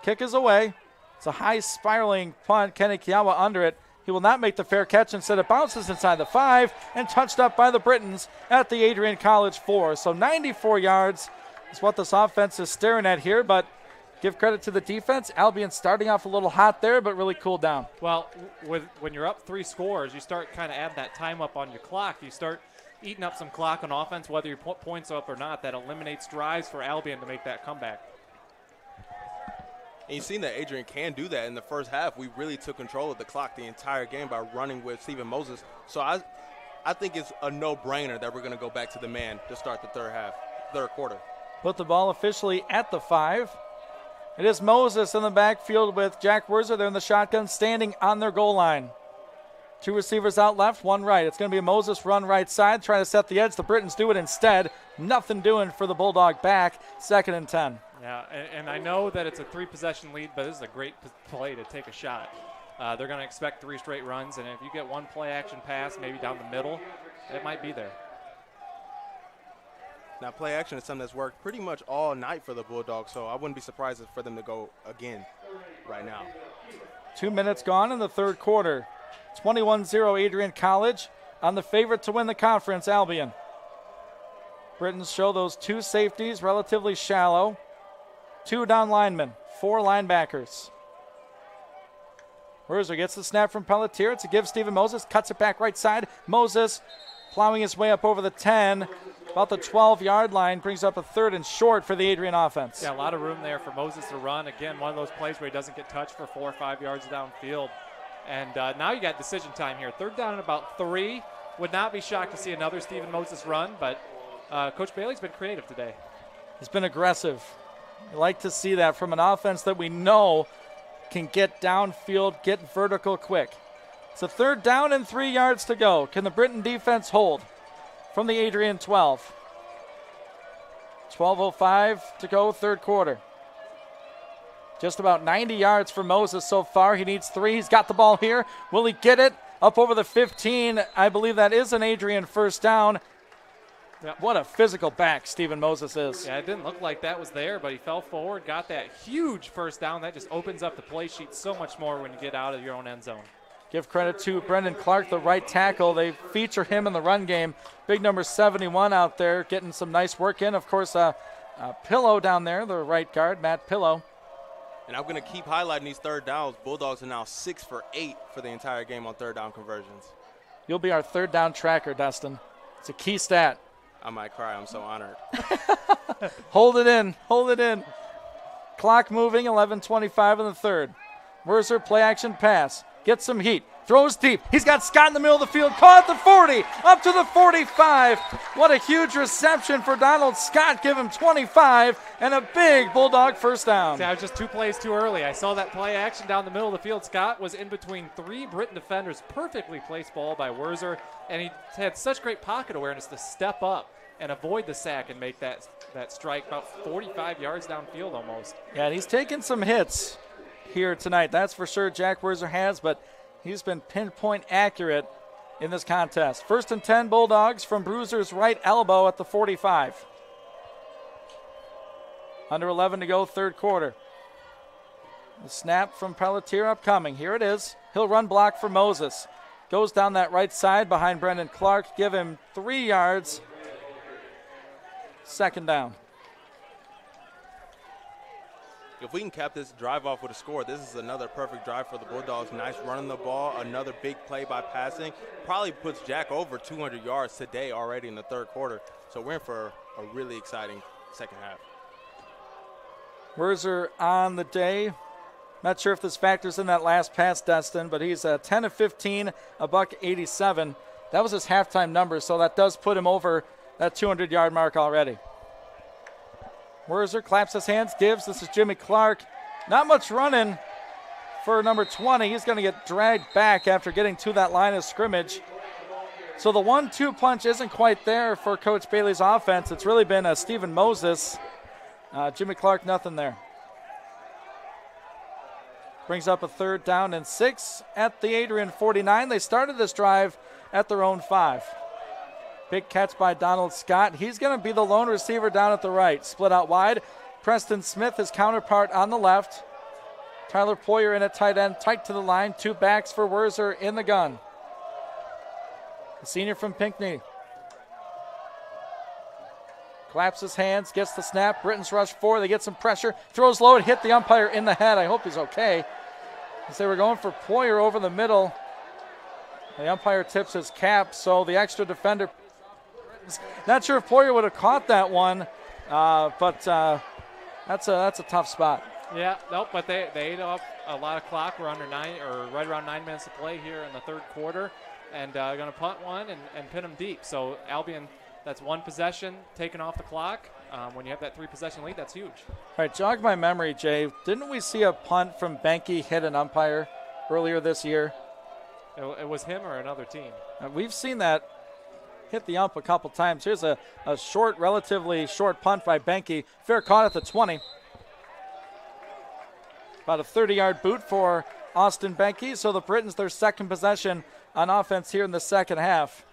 Kick is away. It's a high spiraling punt. Kenny Kiawa under it. He will not make the fair catch. Instead, it bounces inside the 5 and touched up by the Britons at the Adrian College 4. So 94 yards is what this offense is staring at here, but Give credit to the defense. Albion starting off a little hot there, but really cooled down. Well, when you're up 3 scores, you start kind of add that time up on your clock. You start eating up some clock on offense, whether you put points up or not. That eliminates drives for Albion to make that comeback. And you've seen that Adrian can do that in the first half. We really took control of the clock the entire game by running with Stephen Moses. So I think it's a no-brainer that we're going to go back to the man to start the third quarter. Put the ball officially at the 5. It is Moses in the backfield with Jack Werzer there in the shotgun, standing on their goal line. 2 receivers out left, 1 right. It's going to be a Moses run right side, trying to set the edge. The Britons do it instead. Nothing doing for the Bulldog back. 2nd and 10. Yeah, and I know that it's a 3-possession lead, but this is a great play to take a shot. They're going to expect 3 straight runs, and if you get 1 play-action pass, maybe down the middle, it might be there. Now, play action is something that's worked pretty much all night for the Bulldogs, so I wouldn't be surprised for them to go again right now. 2 minutes gone in the third quarter. 21-0 Adrian College on the favorite to win the conference, Albion. Britons show those 2 safeties, relatively shallow. 2 down linemen, 4 linebackers. Werzer gets the snap from Pelletier. It's a give Stephen Moses, cuts it back right side. Moses plowing his way up over the 10, about the 12-yard line, brings up a 3rd and short for the Adrian offense. Yeah, a lot of room there for Moses to run. Again, one of those plays where he doesn't get touched for 4 or 5 yards downfield. And now you got decision time here. 3rd down and about 3. Would not be shocked to see another Stephen Moses run, but Coach Bailey's been creative today. He's been aggressive. You like to see that from an offense that we know can get downfield, get vertical quick. It's a 3rd down and 3 yards to go. Can the Britain defense hold from the Adrian 12? 12:05 to go, third quarter. Just about 90 yards for Moses so far. He needs 3. He's got the ball here. Will he get it? Up over the 15. I believe that is an Adrian first down. Yep. What a physical back Stephen Moses is. Yeah, it didn't look like that was there, but he fell forward, got that huge first down. That just opens up the play sheet so much more when you get out of your own end zone. Give credit to Brendan Clark, the right tackle. They feature him in the run game. Big number 71 out there getting some nice work in. Of course, Pillow down there, the right guard, Matt Pillow. And I'm going to keep highlighting these 3rd downs. Bulldogs are now 6 for 8 for the entire game on 3rd down conversions. You'll be our 3rd down tracker, Dustin. It's a key stat. I might cry. I'm so honored. Hold it in. Hold it in. Clock moving, 11:25 in the 3rd. Werzer play action pass. Gets some heat. Throws deep. He's got Scott in the middle of the field. Caught the 40. Up to the 45. What a huge reception for Donald Scott. Give him 25 and a big Bulldog first down. See, I was just 2 plays too early. I saw that play action down the middle of the field. Scott was in between 3 Britain defenders. Perfectly placed ball by Werzer. And he had such great pocket awareness to step up and avoid the sack and make that strike about 45 yards downfield almost. Yeah, and he's taken some hits here tonight. That's for sure Jack Werzer has, but he's been pinpoint accurate in this contest. 1st and 10 Bulldogs from Bruiser's right elbow at the 45. Under 11 to go, 3rd quarter. The snap from Pelletier upcoming. Here it is. He'll run block for Moses. Goes down that right side behind Brendan Clark. Give him 3 yards. 2nd down. If we can cap this drive off with a score, this is another perfect drive for the Bulldogs. Nice running the ball, another big play by passing. Probably puts Jack over 200 yards today already in the 3rd quarter. So we're in for a really exciting second half. Werzer on the day. Not sure if this factors in that last pass, Dustin, but he's 10 of 15, $187. That was his halftime number, so that does put him over that 200-yard mark already. Werzer claps his hands, gives. This is Jimmy Clark. Not much running for number 20. He's going to get dragged back after getting to that line of scrimmage. So the 1-2 punch isn't quite there for Coach Bailey's offense. It's really been Stephen Moses. Jimmy Clark, nothing there. Brings up a 3rd down and 6 at the Adrian 49. They started this drive at their own 5. Big catch by Donald Scott. He's going to be the lone receiver down at the right. Split out wide. Preston Smith, his counterpart, on the left. Tyler Poyer in at tight end, tight to the line. 2 backs for Werzer in the gun. The senior from Pinckney. claps his hands, gets the snap. Britton's rush 4. They get some pressure. Throws low and hit the umpire in the head. I hope he's okay. As they were going for Poyer over the middle. The umpire tips his cap, so the extra defender. Not sure if Poyer would have caught that one, but that's a tough spot. Yeah, nope, but they ate up a lot of clock. We're under 9 or right around 9 minutes to play here in the third quarter, and going to punt one and pin them deep. So Albion, that's one possession taken off the clock. When you have that 3-possession lead, that's huge. All right, jog my memory, Jay. Didn't we see a punt from Benke hit an umpire earlier this year? It was him or another team. We've seen that hit the ump a couple times. Here's a short, relatively short punt by Benke. Fair caught at the 20. About a 30-yard boot for Austin Benke. So the Britons, their second possession on offense here in the second half.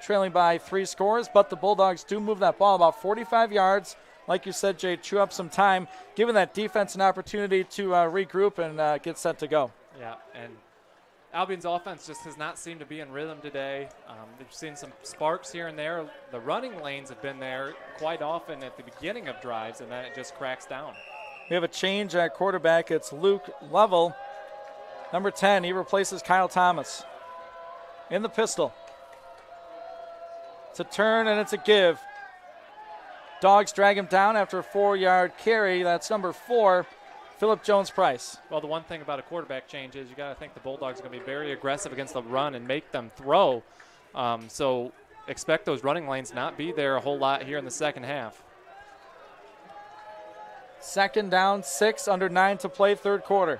Trailing by 3 scores, but the Bulldogs do move that ball about 45 yards. Like you said, Jay, chew up some time, giving that defense an opportunity to regroup and get set to go. Yeah, and Albion's offense just has not seemed to be in rhythm today. They've seen some sparks here and there. The running lanes have been there quite often at the beginning of drives, and then it just cracks down. We have a change at quarterback. It's Luke Lovell, number 10. He replaces Kyle Thomas. In the pistol. It's a turn and it's a give. Dogs drag him down after a 4-yard carry. That's number 4, Philip Jones-Price. Well, the one thing about a quarterback change is you got to think the Bulldogs are going to be very aggressive against the run and make them throw. So expect those running lanes not be there a whole lot here in the second half. Second down, 6, under 9 to play, third quarter.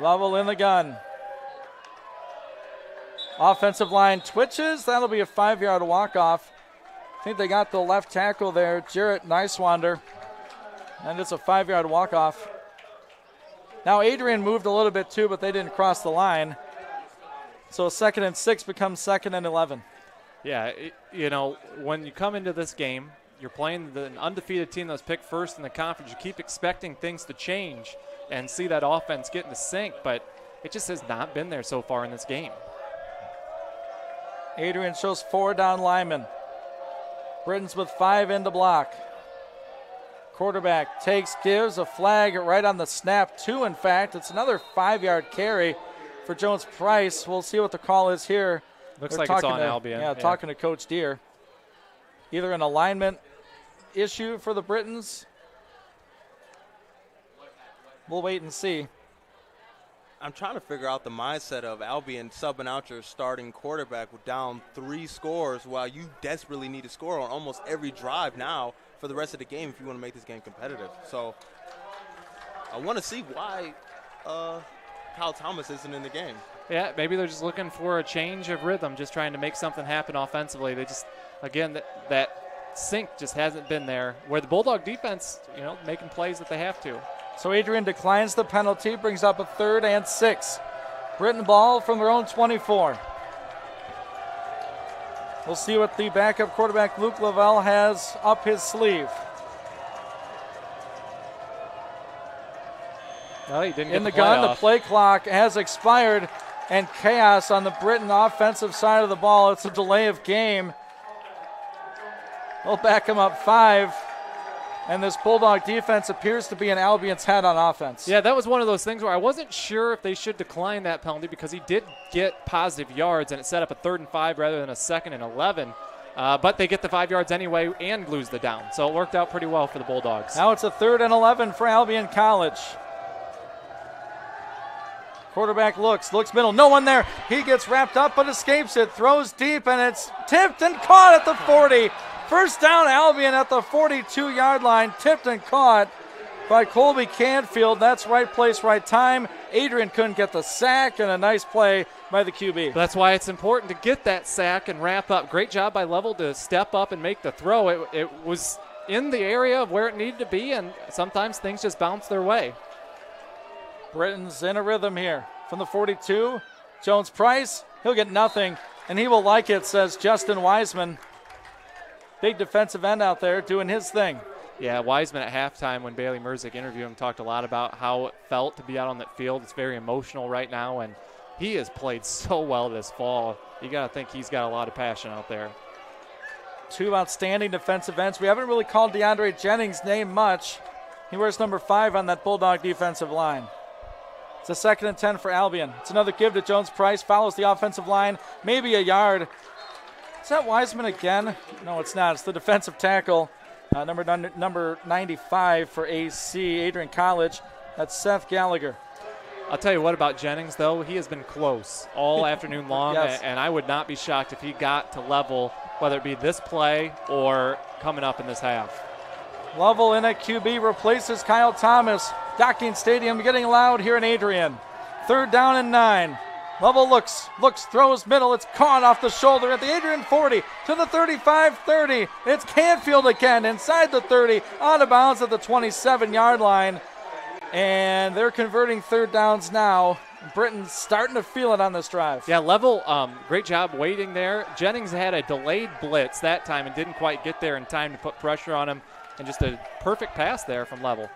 Lovell in the gun. Offensive line twitches. That'll be a 5-yard walk-off. I think they got the left tackle there, Jarrett Niswander. And it's a 5-yard walk-off. Now Adrian moved a little bit too, but they didn't cross the line. So 2nd and 6 becomes 2nd and 11. Yeah, when you come into this game, you're playing an undefeated team that was picked first in the conference. You keep expecting things to change and see that offense get into sync, but it just has not been there so far in this game. Adrian shows 4 down linemen. Britons with 5 in to block. Quarterback takes, gives a flag right on the snap, 2 in fact. It's another 5-yard carry for Jones-Price. We'll see what the call is here. Looks like it's on Albion. Yeah, talking to Coach Deere. Either an alignment issue for the Britons. We'll wait and see. I'm trying to figure out the mindset of Albion subbing out your starting quarterback with down 3 scores while you desperately need to score on almost every drive now for the rest of the game if you want to make this game competitive. So I want to see why Kyle Thomas isn't in the game. Yeah, maybe they're just looking for a change of rhythm, just trying to make something happen offensively. They just, again, that sync just hasn't been there where the Bulldog defense, making plays that they have to. So Adrian declines the penalty, brings up a 3rd and 6. Britain ball from their own 24. We'll see what the backup quarterback Luke Lavelle has up his sleeve. No, he didn't in get the gun, the play clock has expired, and chaos on the Britain offensive side of the ball. It's a delay of game. They'll back him up 5. And this Bulldog defense appears to be in Albion's head on offense. Yeah, that was one of those things where I wasn't sure if they should decline that penalty because he did get positive yards, and it set up a 3rd and 5 rather than a 2nd and 11. But they get the 5 yards anyway and lose the down. So it worked out pretty well for the Bulldogs. Now it's a 3rd and 11 for Albion College. Quarterback looks middle. No one there. He gets wrapped up but escapes it. Throws deep, and it's tipped and caught at the 40. First down, Albion at the 42-yard line, tipped and caught by Colby Canfield. That's right place, right time. Adrian couldn't get the sack, and a nice play by the QB. That's why it's important to get that sack and wrap up. Great job by Level to step up and make the throw. It was in the area of where it needed to be, and sometimes things just bounce their way. Britton's in a rhythm here. From the 42, Jones-Price, he'll get nothing, and he will like it, says Justin Wiseman. Big defensive end out there doing his thing. Yeah, Wiseman at halftime when Bailey Merzick interviewed him talked a lot about how it felt to be out on that field. It's very emotional right now, and he has played so well this fall. You got to think he's got a lot of passion out there. two outstanding defensive ends. We haven't really called DeAndre Jennings' name much. He wears number 5 on that Bulldog defensive line. It's a 2nd and 10 for Albion. It's another give to Jones Price. Follows the offensive line, maybe a yard. Is that Wiseman again? No, it's not. It's the defensive tackle, number 95 for AC, Adrian College. That's Seth Gallagher. I'll tell you what about Jennings, though. He has been close all afternoon long, Yes. and I would not be shocked if he got to level, whether it be this play or coming up in this half. Lovell in at QB replaces Kyle Thomas. Docking Stadium getting loud here in Adrian. 3rd down and 9. Lovell looks, throws middle. It's caught off the shoulder at the Adrian 40 to the 35-30. It's Canfield again inside the 30, out of bounds at the 27-yard line. And they're converting 3rd downs now. Britain's starting to feel it on this drive. Yeah, Level, great job waiting there. Jennings had a delayed blitz that time and didn't quite get there in time to put pressure on him. And just a perfect pass there from Level.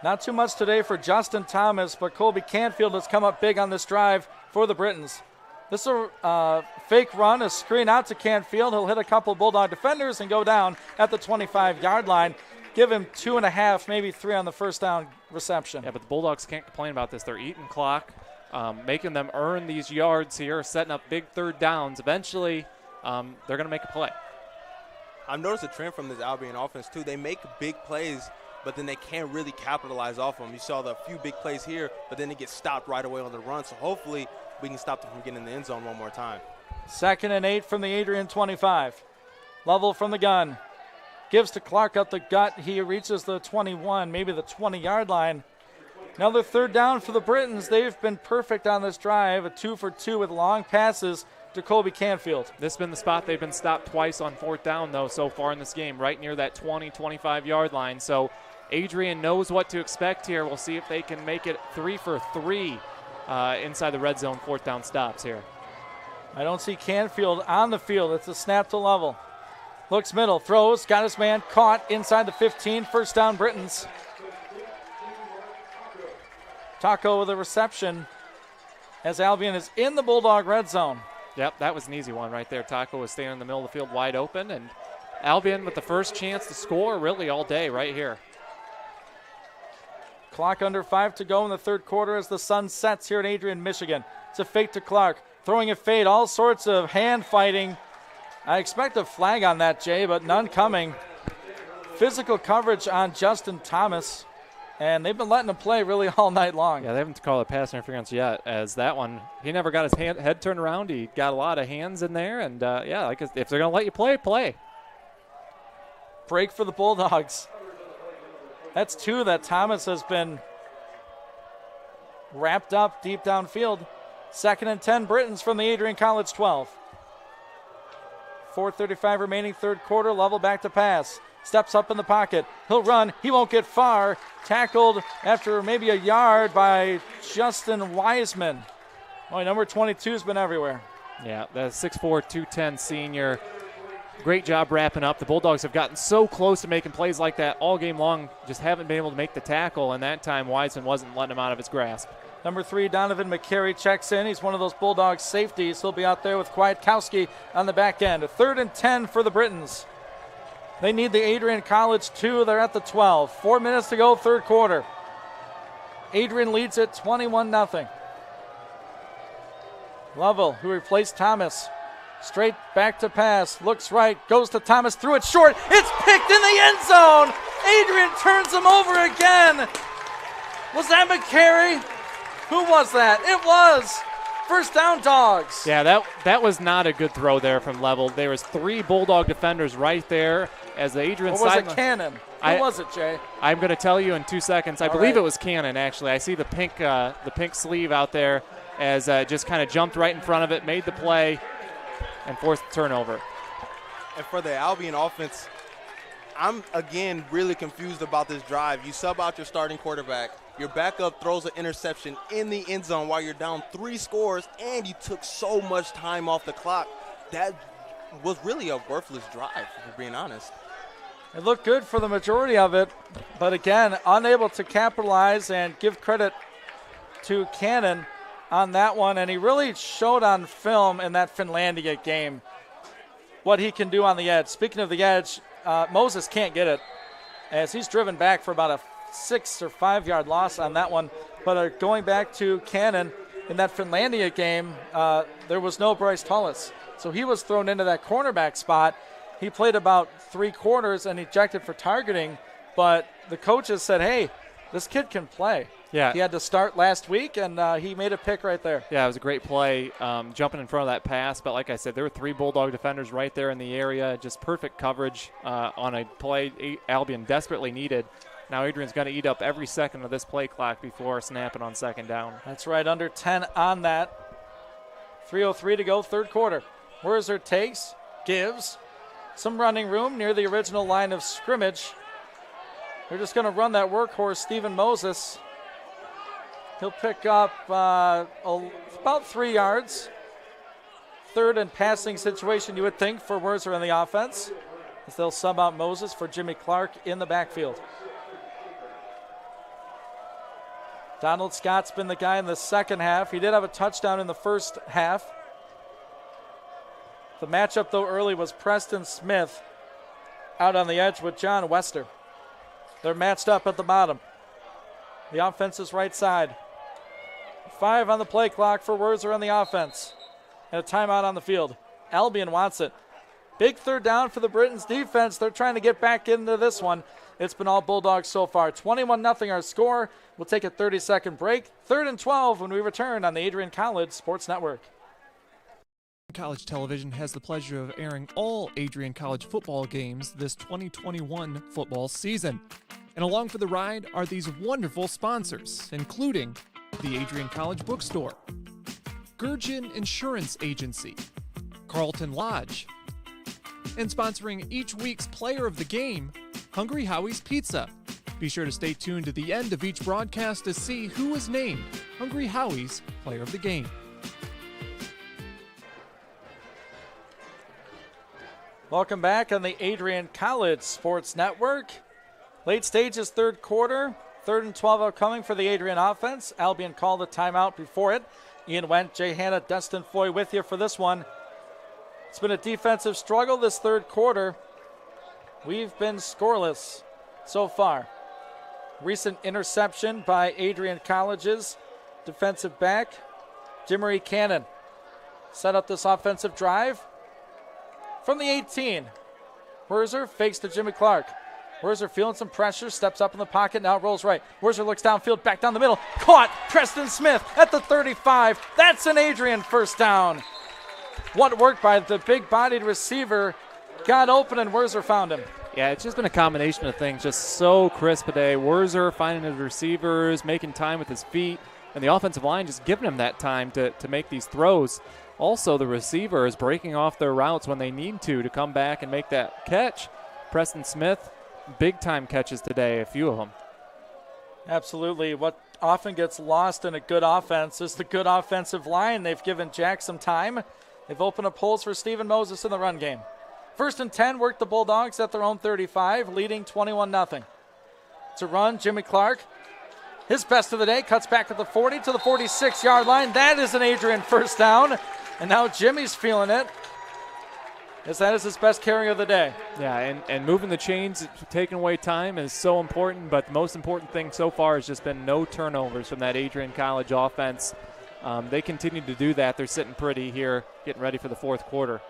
Not too much today for Justin Thomas, but Colby Canfield has come up big on this drive for the Britons. This is a fake run, a screen out to Canfield. He'll hit a couple Bulldog defenders and go down at the 25-yard line. Give him 2.5, maybe 3 on the first down reception. Yeah, but the Bulldogs can't complain about this. They're eating clock, making them earn these yards here, setting up big 3rd downs. Eventually, they're going to make a play. I've noticed a trend from this Albion offense, too. They make big plays, but then they can't really capitalize off them. You saw the few big plays here, but then they get stopped right away on the run. So hopefully we can stop them from getting in the end zone one more time. 2nd and 8 from the Adrian 25. Level from the gun. Gives to Clark up the gut. He reaches the 21, maybe the 20-yard line. Another 3rd down for the Britons. They've been perfect on this drive, a 2 for 2 with long passes to Colby Canfield. This has been the spot they've been stopped twice on 4th down, though, so far in this game, right near that 20, 25-yard line. So Adrian knows what to expect here. We'll see if they can make it 3 for 3 inside the red zone 4th down stops here. I don't see Canfield on the field. It's a snap to Level. Looks middle, throws, got his man caught inside the 15, 1st down Britons. Taco with a reception as Albion is in the Bulldog red zone. Yep, that was an easy one right there. Taco was standing in the middle of the field wide open, and Albion with the first chance to score really all day right here. Clock under 5 to go in the 3rd quarter as the sun sets here in Adrian, Michigan. It's a fake to Clark, throwing a fade, all sorts of hand fighting. I expect a flag on that, Jay, but none coming. Physical coverage on Justin Thomas, and they've been letting him play really all night long. Yeah, they haven't called a pass interference yet, as that one, he never got his head turned around. He got a lot of hands in there, and yeah, like if they're going to let you play, play. Break for the Bulldogs. That's 2 that Thomas has been wrapped up deep downfield. 2nd and 10 Britons from the Adrian College 12. 4:35 remaining 3rd quarter. Level back to pass. Steps up in the pocket. He'll run. He won't get far. Tackled after maybe a yard by Justin Wiseman. Boy, number 22 has been everywhere. Yeah, the 6'4", 210 senior. Great job wrapping up. The Bulldogs have gotten so close to making plays like that all game long, just haven't been able to make the tackle, and that time Wiseman wasn't letting him out of his grasp. Number 3, Donovan McCary checks in. He's one of those Bulldogs safeties. He'll be out there with Kwiatkowski on the back end. 3rd and 10 for the Britons. They need the Adrian College 2. They're at the 12. 4 minutes to go, 3rd quarter. Adrian leads it 21-0. Lovell, who replaced Thomas. Straight back to pass. Looks right. Goes to Thomas. Threw it short. It's picked in the end zone. Adrian turns him over again. Was that McCary? Who was that? It was. 1st down Dogs. Yeah, that was not a good throw there from Level. There was 3 Bulldog defenders right there as the Adrian side. Or was it Cannon? Who was it, Jay? I'm going to tell you in 2 seconds. I believe it was Cannon, actually. I see the pink sleeve out there as just kind of jumped right in front of it, made the play, and forced the turnover. And for the Albion offense, I'm, again, really confused about this drive. You sub out your starting quarterback. Your backup throws an interception in the end zone while you're down 3 scores, and you took so much time off the clock. That was really a worthless drive, if we're being honest. It looked good for the majority of it, but again, unable to capitalize, and give credit to Cannon on that one. And he really showed on film in that Finlandia game what he can do on the edge. Speaking of the edge, Moses can't get it as he's driven back for about a 6 or 5 yard loss on that one. But going back to Cannon, in that Finlandia game, there was no Bryce Tullis. So he was thrown into that cornerback spot. He played about 3 quarters and ejected for targeting, but the coaches said, hey, this kid can play. Yeah. He had to start last week, and he made a pick right there. Yeah, it was a great play, jumping in front of that pass. But like I said, there were 3 Bulldog defenders right there in the area. Just perfect coverage on a play Albion desperately needed. Now Adrian's going to eat up every second of this play clock before snapping on second down. That's right, under 10 on that. 3:03 to go, third quarter. Werzer takes, gives. Some running room near the original line of scrimmage. They're just going to run that workhorse, Stephen Moses. He'll pick up about 3 yards. Third and passing situation, you would think, for Werzer in the offense, as they'll sub out Moses for Jimmy Clark in the backfield. Donald Scott's been the guy in the second half. He did have a touchdown in the first half. The matchup, though, early was Preston Smith out on the edge with John Wester. They're matched up at the bottom. The offense is right side. 5 on the play clock for Werzer on the offense. And a timeout on the field. Albion wants it. Big third down for the Britons defense. They're trying to get back into this one. It's been all Bulldogs so far. 21-0 our score. We'll take a 30-second break. 3rd and 12 when we return on the Adrian College Sports Network. College Television has the pleasure of airing all Adrian College football games this 2021 football season. And along for the ride are these wonderful sponsors, including the Adrian College Bookstore, Gurgin Insurance Agency, Carlton Lodge, and sponsoring each week's player of the game, Hungry Howie's Pizza. Be sure to stay tuned to the end of each broadcast to see who is named Hungry Howie's Player of the Game. Welcome back on the Adrian College Sports Network. Late stages, third quarter. 3rd and 12 upcoming for the Adrian offense. Albion called a timeout before it. Ian Wendt, Jay Hanna, Dustin Foy with you for this one. It's been a defensive struggle this third quarter. We've been scoreless so far. Recent interception by Adrian College's defensive back, Jimmery Cannon. Set up this offensive drive from the 18. Werzer fakes to Jimmy Clark. Werzer feeling some pressure, steps up in the pocket, now rolls right. Werzer looks downfield, back down the middle. Caught! Preston Smith at the 35. That's an Adrian first down. What worked by the big-bodied receiver got open, and Werzer found him. Yeah, it's just been a combination of things, just so crisp today. Werzer finding his receivers, making time with his feet, and the offensive line just giving him that time to make these throws. Also, the receiver is breaking off their routes when they need to come back and make that catch. Preston Smith, big-time catches today, a few of them. Absolutely. What often gets lost in a good offense is the good offensive line. They've given Jack some time. They've opened up holes for Stephen Moses in the run game. 1st and 10, work the Bulldogs at their own 35, leading 21-0. To run, Jimmy Clark. His best of the day, cuts back at the 40 to the 46-yard line. That is an Adrian first down. And now Jimmy's feeling it, as that is his best carry of the day. Yeah, and moving the chains, taking away time is so important, but the most important thing so far has just been no turnovers from that Adrian College offense. They continue to do that. They're sitting pretty here, getting ready for the fourth quarter.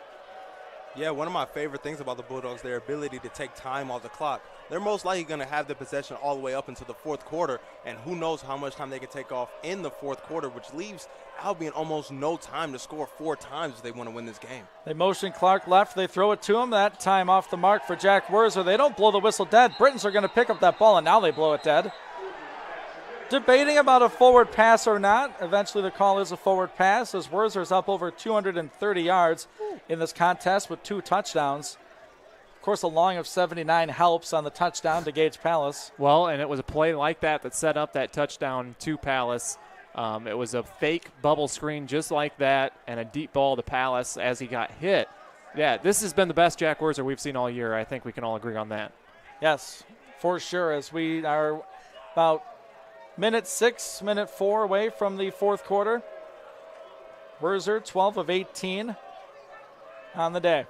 Yeah, one of my favorite things about the Bulldogs, their ability to take time off the clock. They're most likely going to have the possession all the way up into the fourth quarter, and who knows how much time they can take off in the fourth quarter, which leaves Albion almost no time to score 4 times if they want to win this game. They motion Clark left. They throw it to him. That time off the mark for Jack Werzer. They don't blow the whistle dead. Britons are going to pick up that ball, and now they blow it dead. Debating about a forward pass or not. Eventually the call is a forward pass, as Werzer's up over 230 yards in this contest with 2 touchdowns. Of course, a long of 79 helps on the touchdown to Gage Palace. Well, and it was a play like that set up that touchdown to Palace. It was a fake bubble screen just like that, and a deep ball to Palace as he got hit. Yeah, this has been the best Jack Werzer we've seen all year. I think we can all agree on that. Yes, for sure, as we are about minute 6, minute 4 away from the fourth quarter. Werzer, 12 of 18 on the day.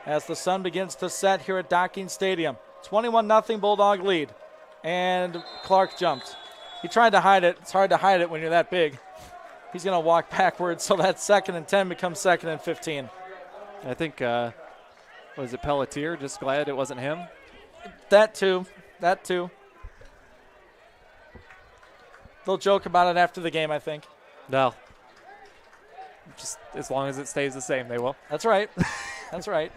as the sun begins to set here at Docking Stadium. 21-0 Bulldog lead. And Clark jumped. He tried to hide it. It's hard to hide it when you're that big. He's going to walk backwards, so that 2nd and 10 becomes 2nd and 15. I think, was it Pelletier? Just glad it wasn't him. That too. They'll joke about it after the game, I think. No. Just as long as it stays the same, they will. That's right. That's right.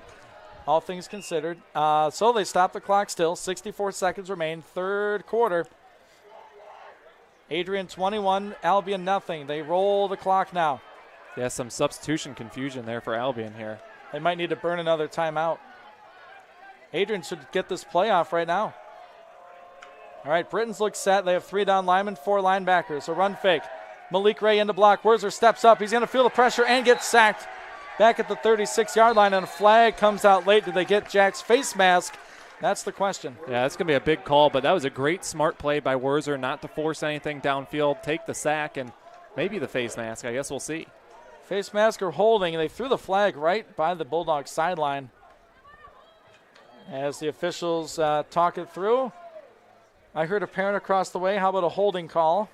All things considered. So they stop the clock still. 64 seconds remain. Third quarter. Adrian 21, Albion nothing. They roll the clock now. Yeah, some substitution confusion there for Albion here. They might need to burn another timeout. Adrian should get this playoff right now. All right, Britton's look set. They have 3 down linemen, 4 linebackers. A run fake. Malik Ray into block. Werzer steps up. He's going to feel the pressure and get sacked back at the 36-yard line, and a flag comes out late. Did they get Jack's face mask? That's the question. Yeah, that's going to be a big call, but that was a great smart play by Werzer not to force anything downfield, take the sack, and maybe the face mask. I guess we'll see. Face mask or holding. They threw the flag right by the Bulldogs sideline. As the officials talk it through, I heard a parent across the way. How about a holding call?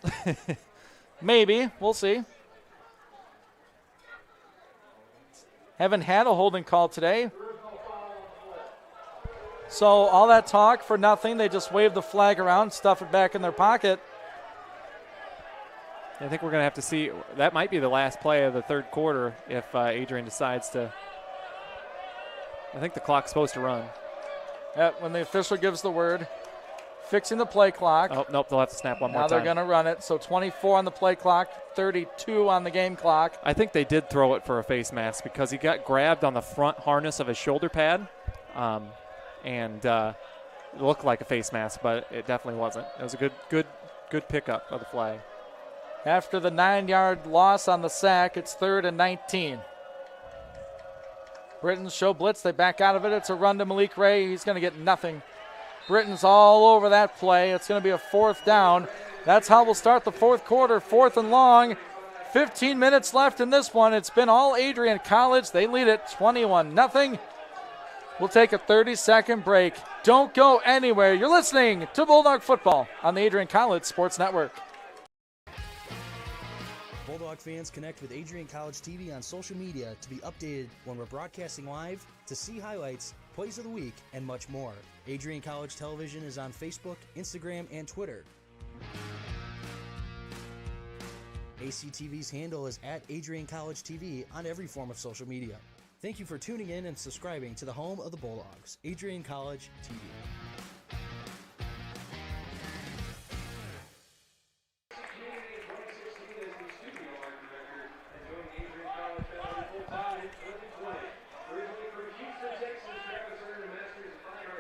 Maybe. We'll see. Haven't had a holding call today. So all that talk for nothing. They just wave the flag around, stuff it back in their pocket. I think we're going to have to see. That might be the last play of the third quarter if Adrian decides to. I think the clock's supposed to run. When the official gives the word. Fixing the play clock. Oh, nope, they'll have to snap one more time. Now they're going to run it. So 24 on the play clock, 32 on the game clock. I think they did throw it for a face mask because he got grabbed on the front harness of his shoulder pad. And it looked like a face mask, but it definitely wasn't. It was a good pickup of the flag. After the 9-yard loss on the sack, it's 3rd and 19. Britton's show blitz. They back out of it. It's a run to Malik Ray. He's going to get nothing. Britton's all over that play. It's going to be a 4th down. That's how we'll start the fourth quarter. 4th and long. 15 minutes left in this one. It's been all Adrian College. They lead it 21-0. We'll take a 30-second break. Don't go anywhere. You're listening to Bulldog Football on the Adrian College Sports Network. Bulldog fans, connect with Adrian College TV on social media to be updated when we're broadcasting live, to see highlights, plays of the week, and much more. Adrian College Television is on Facebook, Instagram, and Twitter. ACTV's handle is @Adrian College TV on every form of social media. Thank you for tuning in and subscribing to the home of the Bulldogs, Adrian College TV.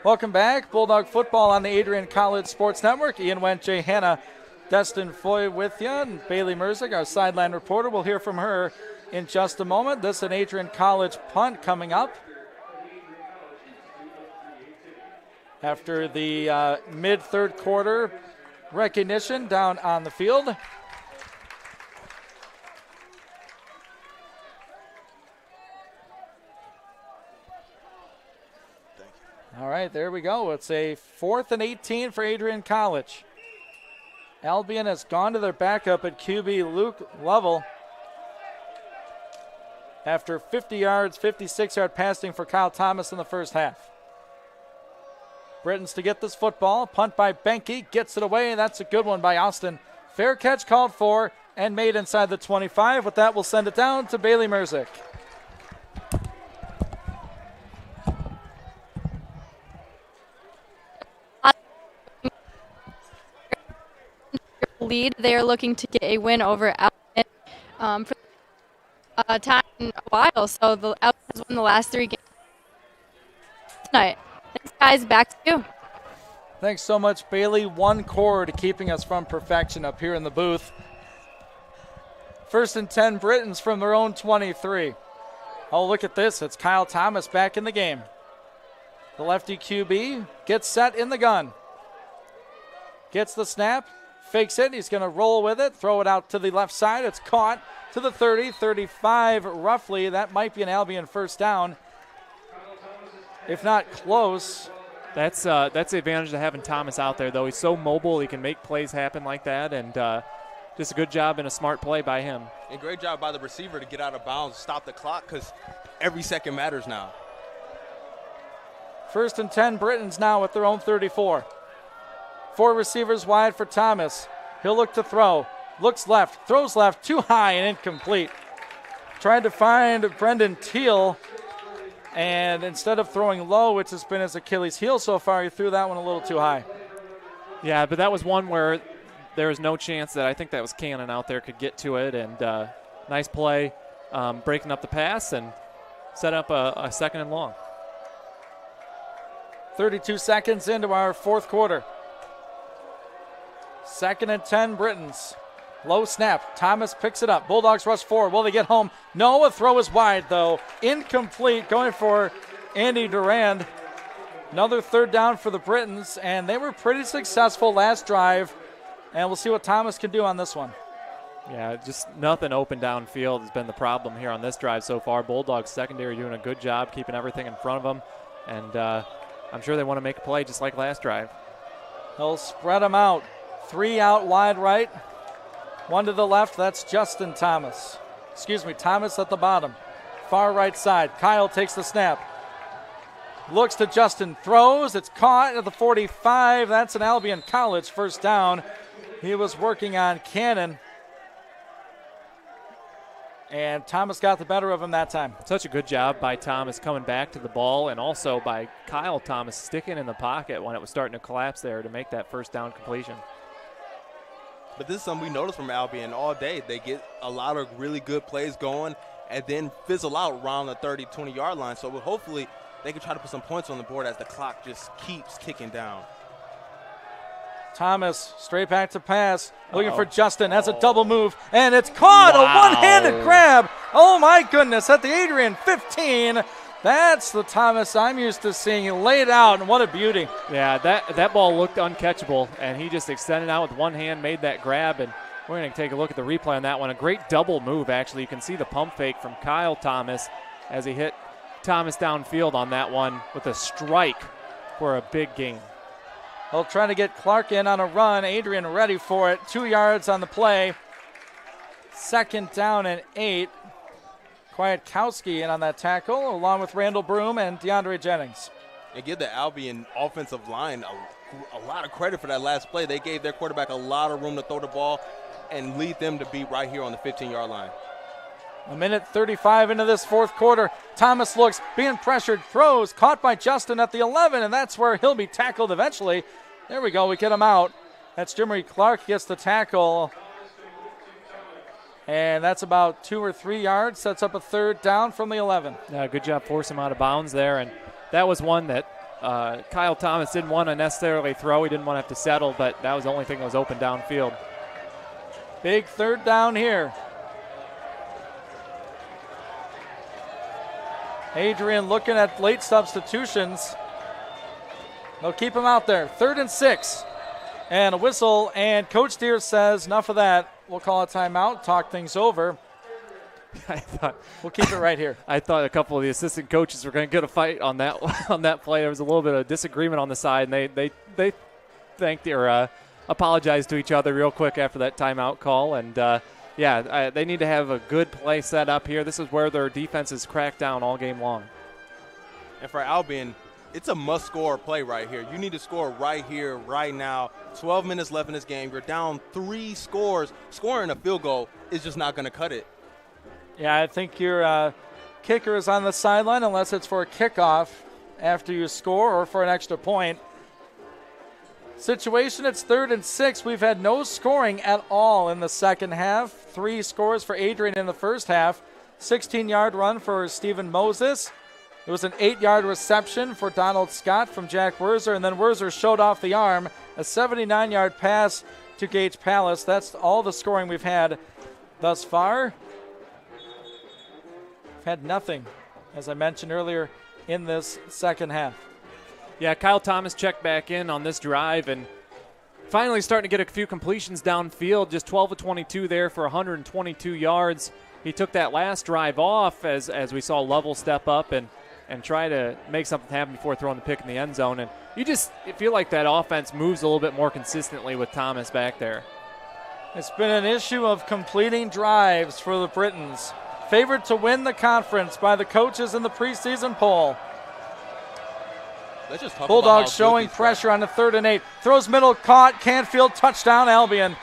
Welcome back. Bulldog football on the Adrian College Sports Network. Ian Went, Jay Hanna, Destin Foy with you, and Bailey Merzick, our sideline reporter. We'll hear from her in just a moment. This is an Adrian College punt coming up. After the mid-third quarter recognition down on the field. All right, there we go. It's a 4th and 18 for Adrian College. Albion has gone to their backup at QB Luke Lovell after 50 yards, 56-yard passing for Kyle Thomas in the first half. Britton's to get this football. Punt by Benke. Gets it away. That's a good one by Austin. Fair catch called for and made inside the 25. With that, we'll send it down to Bailey Merzick. Lead. They are looking to get a win over Albion for a time in a while. So the Albion has won the last 3 games tonight. Thanks, guys. Back to you. Thanks so much, Bailey. One chord keeping us from perfection up here in the booth. 1st and 10 Britons from their own 23. Oh, look at this. It's Kyle Thomas back in the game. The lefty QB gets set in the gun. Gets the snap. Fakes it. He's going to roll with it. Throw it out to the left side. It's caught to the 30, 35 roughly. That might be an Albion first down. if not close. That's the advantage of having Thomas out there, though. He's so mobile, he can make plays happen like that, and just a good job and a smart play by him. And great job by the receiver to get out of bounds, stop the clock, because every second matters now. 1st and 10, Britons now at their own 34. 4 receivers wide for Thomas. He'll look to throw. Looks left, throws left, too high and incomplete. Tried to find Brendan Teal, and instead of throwing low, which has been his Achilles heel so far, he threw that one a little too high. Yeah, but that was one where there was no chance that I think that was Cannon out there could get to it, and nice play, breaking up the pass and set up a 2nd and long. 32 seconds into our 4th quarter. 2nd and 10, Britons. Low snap. Thomas picks it up. Bulldogs rush forward. Will they get home? No, a throw is wide, though. Incomplete, going for Andy Durand. Another 3rd down for the Britons, and they were pretty successful last drive, and we'll see what Thomas can do on this one. Yeah, just nothing open downfield has been the problem here on this drive so far. Bulldogs secondary doing a good job keeping everything in front of them, and I'm sure they want to make a play just like last drive. They'll spread them out. 3 out wide right. 1 to the left, that's Justin Thomas. Thomas at the bottom. Far right side. Kyle takes the snap. Looks to Justin, throws. It's caught at the 45. That's an Albion College 1st down. He was working on Cannon. And Thomas got the better of him that time. Such a good job by Thomas coming back to the ball, and also by Kyle Thomas sticking in the pocket when it was starting to collapse there to make that 1st down completion. But this is something we noticed from Albion all day. They get a lot of really good plays going and then fizzle out around the 30, 20-yard line. So hopefully they can try to put some points on the board as the clock just keeps ticking down. Thomas straight back to pass, looking for Justin. That's a double move, and it's caught. Wow. A one-handed grab. Oh, my goodness, at the Adrian 15. That's the Thomas I'm used to seeing. He laid out, and what a beauty. Yeah, that ball looked uncatchable, and he just extended out with one hand, made that grab, and we're going to take a look at the replay on that one. A great double move, actually. You can see the pump fake from Kyle Thomas as he hit Thomas downfield on that one with a strike for a big gain. They'll try to get Clark in on a run. Adrian ready for it. 2 yards on the play. 2nd down and 8. Kwiatkowski in on that tackle, along with Randall Broom and DeAndre Jennings. And give the Albion offensive line a lot of credit for that last play. They gave their quarterback a lot of room to throw the ball and lead them to be right here on the 15-yard line. 1:35 into this 4th quarter. Thomas looks, being pressured, throws, caught by Justin at the 11, and that's where he'll be tackled eventually. There we go, we get him out. That's Jimmy Clark gets the tackle. And that's about 2 or 3 yards. Sets up a 3rd down from the 11. Yeah, good job forcing him out of bounds there. And that was one that Kyle Thomas didn't want to necessarily throw. He didn't want to have to settle, but that was the only thing that was open downfield. Big 3rd down here. Adrian looking at late substitutions. They'll keep him out there. 3rd and 6. And a whistle, and Coach Deere says, enough of that. We'll call a timeout, talk things over. We'll keep it right here. I thought a couple of the assistant coaches were going to get a fight on that play. There was a little bit of disagreement on the side, and they thanked or apologized to each other real quick after that timeout call. And, they need to have a good play set up here. This is where their defense is cracked down all game long. And for Albion, it's a must-score play right here. You need to score right here, right now. 12 minutes left in this game. You're down 3 scores. Scoring a field goal is just not going to cut it. Yeah, I think your kicker is on the sideline unless it's for a kickoff after you score or for an extra point. Situation, it's 3rd and 6. We've had no scoring at all in the second half. 3 scores for Adrian in the first half. 16-yard run for Stephen Moses. It was an 8-yard reception for Donald Scott from Jack Werzer, and then Werzer showed off the arm. A 79-yard pass to Gage Palace. That's all the scoring we've had thus far. We've had nothing, as I mentioned earlier, in this second half. Yeah, Kyle Thomas checked back in on this drive and finally starting to get a few completions downfield. Just 12 of 22 there for 122 yards. He took that last drive off as we saw Lovell step up and and try to make something happen before throwing the pick in the end zone. And you feel like that offense moves a little bit more consistently with Thomas back there. It's been an issue of completing drives for the Britons. Favored to win the conference by the coaches in the preseason poll. Bulldogs showing pressure on the 3rd and 8. Throws middle, caught, Canfield, touchdown, Albion.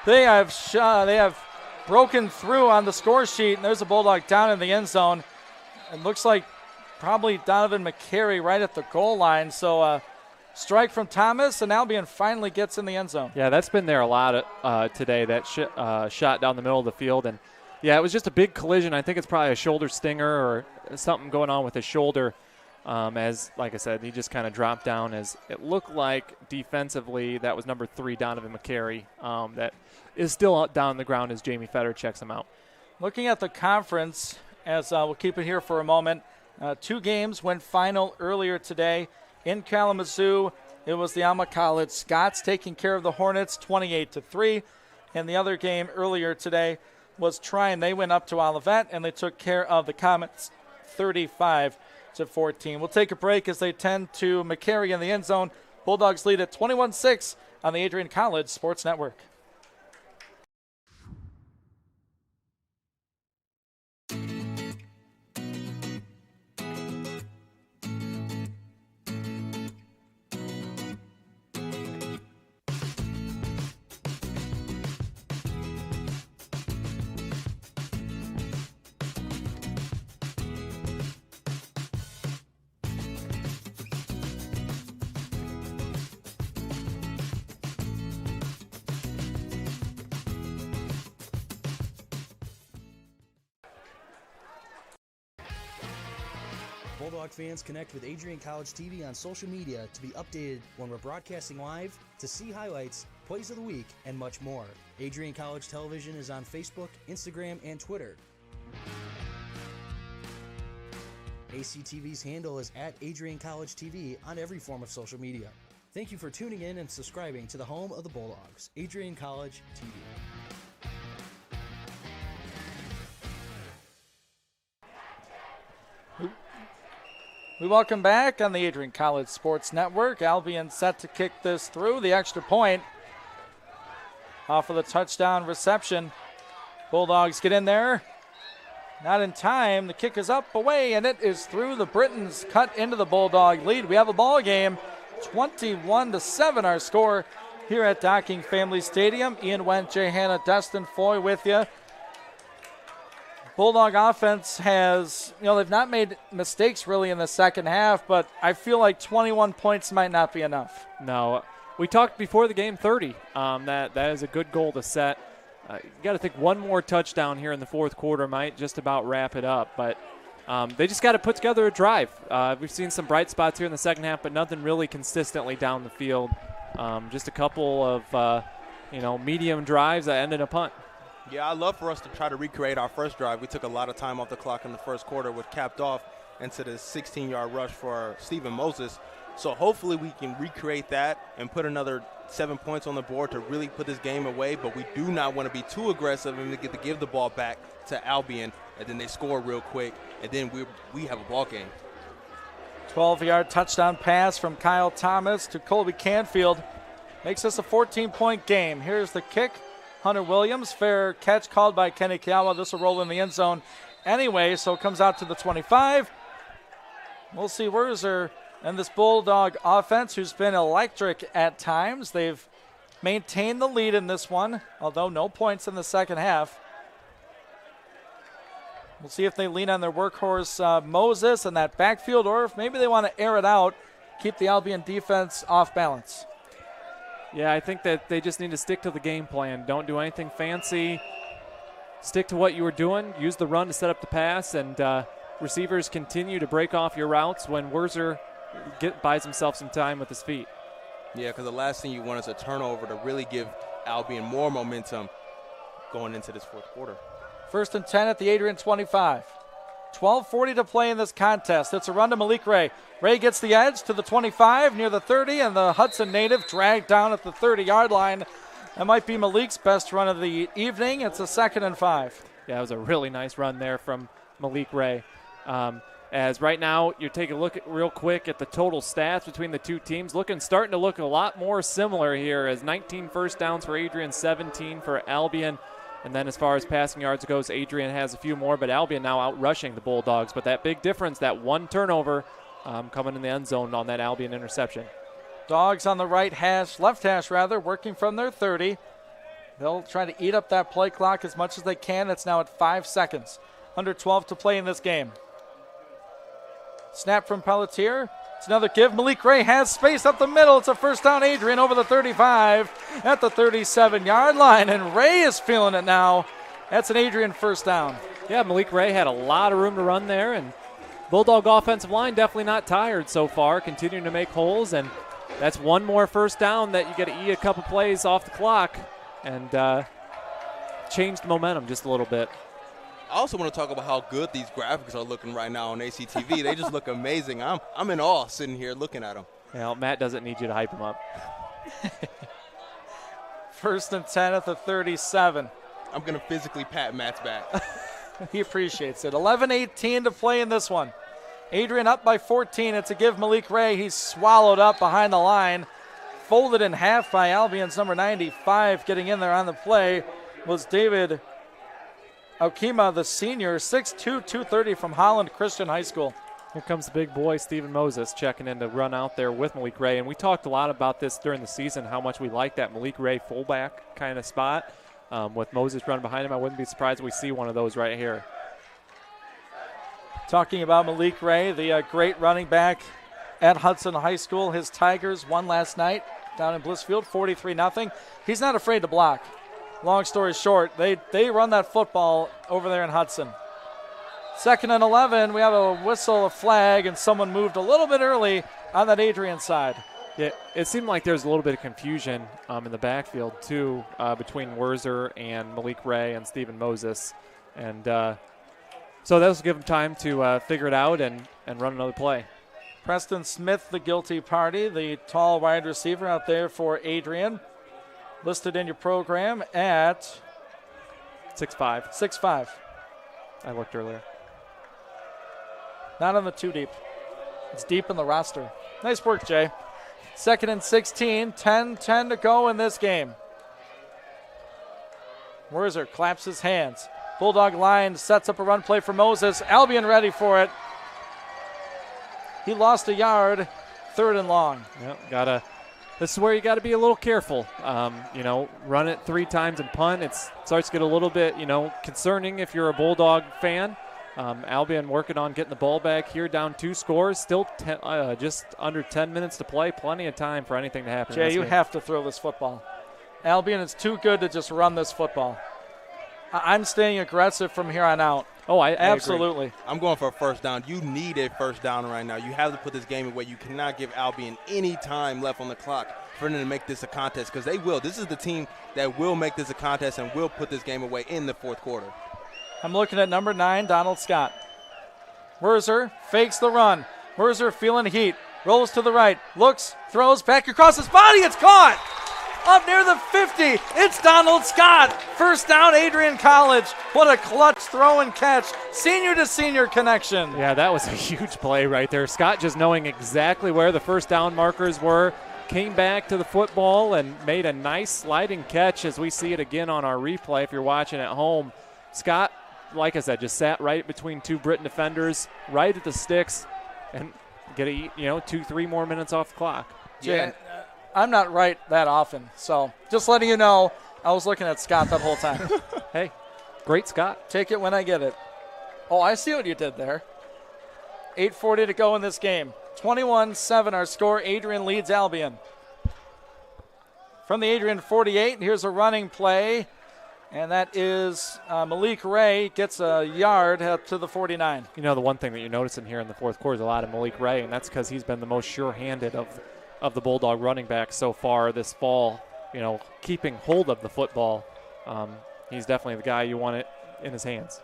They have broken through on the score sheet, and there's a Bulldog down in the end zone. It looks like probably Donovan McCary right at the goal line. So strike from Thomas, and Albion finally gets in the end zone. Yeah, that's been there a lot today, that shot down the middle of the field. And, yeah, it was just a big collision. I think it's probably a shoulder stinger or something going on with his shoulder. As, like I said, he just kind of dropped down as it looked like defensively that was number 3, Donovan McCary, that is still down on the ground as Jamie Fetter checks him out. Looking at the conference, as we'll keep it here for a moment, 2 games went final earlier today. In Kalamazoo, it was the Alma College Scots taking care of the Hornets 28-3. And the other game earlier today was Tryon. They went up to Olivet, and they took care of the Comets 35-14. We'll take a break as they tend to McCary in the end zone. Bulldogs lead at 21-6 on the Adrian College Sports Network. Bulldog fans, connect with Adrian College TV on social media to be updated when we're broadcasting live, to see highlights, plays of the week, and much more. Adrian College Television is on Facebook, Instagram, and Twitter. ACTV's handle is at Adrian College TV on every form of social media. Thank you for tuning in and subscribing to the home of the Bulldogs, Adrian College TV. We welcome back on the Adrian College Sports Network. Albion set to kick this through the extra point off of the touchdown reception. Bulldogs get in there. Not in time. The kick is up, away, and it is through. The Britons cut into the Bulldog lead. We have a ball game. 21-7 our score here at Docking Family Stadium. Ian Wendt, Jay Hanna, Dustin Foy with you. Bulldog offense has, they've not made mistakes really in the second half, but I feel like 21 points might not be enough. No, we talked before the game 30. That is a good goal to set. You got to think one more touchdown here in the fourth quarter might just about wrap it up, but they just got to put together a drive. We've seen some bright spots here in the second half, but nothing really consistently down the field. Just a couple of, medium drives that ended a punt. Yeah, I'd love for us to try to recreate our first drive. We took a lot of time off the clock in the first quarter, which capped off into the 16-yard rush for Stephen Moses. So hopefully we can recreate that and put another 7 points on the board to really put this game away. But we do not want to be too aggressive and we get to give the ball back to Albion, and then they score real quick, and then we have a ball game. 12-yard touchdown pass from Kyle Thomas to Colby Canfield makes this a 14-point game. Here's the kick. Hunter Williams, fair catch called by Kenny Kiawa. This will roll in the end zone anyway, so it comes out to the 25. We'll see Wurzer and this Bulldog offense, who's been electric at times. They've maintained the lead in this one, although no points in the second half. We'll see if they lean on their workhorse Moses in that backfield, or if maybe they want to air it out, keep the Albion defense off balance. Yeah, I think that they just need to stick to the game plan. Don't do anything fancy. Stick to what you were doing. Use the run to set up the pass, and receivers continue to break off your routes when Wurzer buys himself some time with his feet. Yeah, because the last thing you want is a turnover to really give Albion more momentum going into this fourth quarter. 1st and 10 at the Adrian 25. 12:40 to play in this contest. It's a run to Malik Ray. Ray gets the edge to the 25, near the 30, and the Hudson native dragged down at the 30-yard line. That might be Malik's best run of the evening. It's a 2nd and 5. Yeah, it was a really nice run there from Malik Ray. as right now you're taking a look at real quick at the total stats between the two teams. Starting to look a lot more similar here, as 19 first downs for Adrian, 17 for Albion. And then as far as passing yards goes, Adrian has a few more, but Albion now out rushing the Bulldogs. But that big difference, that one turnover coming in the end zone on that Albion interception. Dogs on the left hash, working from their 30. They'll try to eat up that play clock as much as they can. It's now at 5 seconds. Under 12 to play in this game. Snap from Pelletier. It's another give. Malik Ray has space up the middle. It's a first down. Adrian over the 35 at the 37-yard line, and Ray is feeling it now. That's an Adrian first down. Yeah, Malik Ray had a lot of room to run there, and Bulldog offensive line definitely not tired so far, continuing to make holes, and that's one more first down that you got to eat a couple plays off the clock and change the momentum just a little bit. I also want to talk about how good these graphics are looking right now on ACTV. They just look amazing. I'm in awe sitting here looking at them. Yeah, Matt doesn't need you to hype him up. First and 10 at the 37. I'm going to physically pat Matt's back. He appreciates it. 11-18 to play in this one. Adrian up by 14. It's a give Malik Ray. He's swallowed up behind the line. Folded in half by Albion's number 95. Getting in there on the play was David Okima, the senior, 6'2", 230 from Holland Christian High School. Here comes the big boy, Stephen Moses, checking in to run out there with Malik Ray. And we talked a lot about this during the season, how much we like that Malik Ray fullback kind of spot. With Moses running behind him, I wouldn't be surprised if we see one of those right here. Talking about Malik Ray, the great running back at Hudson High School. His Tigers won last night down in Blissfield, 43-0. He's not afraid to block. Long story short, they run that football over there in Hudson. 2nd and 11, we have a whistle, a flag, and someone moved a little bit early on that Adrian side. Yeah, it seemed like there's a little bit of confusion in the backfield, too, between Werzer and Malik Ray and Stephen Moses. And so that'll give them time to figure it out and run another play. Preston Smith, the guilty party, the tall wide receiver out there for Adrian. Listed in your program at 6'5". 6'5". I looked earlier. Not on the too deep. It's deep in the roster. Nice work, Jay. 2nd and 16, 10 to go in this game. Werzer claps his hands. Bulldog line sets up a run play for Moses. Albion ready for it. He lost a yard. 3rd and long. Yep, this is where you got to be a little careful. Run it 3 times and punt. It starts to get a little bit, concerning if you're a Bulldog fan. Albion working on getting the ball back here, down 2 scores. Still just under 10 minutes to play. Plenty of time for anything to happen. Jay, you have to throw this football. Albion is too good to just run this football. I'm staying aggressive from here on out. Oh, I absolutely. Agree. I'm going for a first down. You need a first down right now. You have to put this game away. You cannot give Albion any time left on the clock for them to make this a contest, because they will. This is the team that will make this a contest and will put this game away in the 4th quarter. I'm looking at number 9, Donald Scott. Werzer fakes the run. Werzer feeling heat. Rolls to the right. Looks, throws, back across his body. It's caught. Up near the 50, it's Donald Scott. First down, Adrian College. What a clutch throw and catch. Senior to senior connection. Yeah, that was a huge play right there. Scott just knowing exactly where the first down markers were, came back to the football and made a nice sliding catch as we see it again on our replay if you're watching at home. Scott, like I said, just sat right between 2 Britain defenders, right at the sticks, and get 2-3 more minutes off the clock. Yeah. I'm not right that often, so just letting you know, I was looking at Scott that whole time. Hey, great Scott. Take it when I get it. Oh, I see what you did there. 8:40 to go in this game. 21-7 our score. Adrian leads Albion. From the Adrian 48, here's a running play, and that is Malik Ray gets a yard up to the 49. The one thing that you're noticing here in the 4th quarter is a lot of Malik Ray, and that's because he's been the most sure-handed of the Bulldog running backs so far this fall, keeping hold of the football. He's definitely the guy you want it in his hands.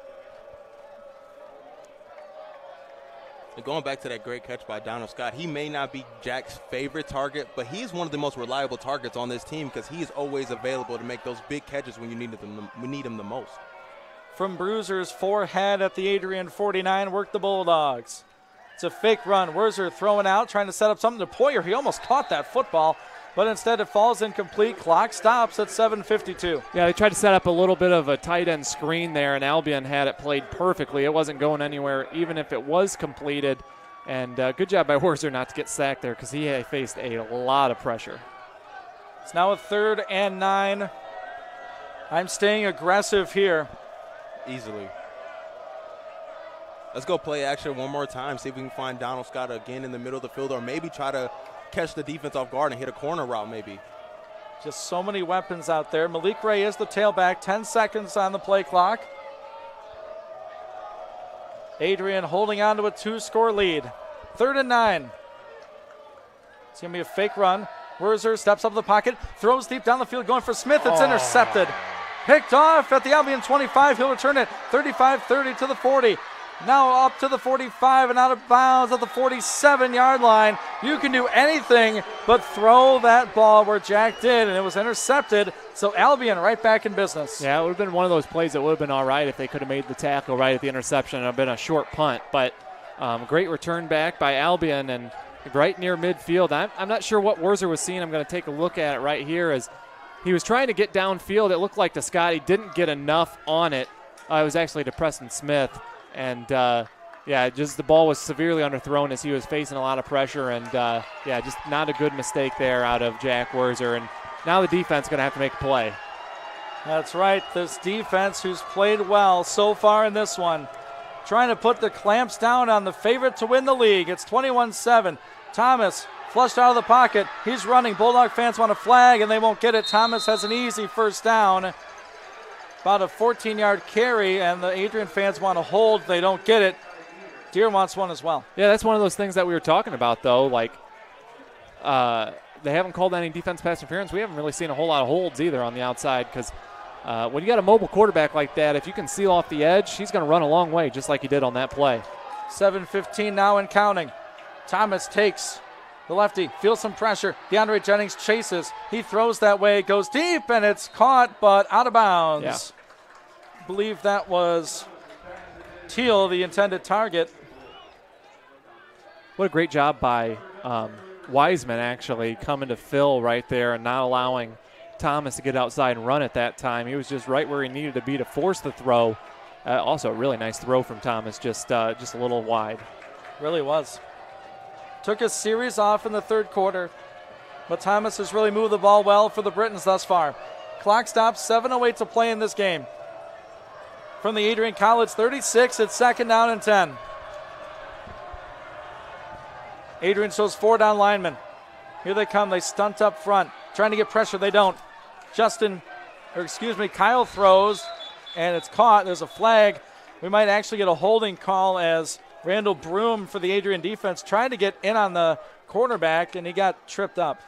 Going back to that great catch by Donald Scott, he may not be Jack's favorite target, but he's one of the most reliable targets on this team because he is always available to make those big catches when you need him the most. From Bruiser's forehead at the Adrian 49, work the Bulldogs. It's a fake run. Werzer throwing out, trying to set up something to Poyer. He almost caught that football, but instead it falls incomplete. Clock stops at 7:52. Yeah, they tried to set up a little bit of a tight end screen there, and Albion had it played perfectly. It wasn't going anywhere, even if it was completed. And good job by Werzer not to get sacked there because he faced a lot of pressure. It's now a 3rd and 9. I'm staying aggressive here. Easily. Let's go play action one more time. See if we can find Donald Scott again in the middle of the field, or maybe try to catch the defense off guard and hit a corner route maybe. Just so many weapons out there. Malik Ray is the tailback. 10 seconds on the play clock. Adrian holding on to a 2-score lead. 3rd and 9. It's going to be a fake run. Werzer steps up the pocket, throws deep down the field, going for Smith. It's intercepted. Picked off at the Albion 25. He'll return it 35-30 to the 40. Now up to the 45 and out of bounds at the 47-yard line. You can do anything but throw that ball where Jack did, and it was intercepted. So Albion right back in business. Yeah, it would have been one of those plays that would have been all right if they could have made the tackle right at the interception. It would have been a short punt, but great return back by Albion and right near midfield. I'm not sure what Werzer was seeing. I'm going to take a look at it right here as he was trying to get downfield. It looked like to Scott. He didn't get enough on it. It was actually to Preston Smith. And, just the ball was severely underthrown as he was facing a lot of pressure. And, just not a good mistake there out of Jack Werzer. And now the defense is going to have to make a play. That's right. This defense, who's played well so far in this one, trying to put the clamps down on the favorite to win the league. It's 21-7. Thomas flushed out of the pocket. He's running. Bulldog fans want a flag, and they won't get it. Thomas has an easy first down. About a 14-yard carry, and the Adrian fans want to hold. They don't get it. Deere wants one as well. Yeah, that's one of those things that we were talking about, though. Like, they haven't called any defense pass interference. We haven't really seen a whole lot of holds either on the outside because when you got a mobile quarterback like that, if you can seal off the edge, he's going to run a long way just like he did on that play. 7:15 now and counting. Thomas takes the lefty, feels some pressure. DeAndre Jennings chases. He throws that way, goes deep, and it's caught, but out of bounds. Yeah. I believe that was Teal, the intended target. What a great job by Wiseman, actually, coming to Phil right there and not allowing Thomas to get outside and run at that time. He was just right where he needed to be to force the throw. Also, a really nice throw from Thomas, just a little wide. Really was. Took a series off in the third quarter, but Thomas has really moved the ball well for the Britons thus far. Clock stops, 7:08 to play in this game. From the Adrian College 36, it's 2nd down and 10. Adrian shows 4 down linemen. Here they come, they stunt up front, trying to get pressure, they don't. Kyle throws, and it's caught. There's a flag. We might actually get a holding call as Randall Broom for the Adrian defense tried to get in on the quarterback, and he got tripped up.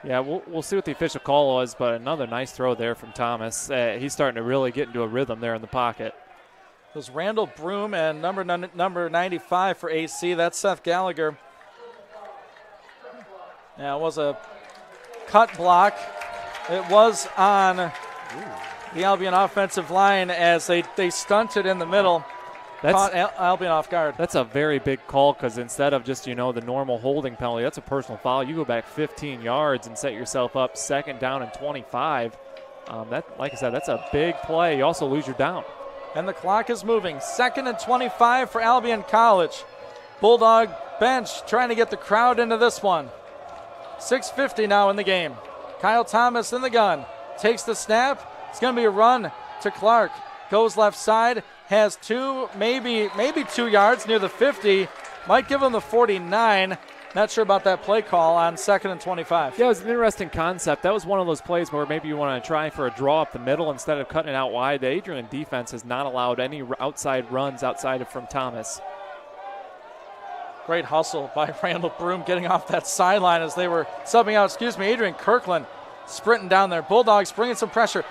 Yeah, we'll see what the official call was, but another nice throw there from Thomas. He's starting to really get into a rhythm there in the pocket. It was Randall Broom and number 95 for AC. That's Seth Gallagher. Yeah, it was a cut block. It was on the Albion offensive line as they stunted in the middle. Caught Albion off guard. That's a very big call because instead of just, the normal holding penalty, that's a personal foul. You go back 15 yards and set yourself up 2nd down and 25. Like I said, that's a big play. You also lose your down. And the clock is moving. 2nd and 25 for Albion College. Bulldog bench trying to get the crowd into this one. 6:50 now in the game. Kyle Thomas in the gun. Takes the snap. It's going to be a run to Clark. Goes left side. Has 2, maybe 2 yards near the 50. Might give him the 49. Not sure about that play call on 2nd and 25. Yeah, it was an interesting concept. That was one of those plays where maybe you want to try for a draw up the middle instead of cutting it out wide. The Adrian defense has not allowed any outside runs outside of from Thomas. Great hustle by Randall Broom getting off that sideline as they were subbing out, Adrian Kirkland sprinting down there. Bulldogs bringing some pressure.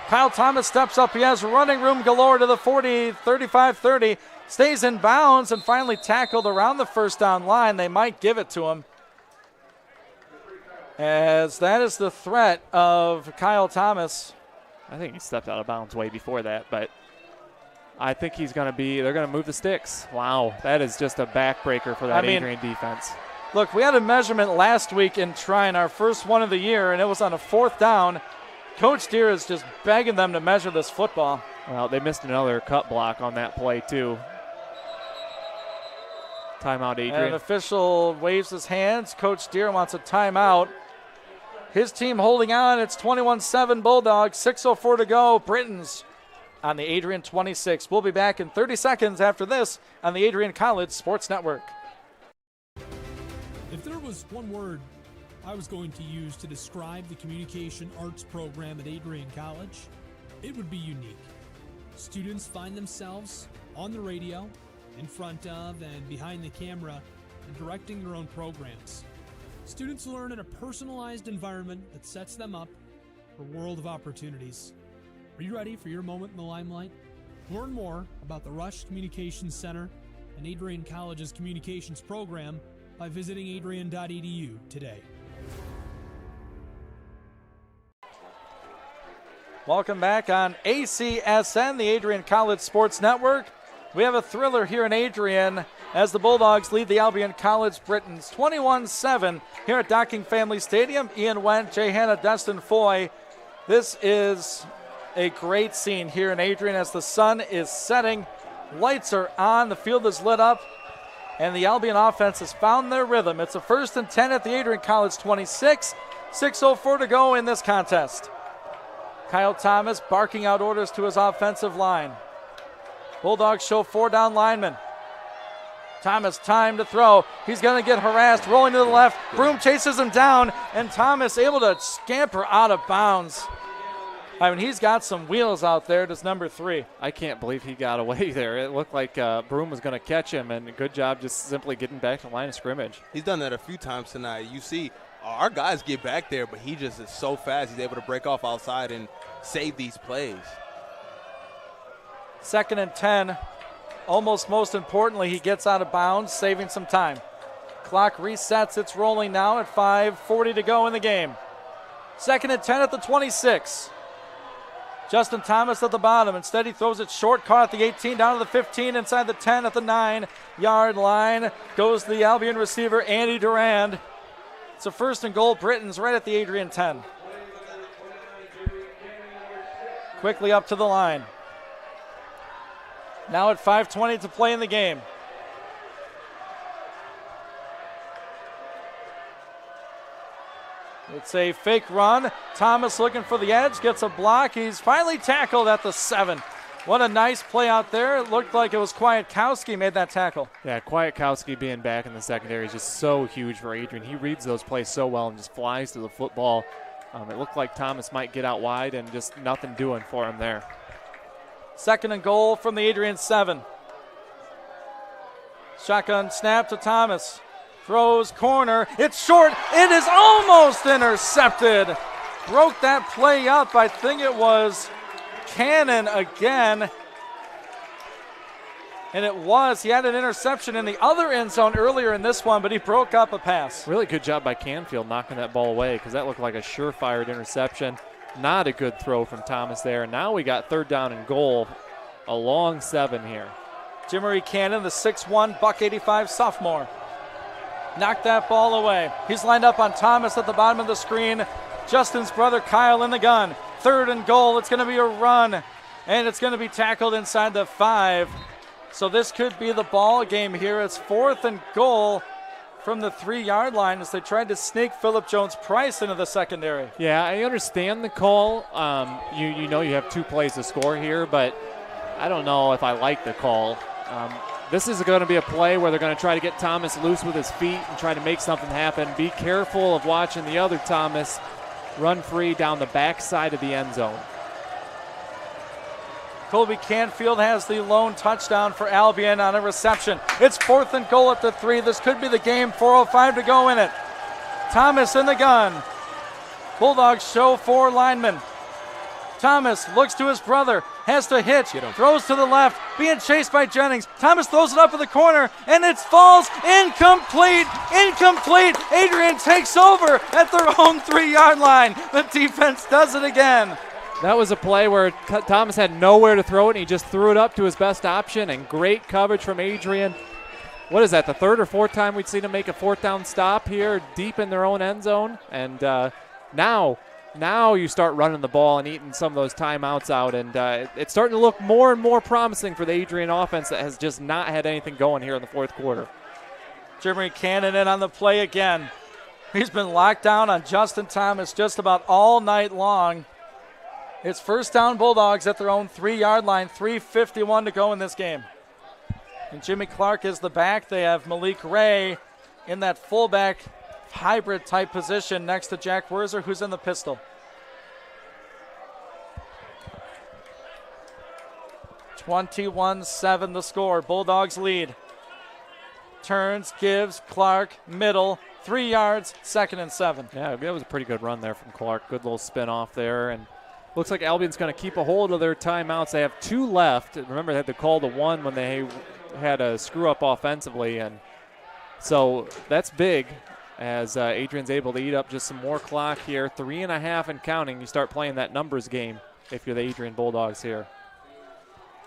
Kyle Thomas steps up. He has running room galore to the 40, 35-30. Stays in bounds and finally tackled around the 1st down line. They might give it to him. As that is the threat of Kyle Thomas. I think he stepped out of bounds way before that, but I think they're going to move the sticks. Wow, that is just a backbreaker for that Adrian defense. Look, we had a measurement last week in Trine, our first one of the year, and it was on a 4th down. Coach Deere is just begging them to measure this football. Well, they missed another cut block on that play, too. Timeout, Adrian. And an official waves his hands. Coach Deere wants a timeout. His team holding on. It's 21-7 Bulldogs, 6:04 to go. Britons on the Adrian 26. We'll be back in 30 seconds after this on the Adrian College Sports Network. If there was one word I was going to use to describe the communication arts program at Adrian College, it would be unique. Students find themselves on the radio, in front of and behind the camera, and directing their own programs. Students learn in a personalized environment that sets them up for a world of opportunities. Are you ready for your moment in the limelight? Learn more about the Rush Communications Center and Adrian College's communications program by visiting adrian.edu today. Welcome back on ACSN, the Adrian College Sports Network. We have a thriller here in Adrian as the Bulldogs lead the Albion College Britons 21-7 here at Docking Family Stadium. Ian Wendt, Jay Hanna, Dustin Foy. This is a great scene here in Adrian as the sun is setting. Lights are on, the field is lit up, and the Albion offense has found their rhythm. It's a 1st and 10 at the Adrian College 26. 6:04 to go in this contest. Kyle Thomas barking out orders to his offensive line. Bulldogs show 4 down linemen. Thomas, time to throw. He's going to get harassed, rolling to the left. Broom chases him down, and Thomas able to scamper out of bounds. I mean, he's got some wheels out there, does number 3. I can't believe he got away there. It looked like Broom was going to catch him, and good job just simply getting back to the line of scrimmage. He's done that a few times tonight. You see our guys get back there, but he just is so fast. He's able to break off outside and save these plays. 2nd and 10. Almost most importantly, he gets out of bounds, saving some time. Clock resets. It's rolling now at 5:40 to go in the game. 2nd and 10 at the 26. Justin Thomas at the bottom. Instead, he throws it short, caught at the 18, down to the 15, inside the 10 at the 9-yard line. Goes the Albion receiver, Andy Durand. It's a 1st and goal, Britons right at the Adrian 10. Quickly up to the line. Now at 5:20 to play in the game. It's a fake run. Thomas looking for the edge, gets a block. He's finally tackled at the 7. What a nice play out there. It looked like it was Kwiatkowski made that tackle. Yeah, Kwiatkowski being back in the secondary is just so huge for Adrian. He reads those plays so well and just flies to the football. It looked like Thomas might get out wide and just nothing doing for him there. 2nd and goal from the Adrian 7. Shotgun snap to Thomas. Throws corner. It's short. It is almost intercepted. Broke that play up. I think it was Cannon again. And it was. He had an interception in the other end zone earlier in this one, but he broke up a pass. Really good job by Canfield knocking that ball away because that looked like a surefire interception. Not a good throw from Thomas there. Now we got 3rd down and goal. A long 7 here. Jimmery Cannon, the 6'1", $185 sophomore. Knocked that ball away. He's lined up on Thomas at the bottom of the screen. Justin's brother Kyle in the gun. 3rd and goal. It's going to be a run. And it's going to be tackled inside the 5. So this could be the ball game here. It's 4th and goal from the 3-yard line as they tried to sneak Phillip Jones-Price into the secondary. Yeah, I understand the call. You know you have 2 plays to score here, but I don't know if I like the call. This is going to be a play where they're going to try to get Thomas loose with his feet and try to make something happen. Be careful of watching the other Thomas run free down the backside of the end zone. Colby Canfield has the lone touchdown for Albion on a reception. It's 4th and goal at the 3. This could be the game. 4:05 to go in it. Thomas in the gun. Bulldogs show 4 linemen. Thomas looks to his brother, has to hitch, throws to the left, being chased by Jennings. Thomas throws it up in the corner, and it falls incomplete. Incomplete. Adrian takes over at their own 3-yard line. The defense does it again. That was a play where Thomas had nowhere to throw it, and he just threw it up to his best option, and great coverage from Adrian. What is that, the third or fourth time we'd seen him make a fourth down stop here deep in their own end zone? And now you start running the ball and eating some of those timeouts out, and it's starting to look more and more promising for the Adrian offense that has just not had anything going here in the fourth quarter. Jimmy Cannon in on the play again. He's been locked down on Justin Thomas just about all night long. It's first down Bulldogs at their own 3-yard line, 3:51 to go in this game. And Jimmy Clark is the back. They have Malik Ray in that fullback hybrid type position next to Jack Werzer, who's in the pistol. 21-7 the score. Bulldogs lead. Turns, gives, Clark, middle, 3 yards, 2nd and 7. Yeah, that was a pretty good run there from Clark. Good little spin off there. And looks like Albion's going to keep a hold of their timeouts. They have 2 left. Remember, they had to call the 1 when they had a screw up offensively. And so that's big as Adrian's able to eat up just some more clock here. 3.5 and counting. You start playing that numbers game if you're the Adrian Bulldogs here.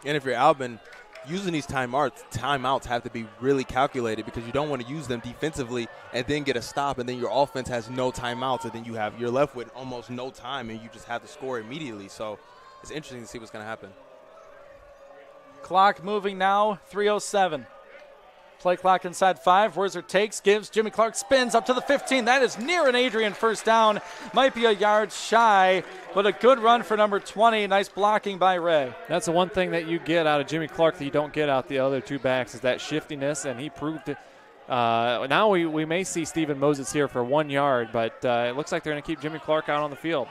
And if you're Albion, using these timeouts have to be really calculated because you don't want to use them defensively and then get a stop, and then your offense has no timeouts, and then you're left with almost no time, and you just have to score immediately. So it's interesting to see what's going to happen. Clock moving now, 3:07. Play clock inside 5. Werzer takes, gives. Jimmy Clark spins up to the 15. That is near an Adrian first down. Might be a yard shy, but a good run for number 20. Nice blocking by Ray. That's the one thing that you get out of Jimmy Clark that you don't get out the other 2 backs is that shiftiness, and he proved it. Now we may see Stephen Moses here for 1 yard, but it looks like they're going to keep Jimmy Clark out on the field.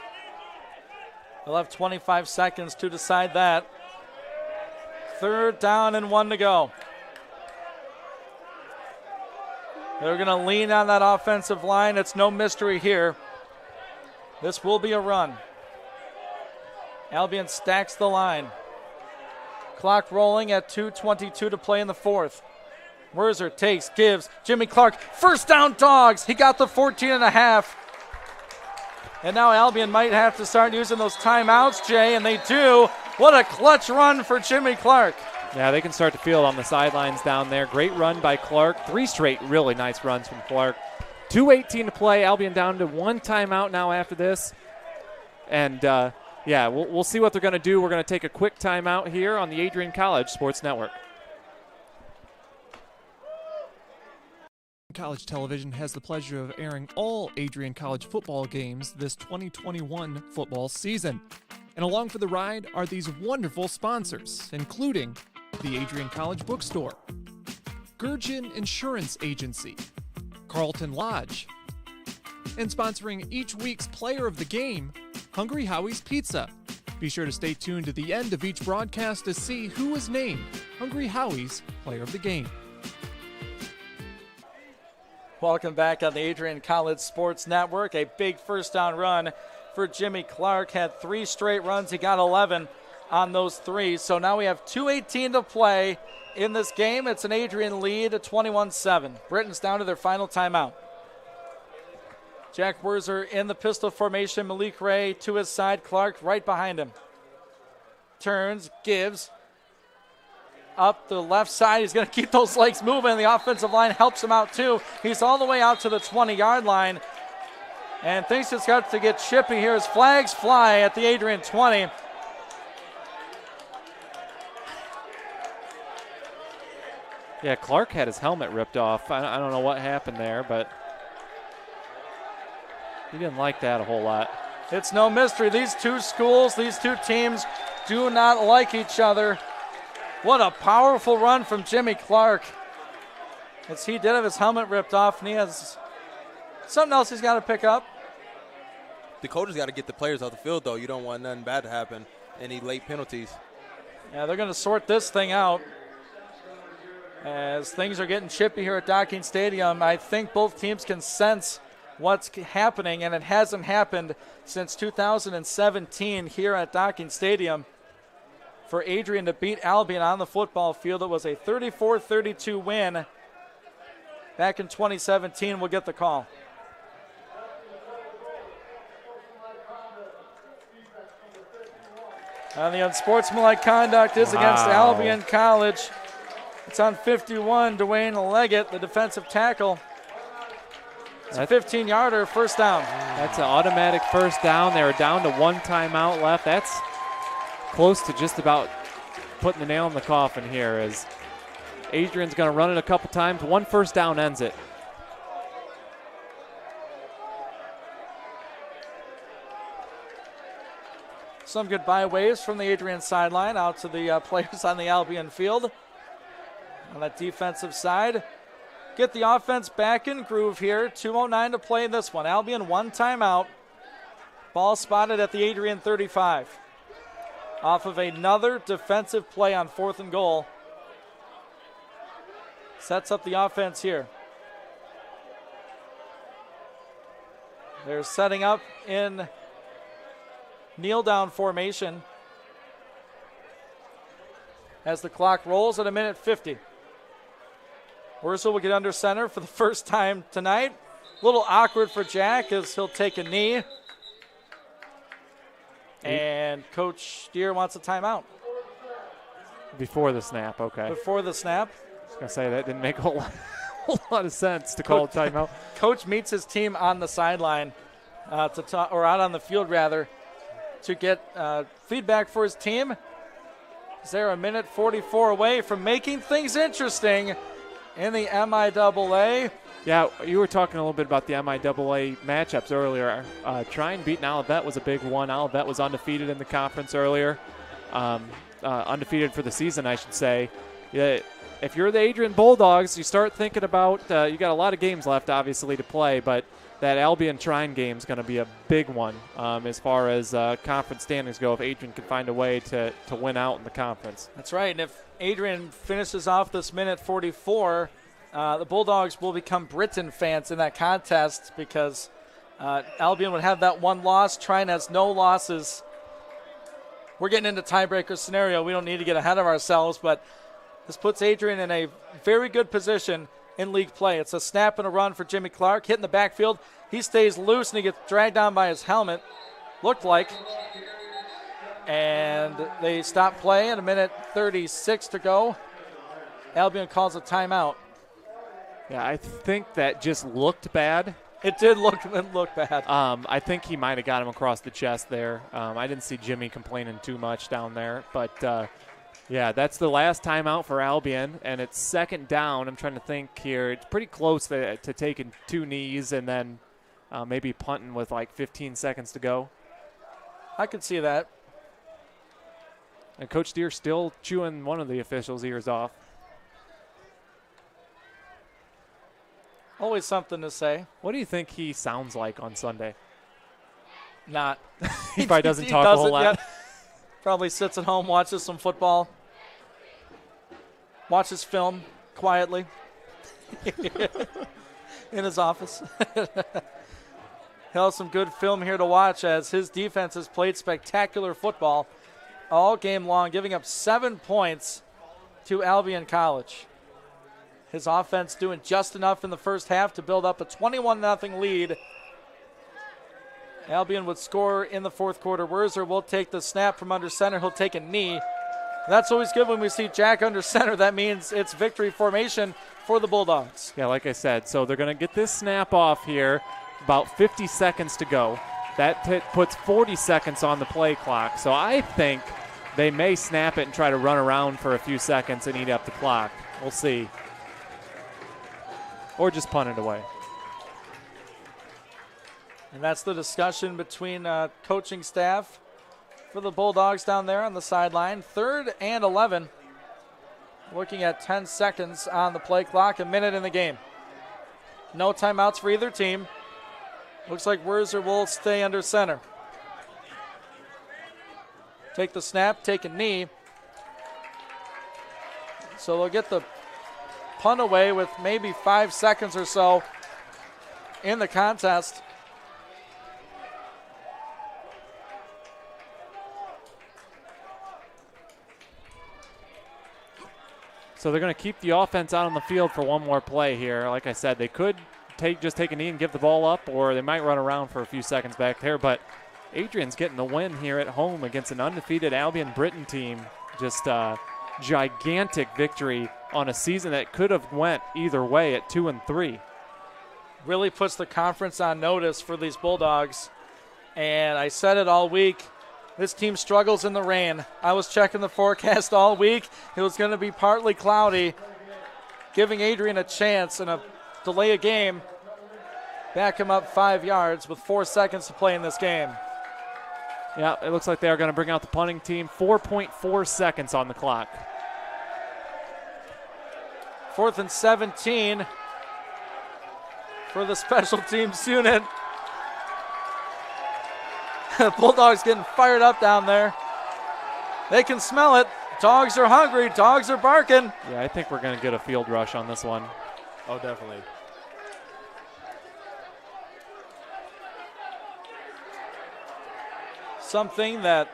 They'll have 25 seconds to decide that. 3rd down and 1 to go. They're going to lean on that offensive line. It's no mystery here. This will be a run. Albion stacks the line. Clock rolling at 2:22 to play in the 4th. Werzer takes, gives. Jimmy Clark, first down Dogs. He got the 14.5. And now Albion might have to start using those timeouts, Jay, and they do. What a clutch run for Jimmy Clark. Yeah, they can start to feel it on the sidelines down there. Great run by Clark. 3 straight really nice runs from Clark. 2:18 to play. Albion down to 1 timeout now after this. And, we'll see what they're going to do. We're going to take a quick timeout here on the Adrian College Sports Network. College Television has the pleasure of airing all Adrian College football games this 2021 football season. And along for the ride are these wonderful sponsors, including the Adrian College Bookstore, Gurgin Insurance Agency, Carlton Lodge, and sponsoring each week's player of the game, Hungry Howie's Pizza. Be sure to stay tuned to the end of each broadcast to see who was named Hungry Howie's Player of the Game. Welcome back on the Adrian College Sports Network. A big first down run for Jimmy Clark. Had 3 straight runs. He got 11 on those 3. So now we have 2:18 to play in this game. It's an Adrian lead at 21-7. Britain's down to their final timeout. Jack Werzer in the pistol formation. Malik Ray to his side. Clark right behind him. Turns, gives. Up the left side. He's going to keep those legs moving. The offensive line helps him out too. He's all the way out to the 20-yard line. And things just got to get chippy here as flags fly at the Adrian 20. Yeah, Clark had his helmet ripped off. I don't know what happened there, but he didn't like that a whole lot. It's no mystery. These 2 schools, these 2 teams do not like each other. What a powerful run from Jimmy Clark. As he did have his helmet ripped off, and he has something else he's got to pick up. The coaches got to get the players off the field, though. You don't want nothing bad to happen. Any late penalties. Yeah, they're going to sort this thing out. As things are getting chippy here at Docking Stadium, I think both teams can sense what's happening, and it hasn't happened since 2017 here at Docking Stadium. For Adrian to beat Albion on the football field, it was a 34-32 win back in 2017. We'll get the call. And the unsportsmanlike conduct is against Albion College. It's on 51, Dwayne Leggett, the defensive tackle. It's a 15-yarder, first down. That's an automatic first down. They were down to one timeout left. That's close to just about putting the nail in the coffin here, as Adrian's going to run it a couple times. One first down ends it. Some goodbye waves from the Adrian sideline out to the players on the Albion field. On that defensive side, get the offense back in groove here. 2:09 to play in this one. Albion one timeout. Ball spotted at the Adrian 35. Off of another defensive play on 4th and goal. Sets up the offense here. They're setting up in kneel down formation as the clock rolls at 1:50. Wurzel will get under center for the first time tonight. A little awkward for Jack as he'll take a knee. And Coach Deere wants a timeout. Before the snap, okay. Before the snap. I was going to say that didn't make a whole lot of sense to call a timeout. Coach meets his team on the sideline to talk, or out on the field rather, to get feedback for his team. Is there 1:44 away from making things interesting in the MIAA? Yeah, you were talking a little bit about the MIAA matchups earlier. Trine beating Olivet was a big one. Olivet was undefeated in the conference earlier. Undefeated for the season, I should say. Yeah, if you're the Adrian Bulldogs, you start thinking about, you got a lot of games left, obviously, to play, but that Albion Trine game is going to be a big one as far as conference standings go, if Adrian can find a way to win out in the conference. That's right, and if Adrian finishes off this 1:44, the Bulldogs will become Britain fans in that contest, because Albion would have that one loss. Trine has no losses. We're getting into tiebreaker scenario. We don't need to get ahead of ourselves, but this puts Adrian in a very good position in league play. It's a snap and a run for Jimmy Clark, hitting the backfield. He stays loose and he gets dragged down by his helmet, looked like. And they stop play at 1:36 to go. Albion calls a timeout. Yeah, I think that just looked bad. It did look bad. I think he might have got him across the chest there. I didn't see Jimmy complaining too much down there. But, yeah, that's the last timeout for Albion, and it's second down. I'm trying to think here. It's pretty close to taking two knees and then maybe punting with like 15 seconds to go. I could see that. And Coach Deere still chewing one of the officials' ears off. Always something to say. What do you think he sounds like on Sunday? Not. He probably doesn't talk a whole lot. Yet. Probably sits at home, watches some football, watches film quietly in his office. He'll have some good film here to watch, as his defense has played spectacular football all game long, giving up 7 points to Albion College. His offense doing just enough in the first half to build up a 21-0 lead. Albion would score in the fourth quarter. Wurzer will take the snap from under center. He'll take a knee. That's always good when we see Jack under center. That means it's victory formation for the Bulldogs. Yeah, like I said, so they're going to get this snap off here. About 50 seconds to go. That puts 40 seconds on the play clock. So I think they may snap it and try to run around for a few seconds and eat up the clock. We'll see. Or just punt it away. And that's the discussion between coaching staff for the Bulldogs down there on the sideline. 3rd and 11. Looking at 10 seconds on the play clock, a minute in the game. No timeouts for either team. Looks like Wurzer will stay under center. Take the snap, take a knee. So they'll get the punt away with maybe 5 seconds or so in the contest. So they're going to keep the offense out on the field for one more play here. Like I said, they could just take a knee and give the ball up, or they might run around for a few seconds back there. But Adrian's getting the win here at home against an undefeated Albion Britain team. Just a gigantic victory on a season that could have went either way at 2-3. Really puts the conference on notice for these Bulldogs. And I said it all week. This team struggles in the rain. I was checking the forecast all week. It was going to be partly cloudy, giving Adrian a chance and a delay a game. Back him up 5 yards with 4 seconds to play in this game. Yeah, it looks like they are going to bring out the punting team. 4.4 seconds on the clock. 4th and 17 for the special teams unit. Bulldogs getting fired up down there. They can smell it. Dogs are hungry. Dogs are barking. Yeah, I think we're going to get a field rush on this one. Oh, definitely. Something that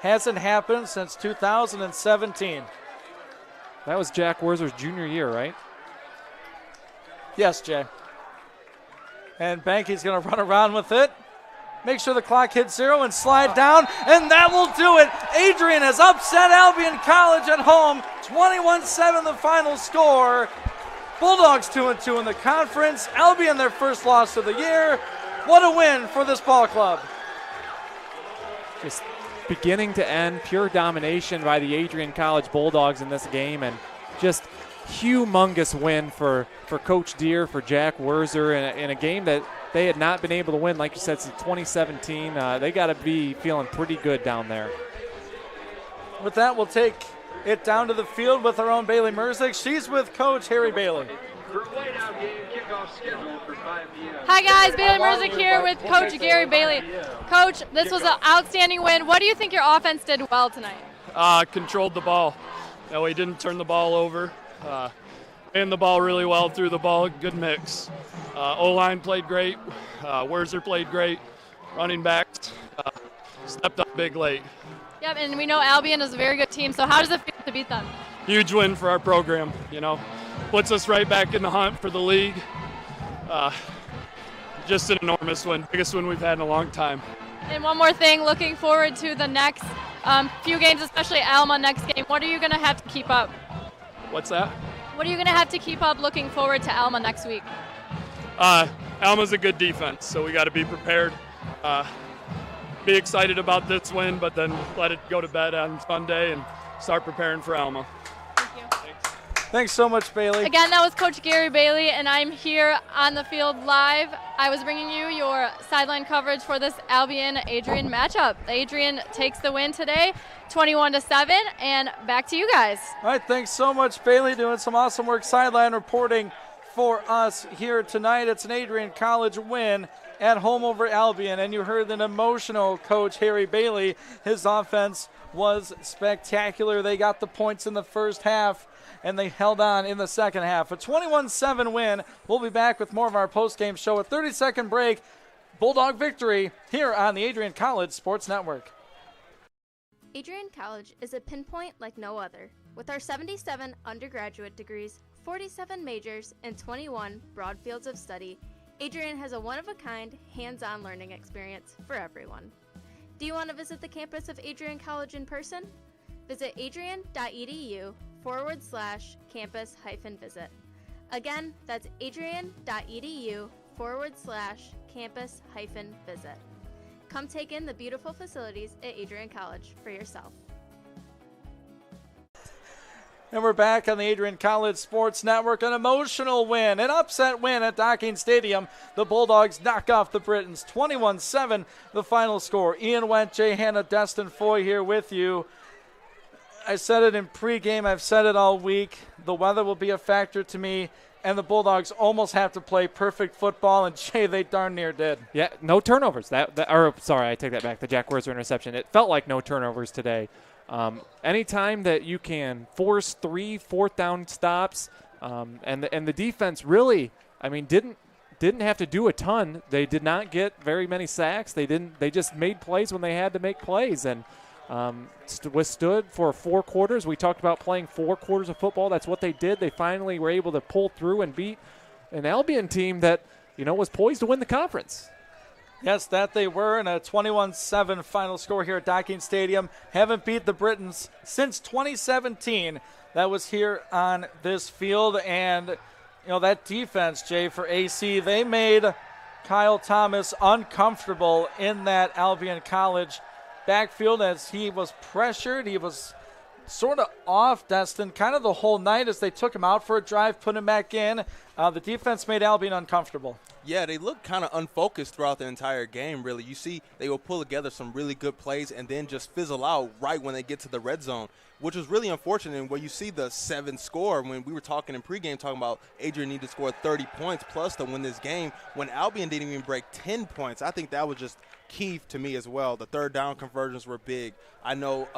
hasn't happened since 2017. That was Jack Wurzer's junior year, right? Yes, Jay. And Banky's going to run around with it. Make sure the clock hits 0 and slide down, and that will do it. Adrian has upset Albion College at home. 21-7 the final score. Bulldogs 2-2 in the conference. Albion their first loss of the year. What a win for this ball club. Just beginning to end, pure domination by the Adrian College Bulldogs in this game, and just humongous win for Coach Deere, for Jack Wurzer, in a game that they had not been able to win, like you said, since 2017. They got to be feeling pretty good down there. With that, we'll take it down to the field with our own Bailey Merzick. She's with Coach Harry Bailey. Hi guys, Bailey Merzick here with Coach Gary Bailey. Coach, this was an outstanding win. What do you think your offense did well tonight? Controlled the ball. We didn't turn the ball over. Ran the ball really well, threw the ball, good mix. O-line played great. Wurzer played great. Running backs stepped up big late. Yep, and we know Albion is a very good team, so how does it feel to beat them? Huge win for our program, Puts us right back in the hunt for the league. Just an enormous win, biggest win we've had in a long time. And one more thing, looking forward to the next few games, especially Alma next game. What are you going to have to keep up? What's that? What are you going to have to keep up looking forward to Alma next week? Alma's a good defense, so we got to be prepared. Be excited about this win, but then let it go to bed on Sunday and start preparing for Alma. Thanks so much, Bailey. Again, that was Coach Gary Bailey, and I'm here on the field live. I was bringing you your sideline coverage for this Albion-Adrian matchup. Adrian takes the win today, 21-7, and back to you guys. All right, thanks so much, Bailey, doing some awesome work sideline reporting for us here tonight. It's an Adrian College win at home over Albion, and you heard an emotional Coach Harry Bailey. His offense was spectacular. They got the points in the first half, and they held on in the second half. A 21-7 win. We'll be back with more of our post-game show. A 30-second break. Bulldog victory here on the Adrian College Sports Network. Adrian College is a pinpoint like no other. With our 77 undergraduate degrees, 47 majors, and 21 broad fields of study, Adrian has a one-of-a-kind, hands-on learning experience for everyone. Do you want to visit the campus of Adrian College in person? Visit adrian.edu/campus-visit. Again, that's adrian.edu/campus-visit. Come take in the beautiful facilities at Adrian College for yourself. And we're back on the Adrian College Sports Network. An emotional win, an upset win at Docking Stadium. The Bulldogs knock off the Britons. 21-7, the final score. Ian Went, Jay Hanna, Destin Foy here with you. I said it in pregame. I've said it all week. The weather will be a factor to me, and the Bulldogs almost have to play perfect football, and Jay, they darn near did. Yeah, no turnovers. Sorry, I take that back. The Jack Wurzer interception. It felt like no turnovers today. Anytime that you can force 3 fourth-down stops, and the defense really, didn't have to do a ton. They did not get very many sacks. They just made plays when they had to make plays, and withstood for 4 quarters. We talked about playing 4 quarters of football. That's what they did. They finally were able to pull through and beat an Albion team that was poised to win the conference. Yes, that they were, in a 21-7 final score here at Docking Stadium. Haven't beat the Britons since 2017. That was here on this field. And, you know, that defense, Jay, for AC, they made Kyle Thomas uncomfortable in that Albion College backfield as he was pressured. He was sort of off, Destin, kind of the whole night as they took him out for a drive, put him back in. The defense made Albion uncomfortable. Yeah, they looked kind of unfocused throughout the entire game, really. You see they will pull together some really good plays and then just fizzle out right when they get to the red zone, which was really unfortunate. And where you see the 7 score, when we were talking in pregame, talking about Adrian needed to score 30 points plus to win this game, when Albion didn't even break 10 points. I think that was just key to me as well. The third down conversions were big. I know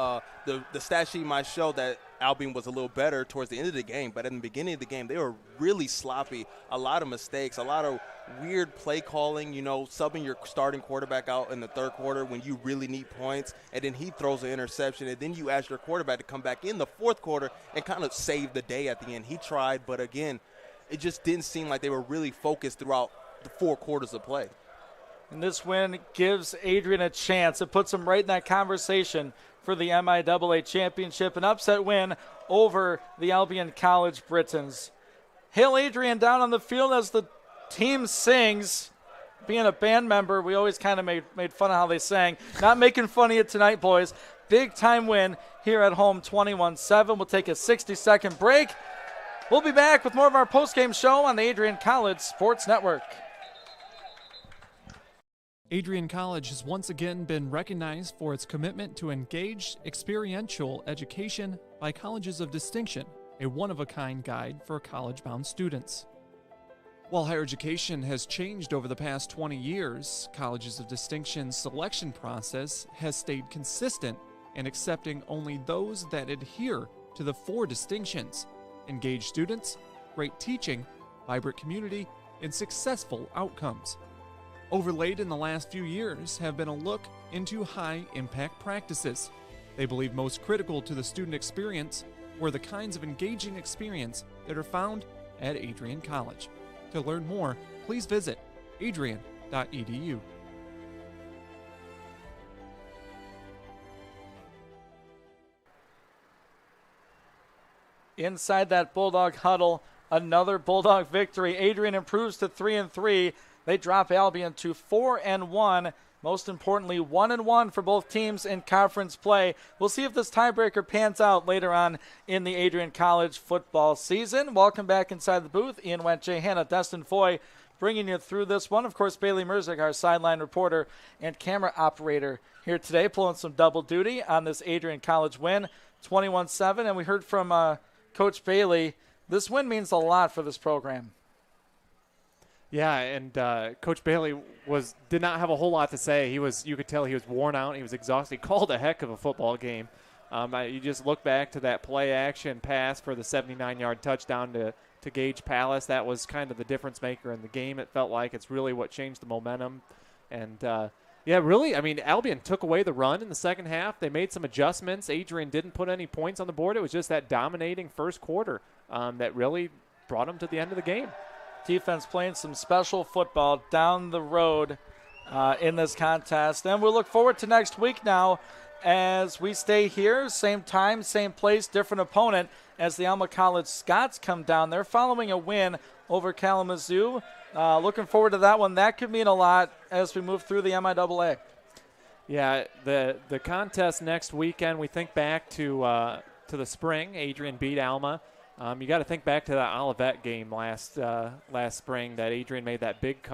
the stat sheet might show that Albion was a little better towards the end of the game, but in the beginning of the game, they were really sloppy. A lot of mistakes, a lot of weird play calling, you know, subbing your starting quarterback out in the third quarter when you really need points, and then he throws an interception, and then you ask your quarterback to come back in the fourth quarter and kind of save the day at the end. He tried, but again, it just didn't seem like they were really focused throughout the 4 quarters of play. And this win gives Adrian a chance. It puts him right in that conversation for the MIAA championship. An upset win over the Albion College Britons. Hail Adrian down on the field as the team sings. Being a band member, we always kind of made fun of how they sang. Not making fun of you tonight, boys. Big time win here at home, 21-7. We'll take a 60-second break. We'll be back with more of our postgame show on the Adrian College Sports Network. Adrian College has once again been recognized for its commitment to engaged, experiential education by colleges of distinction, a one-of-a-kind guide for college-bound students. While higher education has changed over the past 20 years, Colleges of Distinction's selection process has stayed consistent in accepting only those that adhere to the 4 distinctions: engaged students, great teaching, vibrant community, and successful outcomes. Overlaid in the last few years have been a look into high-impact practices. They believe most critical to the student experience were the kinds of engaging experience that are found at Adrian College. To learn more, please visit adrian.edu. Inside that Bulldog huddle, another Bulldog victory. Adrian improves to 3-3. They drop Albion to 4-1. Most importantly, 1-1 for both teams in conference play. We'll see if this tiebreaker pans out later on in the Adrian College football season. Welcome back inside the booth. Ian Went, Jay Hanna, Dustin Foy bringing you through this one. Of course, Bailey Merzick, our sideline reporter and camera operator here today, pulling some double duty on this Adrian College win, 21-7. And we heard from Coach Bailey, this win means a lot for this program. Yeah, and Coach Bailey did not have a whole lot to say. You could tell he was worn out. He was exhausted. He called a heck of a football game. You just look back to that play action pass for the 79-yard touchdown to Gage Palace. That was kind of the difference maker in the game. It felt like it's really what changed the momentum. And, really, I mean, Albion took away the run in the second half. They made some adjustments. Adrian didn't put any points on the board. It was just that dominating first quarter that really brought them to the end of the game. Defense playing some special football down the road in this contest. And we'll look forward to next week now as we stay here, same time, same place, different opponent as the Alma College Scots come down. They're following a win over Kalamazoo. Looking forward to that one. That could mean a lot as we move through the MIAA. Yeah, the contest next weekend, we think back to the spring. Adrian beat Alma. You got to think back to that Olivet game last spring that Adrian made that big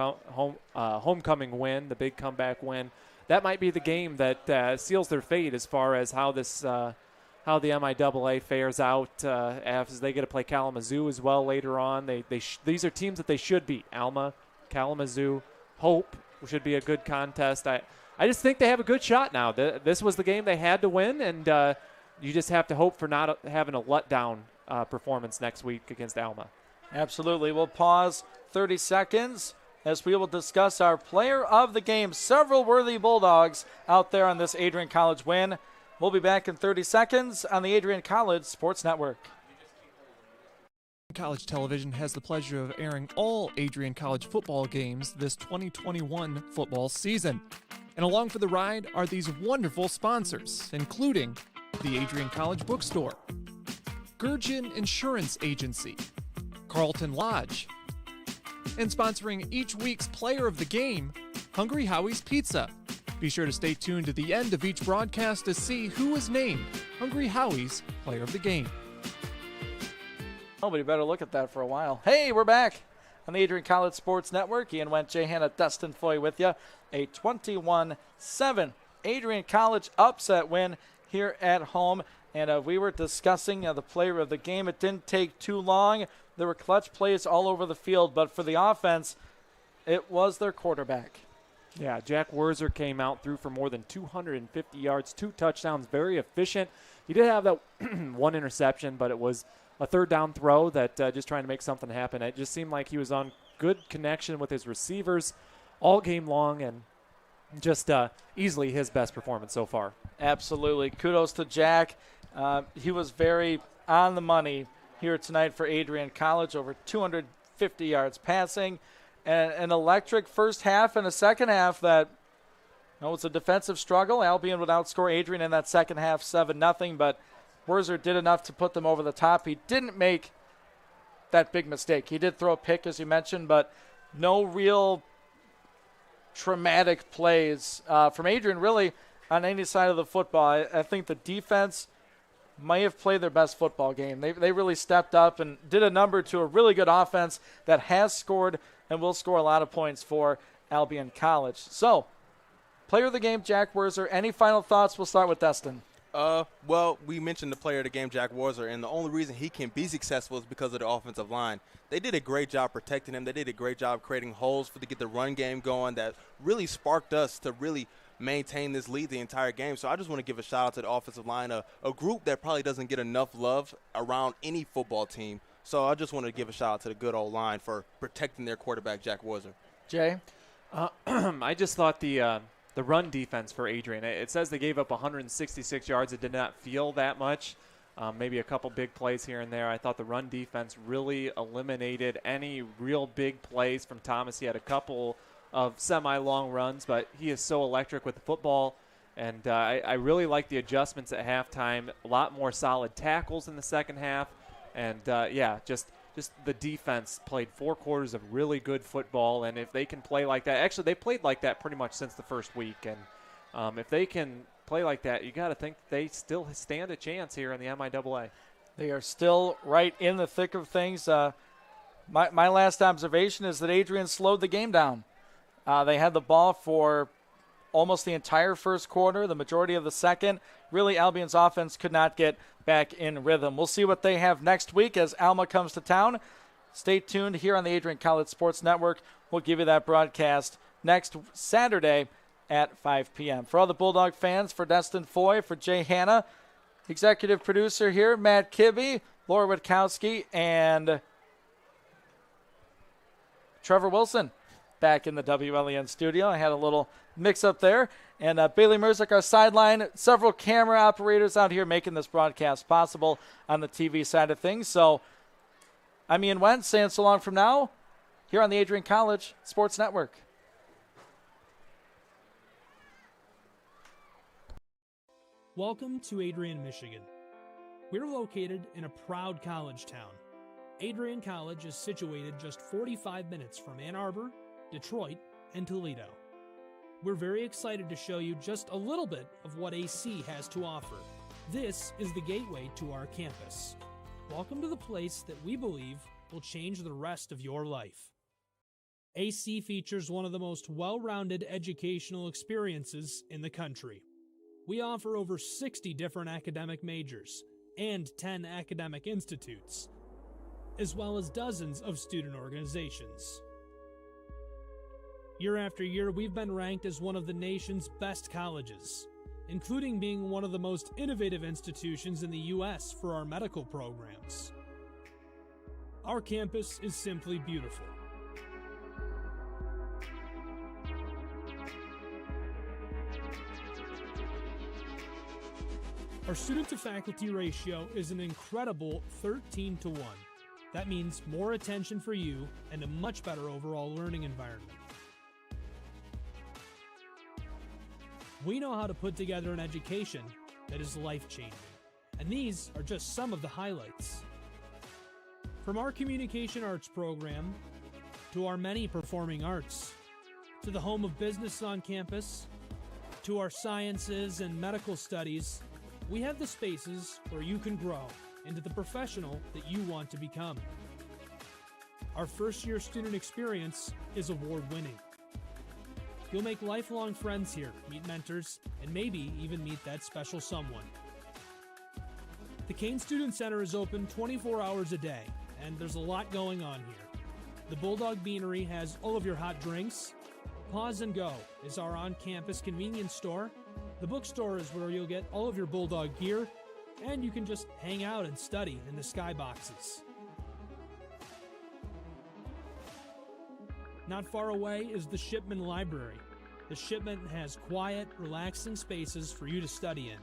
homecoming win, the big comeback win. That might be the game that seals their fate as far as how the MIAA fares out as they get to play Kalamazoo as well later on. These are teams that they should beat. Alma, Kalamazoo, Hope should be a good contest. I just think they have a good shot now. This was the game they had to win, and you just have to hope for not having a letdown performance next week against Alma. Absolutely. We'll pause 30 seconds as we will discuss our player of the game. Several worthy Bulldogs out there on this Adrian College win. We'll be back in 30 seconds on the Adrian College Sports Network. College Television has the pleasure of airing all Adrian College football games this 2021 football season. And along for the ride are these wonderful sponsors, including the Adrian College Bookstore, Gurgin Insurance Agency, Carlton Lodge, and sponsoring each week's player of the game, Hungry Howie's Pizza. Be sure to stay tuned to the end of each broadcast to see who is named Hungry Howie's Player of the Game. Nobody better look at that for a while. Hey, we're back on the Adrian College Sports Network. Ian Went, Jay Hanna, Dustin Foy with you. A 21-7 Adrian College upset win here at home. And we were discussing the player of the game. It didn't take too long. There were clutch plays all over the field. But for the offense, it was their quarterback. Yeah, Jack Werzer came out, threw for more than 250 yards, 2 touchdowns, very efficient. He did have that one interception, but it was a third down throw that just trying to make something happen. It just seemed like he was on good connection with his receivers all game long, and just easily his best performance so far. Absolutely. Kudos to Jack. He was very on the money here tonight for Adrian College, over 250 yards passing. And an electric first half and a second half that it's a defensive struggle. Albion would outscore Adrian in that second half 7-0, but Werzer did enough to put them over the top. He didn't make that big mistake. He did throw a pick, as you mentioned, but no real traumatic plays from Adrian, really, on any side of the football. I think the defense might have played their best football game. They really stepped up and did a number to a really good offense that has scored and will score a lot of points for Albion College. So, player of the game, Jack Werzer. Any final thoughts? We'll start with Dustin. Well, we mentioned the player of the game, Jack Werzer, and the only reason he can be successful is because of the offensive line. They did a great job protecting him. They did a great job creating holes to get the run game going that really sparked us to really maintain this lead the entire game. So I just want to give a shout-out to the offensive line, a group that probably doesn't get enough love around any football team. So I just wanted to give a shout-out to the good old line for protecting their quarterback, Jack Werzer. Jay? I just thought the run defense for Adrian, it says they gave up 166 yards. It did not feel that much. Maybe a couple big plays here and there. I thought the run defense really eliminated any real big plays from Thomas. He had a couple of semi-long runs, but he is so electric with the football. And I really like the adjustments at halftime. A lot more solid tackles in the second half. And, just the defense played 4 quarters of really good football. And if they can play like that – actually, they played like that pretty much since the first week. And if they can play like that, you got to think they still stand a chance here in the MIAA. They are still right in the thick of things. My last observation is that Adrian slowed the game down. They had the ball for almost the entire first quarter, the majority of the second. Really, Albion's offense could not get back in rhythm. We'll see what they have next week as Alma comes to town. Stay tuned here on the Adrian College Sports Network. We'll give you that broadcast next Saturday at 5 p.m. For all the Bulldog fans, for Dustin Foy, for Jay Hanna, executive producer here, Matt Kibbe, Laura Witkowski, and Trevor Wilson back in the WLEN studio. I had a little mix-up there. And Bailey Merzick, our sideline, several camera operators out here making this broadcast possible on the TV side of things. So I'm Ian Wentz saying so long from now here on the Adrian College Sports Network. Welcome to Adrian, Michigan. We're located in a proud college town. Adrian College is situated just 45 minutes from Ann Arbor, Detroit, and Toledo. We're very excited to show you just a little bit of what AC has to offer. This is the gateway to our campus. Welcome to the place that we believe will change the rest of your life. AC features one of the most well-rounded educational experiences in the country. We offer over 60 different academic majors and 10 academic institutes, as well as dozens of student organizations. Year after year, we've been ranked as one of the nation's best colleges, including being one of the most innovative institutions in the U.S. for our medical programs. Our campus is simply beautiful. Our student-to-faculty ratio is an incredible 13-to-1. That means more attention for you and a much better overall learning environment. We know how to put together an education that is life-changing, and these are just some of the highlights. From our communication arts program, to our many performing arts, to the home of business on campus, to our sciences and medical studies, we have the spaces where you can grow into the professional that you want to become. Our first-year student experience is award-winning. You'll make lifelong friends here, meet mentors, and maybe even meet that special someone. The Kane Student Center is open 24 hours a day, and there's a lot going on here. The Bulldog Beanery has all of your hot drinks. Pause and Go is our on-campus convenience store. The bookstore is where you'll get all of your Bulldog gear, and you can just hang out and study in the skyboxes. Not far away is the Shipman Library. The Shipman has quiet, relaxing spaces for you to study in.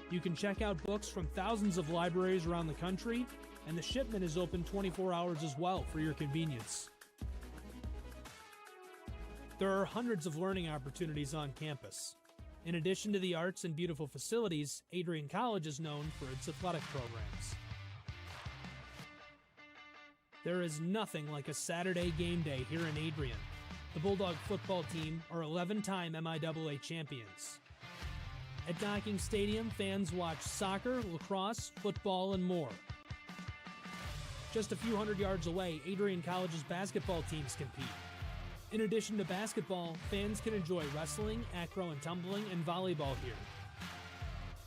You can check out books from thousands of libraries around the country, and the Shipman is open 24 hours as well for your convenience. There are hundreds of learning opportunities on campus. In addition to the arts and beautiful facilities, Adrian College is known for its athletic programs. There is nothing like a Saturday game day here in Adrian. The Bulldog football team are 11-time MIAA champions. At Docking Stadium, fans watch soccer, lacrosse, football, and more. Just a few hundred yards away, Adrian College's basketball teams compete. In addition to basketball, fans can enjoy wrestling, acro and tumbling, and volleyball here.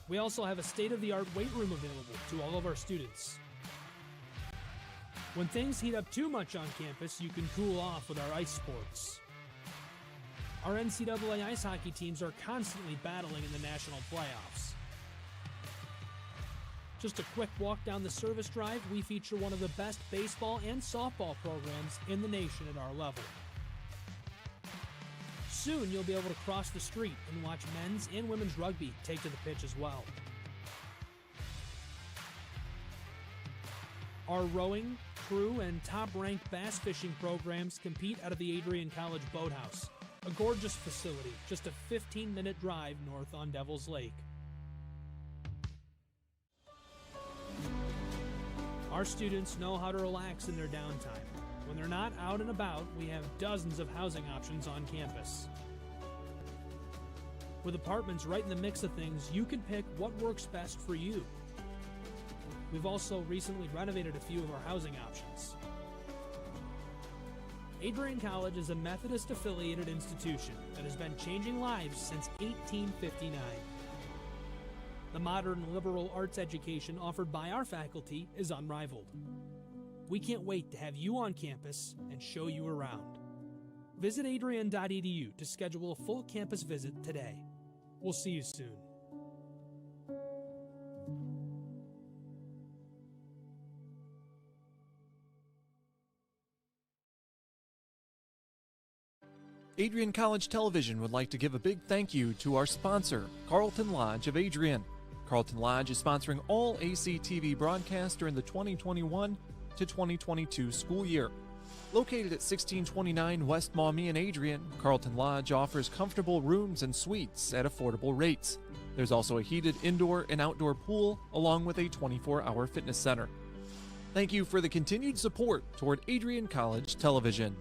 We also have a state-of-the-art weight room available to all of our students. When things heat up too much on campus, you can cool off with our ice sports. Our NCAA ice hockey teams are constantly battling in the national playoffs. Just a quick walk down the service drive, we feature one of the best baseball and softball programs in the nation at our level. Soon you'll be able to cross the street and watch men's and women's rugby take to the pitch as well. Our rowing, crew, and top-ranked bass fishing programs compete out of the Adrian College Boathouse, a gorgeous facility just a 15-minute drive north on Devil's Lake. Our students know how to relax in their downtime. When they're not out and about, we have dozens of housing options on campus. With apartments right in the mix of things, you can pick what works best for you. We've also recently renovated a few of our housing options. Adrian College is a Methodist-affiliated institution that has been changing lives since 1859. The modern liberal arts education offered by our faculty is unrivaled. We can't wait to have you on campus and show you around. Visit adrian.edu to schedule a full campus visit today. We'll see you soon. Adrian College Television would like to give a big thank you to our sponsor, Carlton Lodge of Adrian. Carlton Lodge is sponsoring all ACTV broadcasts during the 2021 to 2022 school year. Located at 1629 West Maumee in Adrian, Carlton Lodge offers comfortable rooms and suites at affordable rates. There's also a heated indoor and outdoor pool, along with a 24-hour fitness center. Thank you for the continued support toward Adrian College Television.